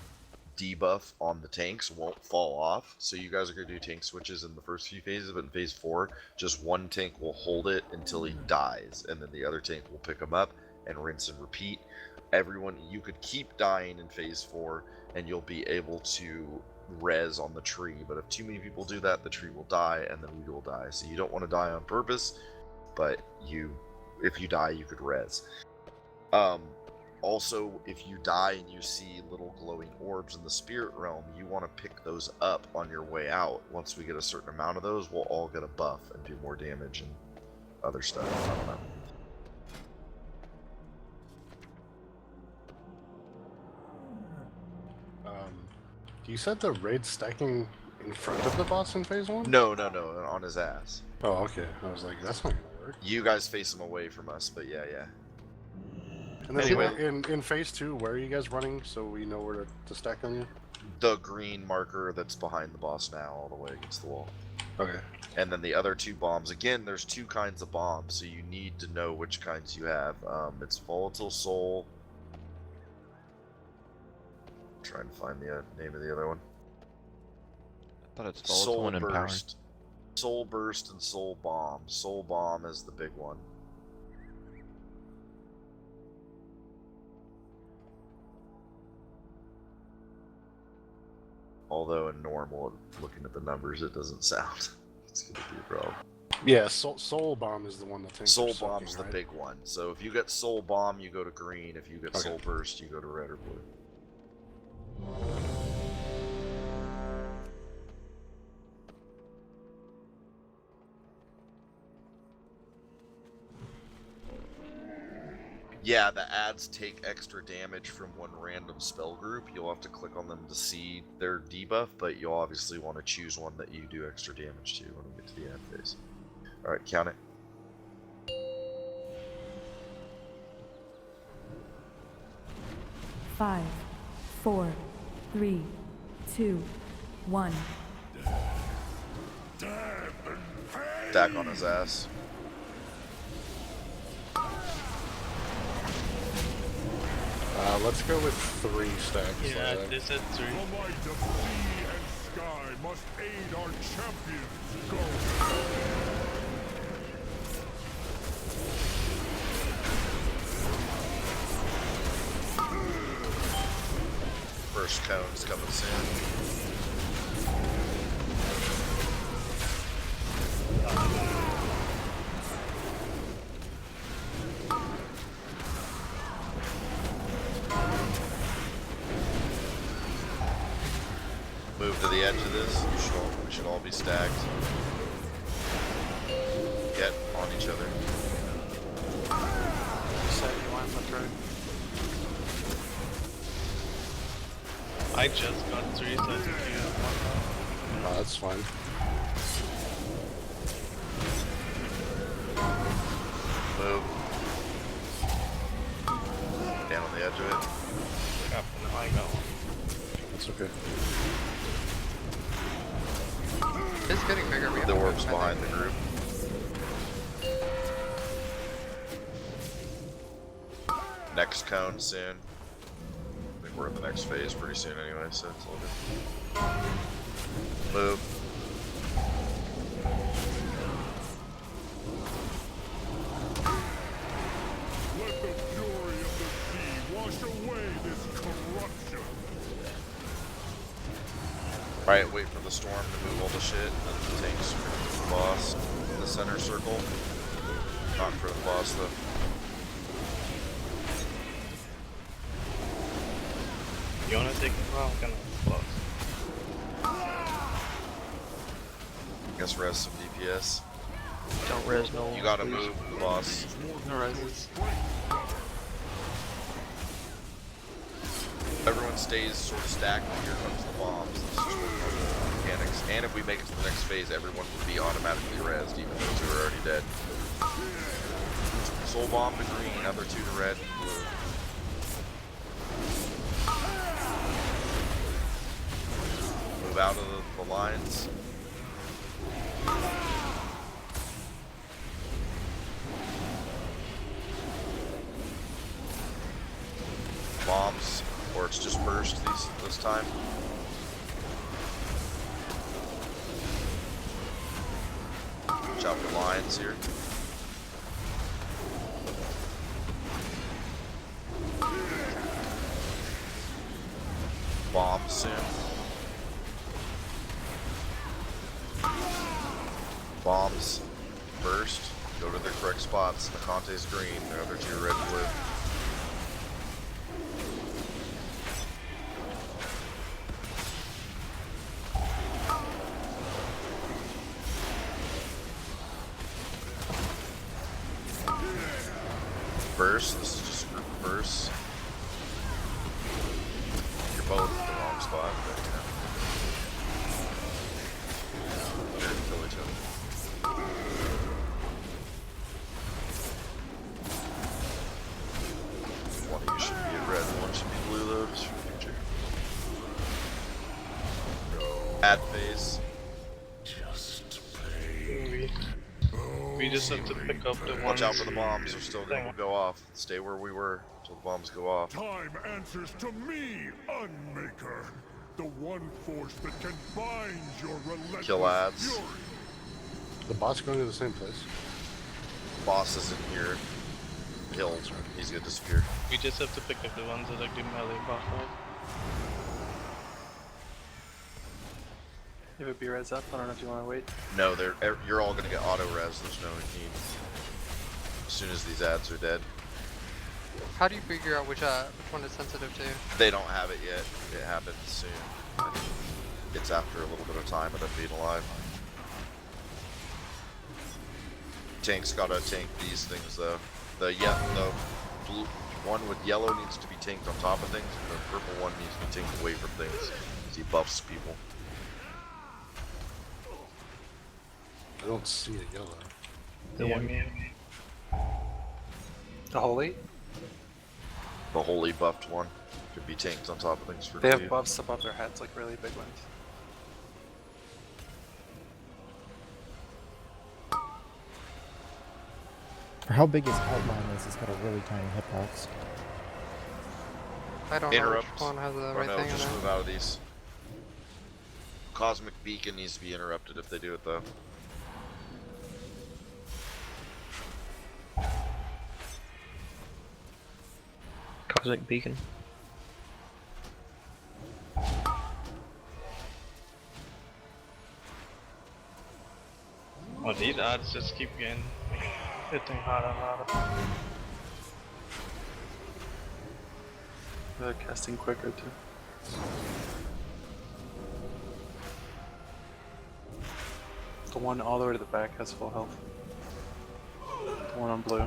debuff on the tanks won't fall off, so you guys are going to do tank switches in the first few phases, but in phase 4, just one tank will hold it until he dies, and then the other tank will pick him up and rinse and repeat. Everyone, you could keep dying in phase 4, and you'll be able to res on the tree, but if too many people do that, the tree will die and then we will die. So you don't want to die on purpose, but if you die, you could res. Also, if you die and you see little glowing orbs in the spirit realm, you want to pick those up on your way out. Once we get a certain amount of those, we'll all get a buff and do more damage and other stuff. I don't know. You said the raid's stacking in front of the boss in phase 1? No, on his ass. Oh, okay. I was like, that's not gonna work. You guys face him away from us, but yeah. And then Anyway, in phase 2, where are you guys running so we know where to stack on you? The green marker that's behind the boss now, all the way against the wall. Okay. And then the other 2 bombs. Again, there's 2 kinds of bombs, so you need to know which kinds you have. It's Volatile Soul. Trying to find the name of the other one. I thought it's volatile and empowered. Soul Burst and Soul Bomb. Soul Bomb is the big one. Although in normal, looking at the numbers, it doesn't sound. It's gonna be a problem. Yeah, Soul Bomb is the one that takes. Soul Bomb's the big one. So if you get Soul Bomb, you go to green. If you get Soul Burst, you go to red or blue. Yeah, the ads take extra damage from one random spell group. You'll have to click on them to see their debuff, but you'll obviously want to choose one that you do extra damage to when we get to the ad phase. Alright, count it. Five, 4, 3, 2, 1. Stack on his ass. Let's go with 3 stacks. Yeah, this is 3. The might of sea and sky must aid our champions. Go. First cone's coming soon. Move to the edge of this. We should all be stacked. Get on each other. So you want to throw? I just got 3, so I think you have 1 now. Oh, that's fine. Move. Down on the edge of it. Crap, no, I got 1. That's okay. It's getting bigger. We have The to orb's move, I behind think. the group. Next cone soon. I think we're in the next phase pretty soon anyway, so it's all good. Move. Let the fury of the sea wash away this corruption. Alright, wait for the storm to move all the shit, and then the tanks are gonna move the boss in the center circle. Not for the boss though. You wanna take it? Well, I'm gonna close. I guess res some DPS. Don't res no one. You gotta move the boss. No reses. Everyone stays sort of stacked, and here comes the bombs. This is just one of the mechanics. And if we make it to the next phase, everyone will be automatically rezzed, even those who are already dead. Soul bomb to green, other 2 to red and blue. Move out of the lines. Bombs, or it's just burst this time. Watch out for lines here. Bomb soon. Bombs burst. Go to their correct spots. Nakante's green. The other 2 red and blue. Burst. This is just a group of bursts. You're both in the wrong spot, but you know. They're gonna kill each other. One of you should be at red, and one should be blue though, just for future. Ad phase. We just have to pick up the one. Watch out for the bombs, they're still gonna go off. Stay where we were until the bombs go off. Time answers to me, Unmaker. The one force that can bind your relentless Kill ads. fury. The boss going to the same place? Boss is in here. He'll, he's gonna disappear. We just have to pick up the ones that are good melee buff, right? You have a B-res up? I don't know if you want to wait. No, you're all gonna get auto res, there's no need. As soon as these ads are dead. How do you figure out which one is sensitive to? They don't have it yet. It happens soon. It's after a little bit of time of them being alive. Tank's gotta tank these things though. The blue one with yellow needs to be tanked on top of things, and the purple one needs to be tanked away from things. He buffs people. I don't see a yellow. The one. The holy? The holy buffed one could be tanked on top of things for They have two. buffs above their heads, like really big ones. For how big his outline is, he's got a really tiny hitbox. I don't know which one has the right thing in just it. move out of these. Cosmic Beacon needs to be interrupted if they do it though. Cosmic Beacon. Oh, these odds just keep getting hitting harder and harder. They're casting quicker too. The one all the way to the back has full health. The one on blue.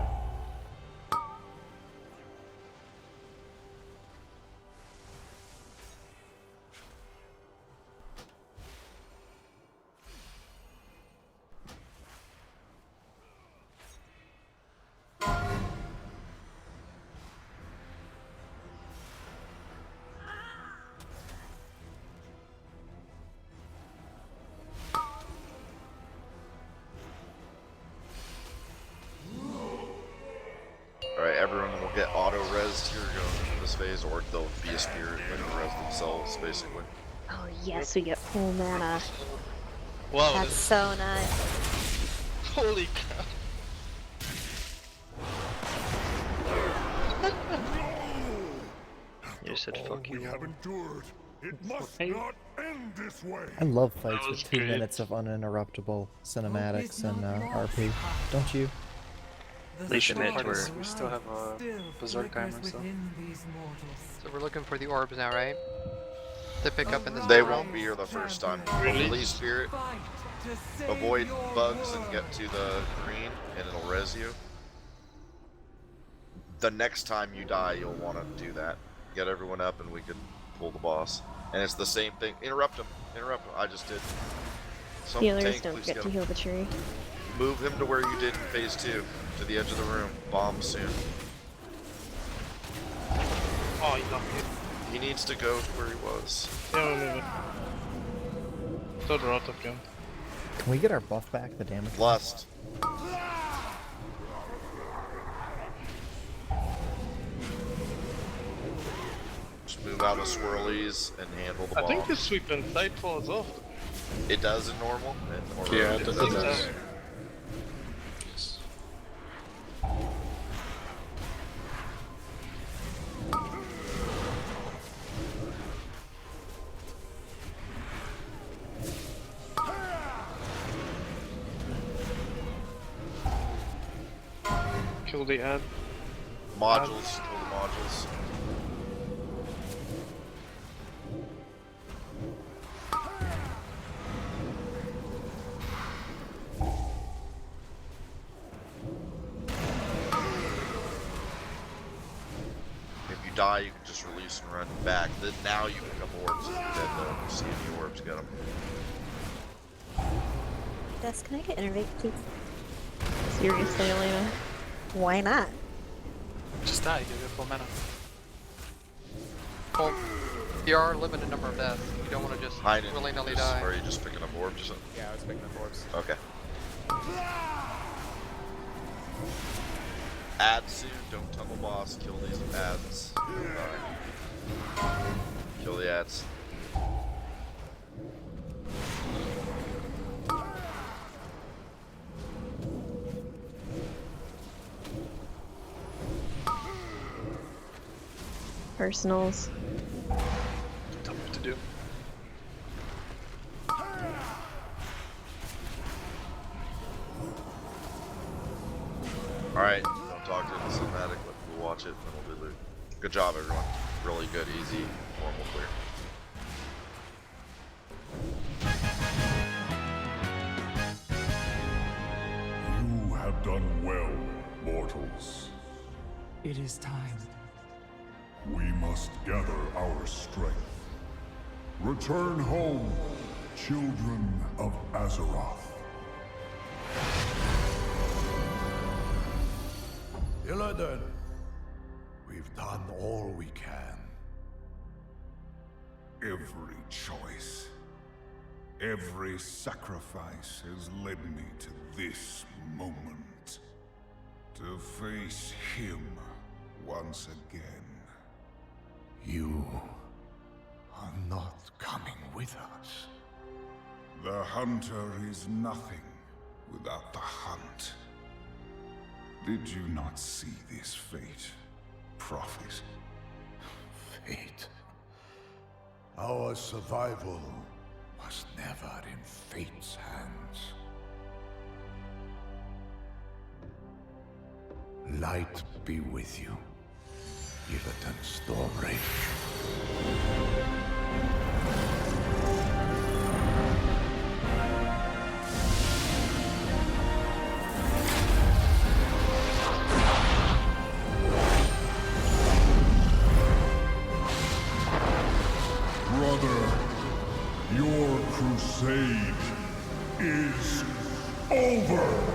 Alright, everyone will get auto-resed here going into this phase, or they'll be a spirit and res themselves, basically. Oh yes, we get full mana. Wow, That's so nice. Holy cow. You just said fuck you. We have endured. It must not end this way. I love fights That with was 2 great. minutes of uninterruptible cinematics and RP. Don't you? At least admit Part is where we still have a berserk timer, so. So we're looking for the orbs now, right? To pick up in this They room? won't be here the first time. Really? Release spirit, avoid bugs and get to the green, and it'll res you. The next time you die, you'll want to do that. Get everyone up and we can pull the boss. And it's the same thing. Interrupt him. Interrupt him. I just did. Some Healers tank, don't please get to him. heal the tree. Move him to where you did in phase 2. To the edge of the room. Bomb soon. Oh, he's not hit. He needs to go to where he was. Yeah, we'll move it. Throw the rot up him. Can we get our buff back, the damage? Lust. Just move out of swirlies and handle the bomb. I think the sweep inside falls off. It does in normal. Or Yeah, it it doesn't. does. Kill the ad. Modules. Kill the modules. If you die, you can just release and run back. Then now you pick up orbs. If you're dead though, you see any orbs, get them. Des, can I get innervate, please? Seriously, Elena? Why not? Just die, you get full mana. Well, there are a limited number of deaths. You don't want to just Hide it. willy-nilly Just- die. Or are you just picking up orbs or something? Yeah, I was picking up orbs. Okay. Add soon, don't tumble boss, kill these ads. Kill the ads. Personals. Tell me what to do. Alright, don't talk to the cinematic, let people watch it, and then we'll do loot. Good job, everyone. Really good, easy, normal, clear. You have done well, mortals. It is time. We must gather our strength. Return home, children of Azeroth. Illidan, we've done all we can. Every choice, every sacrifice has led me to this moment. To face him once again. You are not coming with us. The hunter is nothing without the hunt. Did you not see this fate, prophet? Fate. Our survival was never in fate's hands. Light be with you, Illidan Stormrage. Brother, your crusade is over!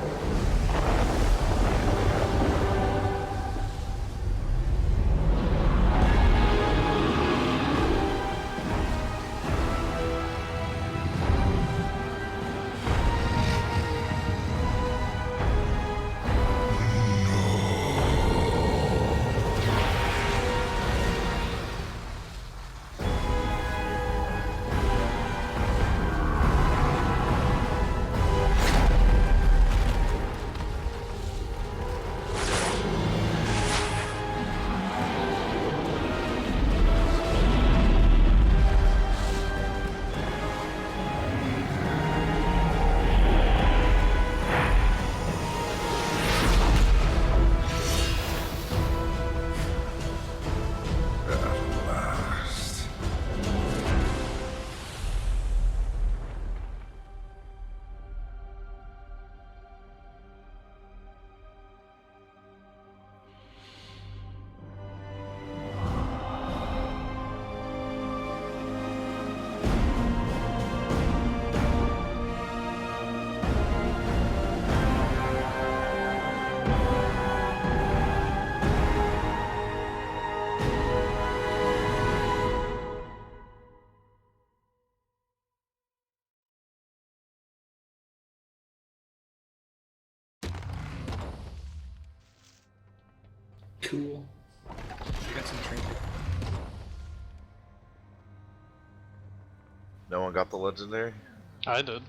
Cool. I got some trinket. No one got the legendary? I did.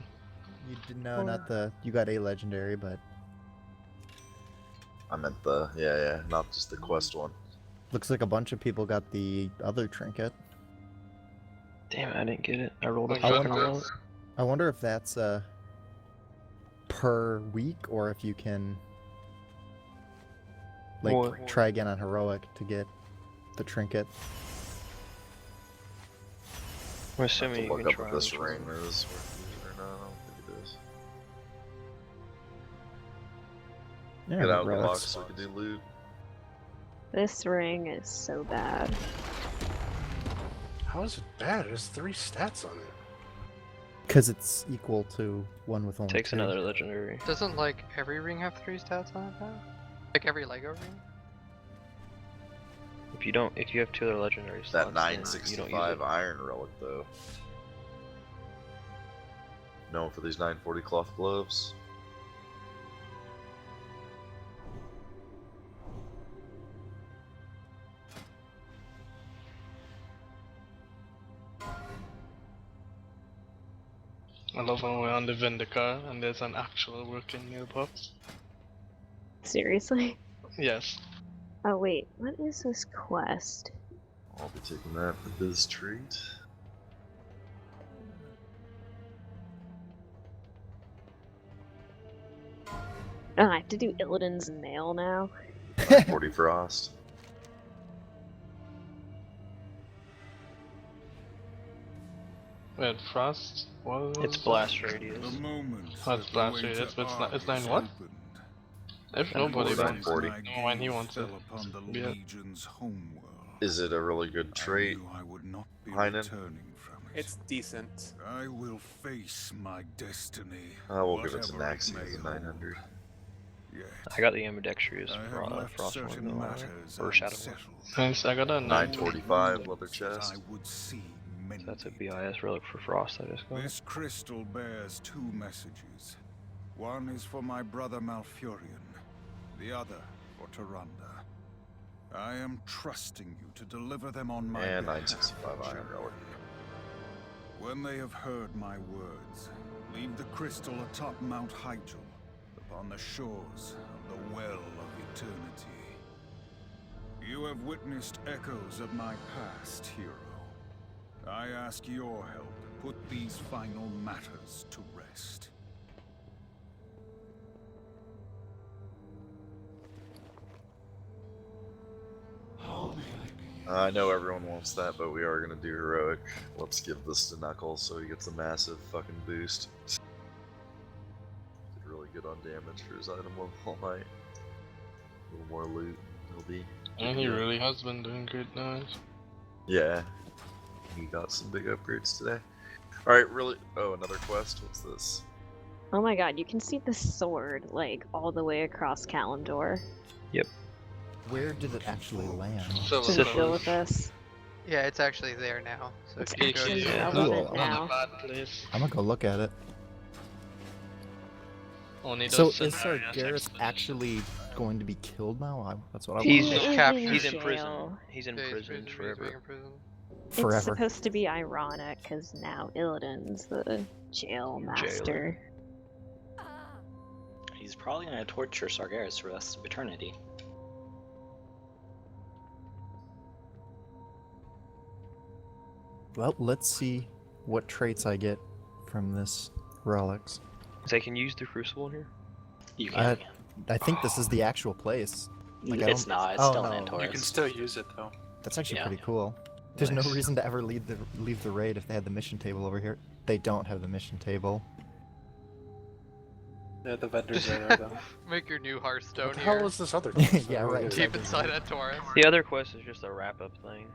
You did no, not the. You got a legendary, but I meant the yeah, not just the quest one. looks like a bunch of people got the other trinket. Damn it, I didn't get it. I rolled a I fucking wonder, roll. I wonder if that's per week or if you can like What? try again on heroic to get the trinket. I'm assuming you Look can up try if this this ring one. is worth using or not. I don't think it is. Yeah, Get out of the relics. box so we can do loot. This ring is so bad. How is it bad? There's 3 stats on it. Because it's equal to one with only Takes 2. another legendary. Doesn't like every ring have 3 stats on it though? Like every Lego ring? If you don't, if you have 2 other legendary slots, That then you don't use 965 it. iron relic though. Known for these 940 cloth gloves. I love when we're on the Vindica and there's an actual working mailbox. Seriously? Yes. Oh wait, what is this quest? I'll be taking that for this treat. Oh, I have to do Illidan's nail now. 40 frost. Wait, frost? What? It's blast radius. The moment Oh, it's that the blast way radius, to but it's Ark not. It's 9 is what? opened. If nobody about wants 40. to know when he wants it. Upon the Yeah. Legion's homeworld. Is it a really good trait, I would not be Heinen? returning from it. It's decent. I will face my destiny. We'll give it to whatever Naxi may as a hold. 900. Yet, I got the ambidextrous I have left Frostborn certain though, matters or Shadow unsettled. Nice, I got a 945 leather chest. I would see So that's a BIS relic for Frost I just got. This crystal bears two messages. One is for my brother Malfurion, the other for Tyrande. I am trusting you to deliver them on my And behalf, 965 iron relic. When they have heard my words, leave the crystal atop Mount Hyjal, upon the shores of the Well of Eternity. You have witnessed echoes of my past, hero. I ask your help to put these final matters to rest. I know everyone wants that, but we are going to do heroic. Let's give this to Knuckles so he gets a massive fucking boost. Did really good on damage for his item level all night. A little more loot, he'll be. And he really has been doing good now. Yeah, he got some big upgrades today. Alright, really. Oh, another quest? What's this? Oh my god, you can see the sword, like, all the way across Kalimdor. Yep. Where did it actually land? Silithus. Yeah, it's actually there now. So It's if you go actually to relevant now. I'm gonna go look at it. Only So those is scenarios Sargeras actually going to be killed now? That's what I He's want. he's in prison. jail. He's in Yeah, he's prison being forever. in prison. It's Forever. supposed to be ironic, because now Illidan's the jail master. He's probably gonna torture Sargeras for the rest of eternity. Well, let's see what traits I get from this relics. They can use the crucible in here? You can. I think this is the actual place. Like, I It's don't- not. It's oh, still no. an Antorus. You can still use it though. That's actually Yeah. pretty cool. There's no Nice. reason to ever leave the raid if they had the mission table over here. They don't have the mission table. Yeah, the vendors are there though. Make your new Hearthstone What the here. hell is this other? Yeah, right. Deep inside Antorus. The other quest is just a wrap-up thing.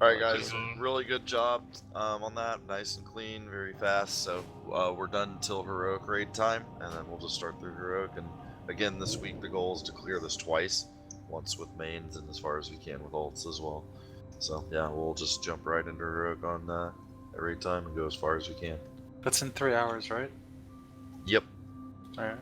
Alright guys, really good job on that. Nice and clean, very fast. So we're done until heroic raid time, and then we'll just start through heroic. And again, this week the goal is to clear this twice. Once with mains and as far as we can with ults as well. So yeah, we'll just jump right into heroic on at raid time and go as far as we can. That's in 3 hours, right? Yep. Alright.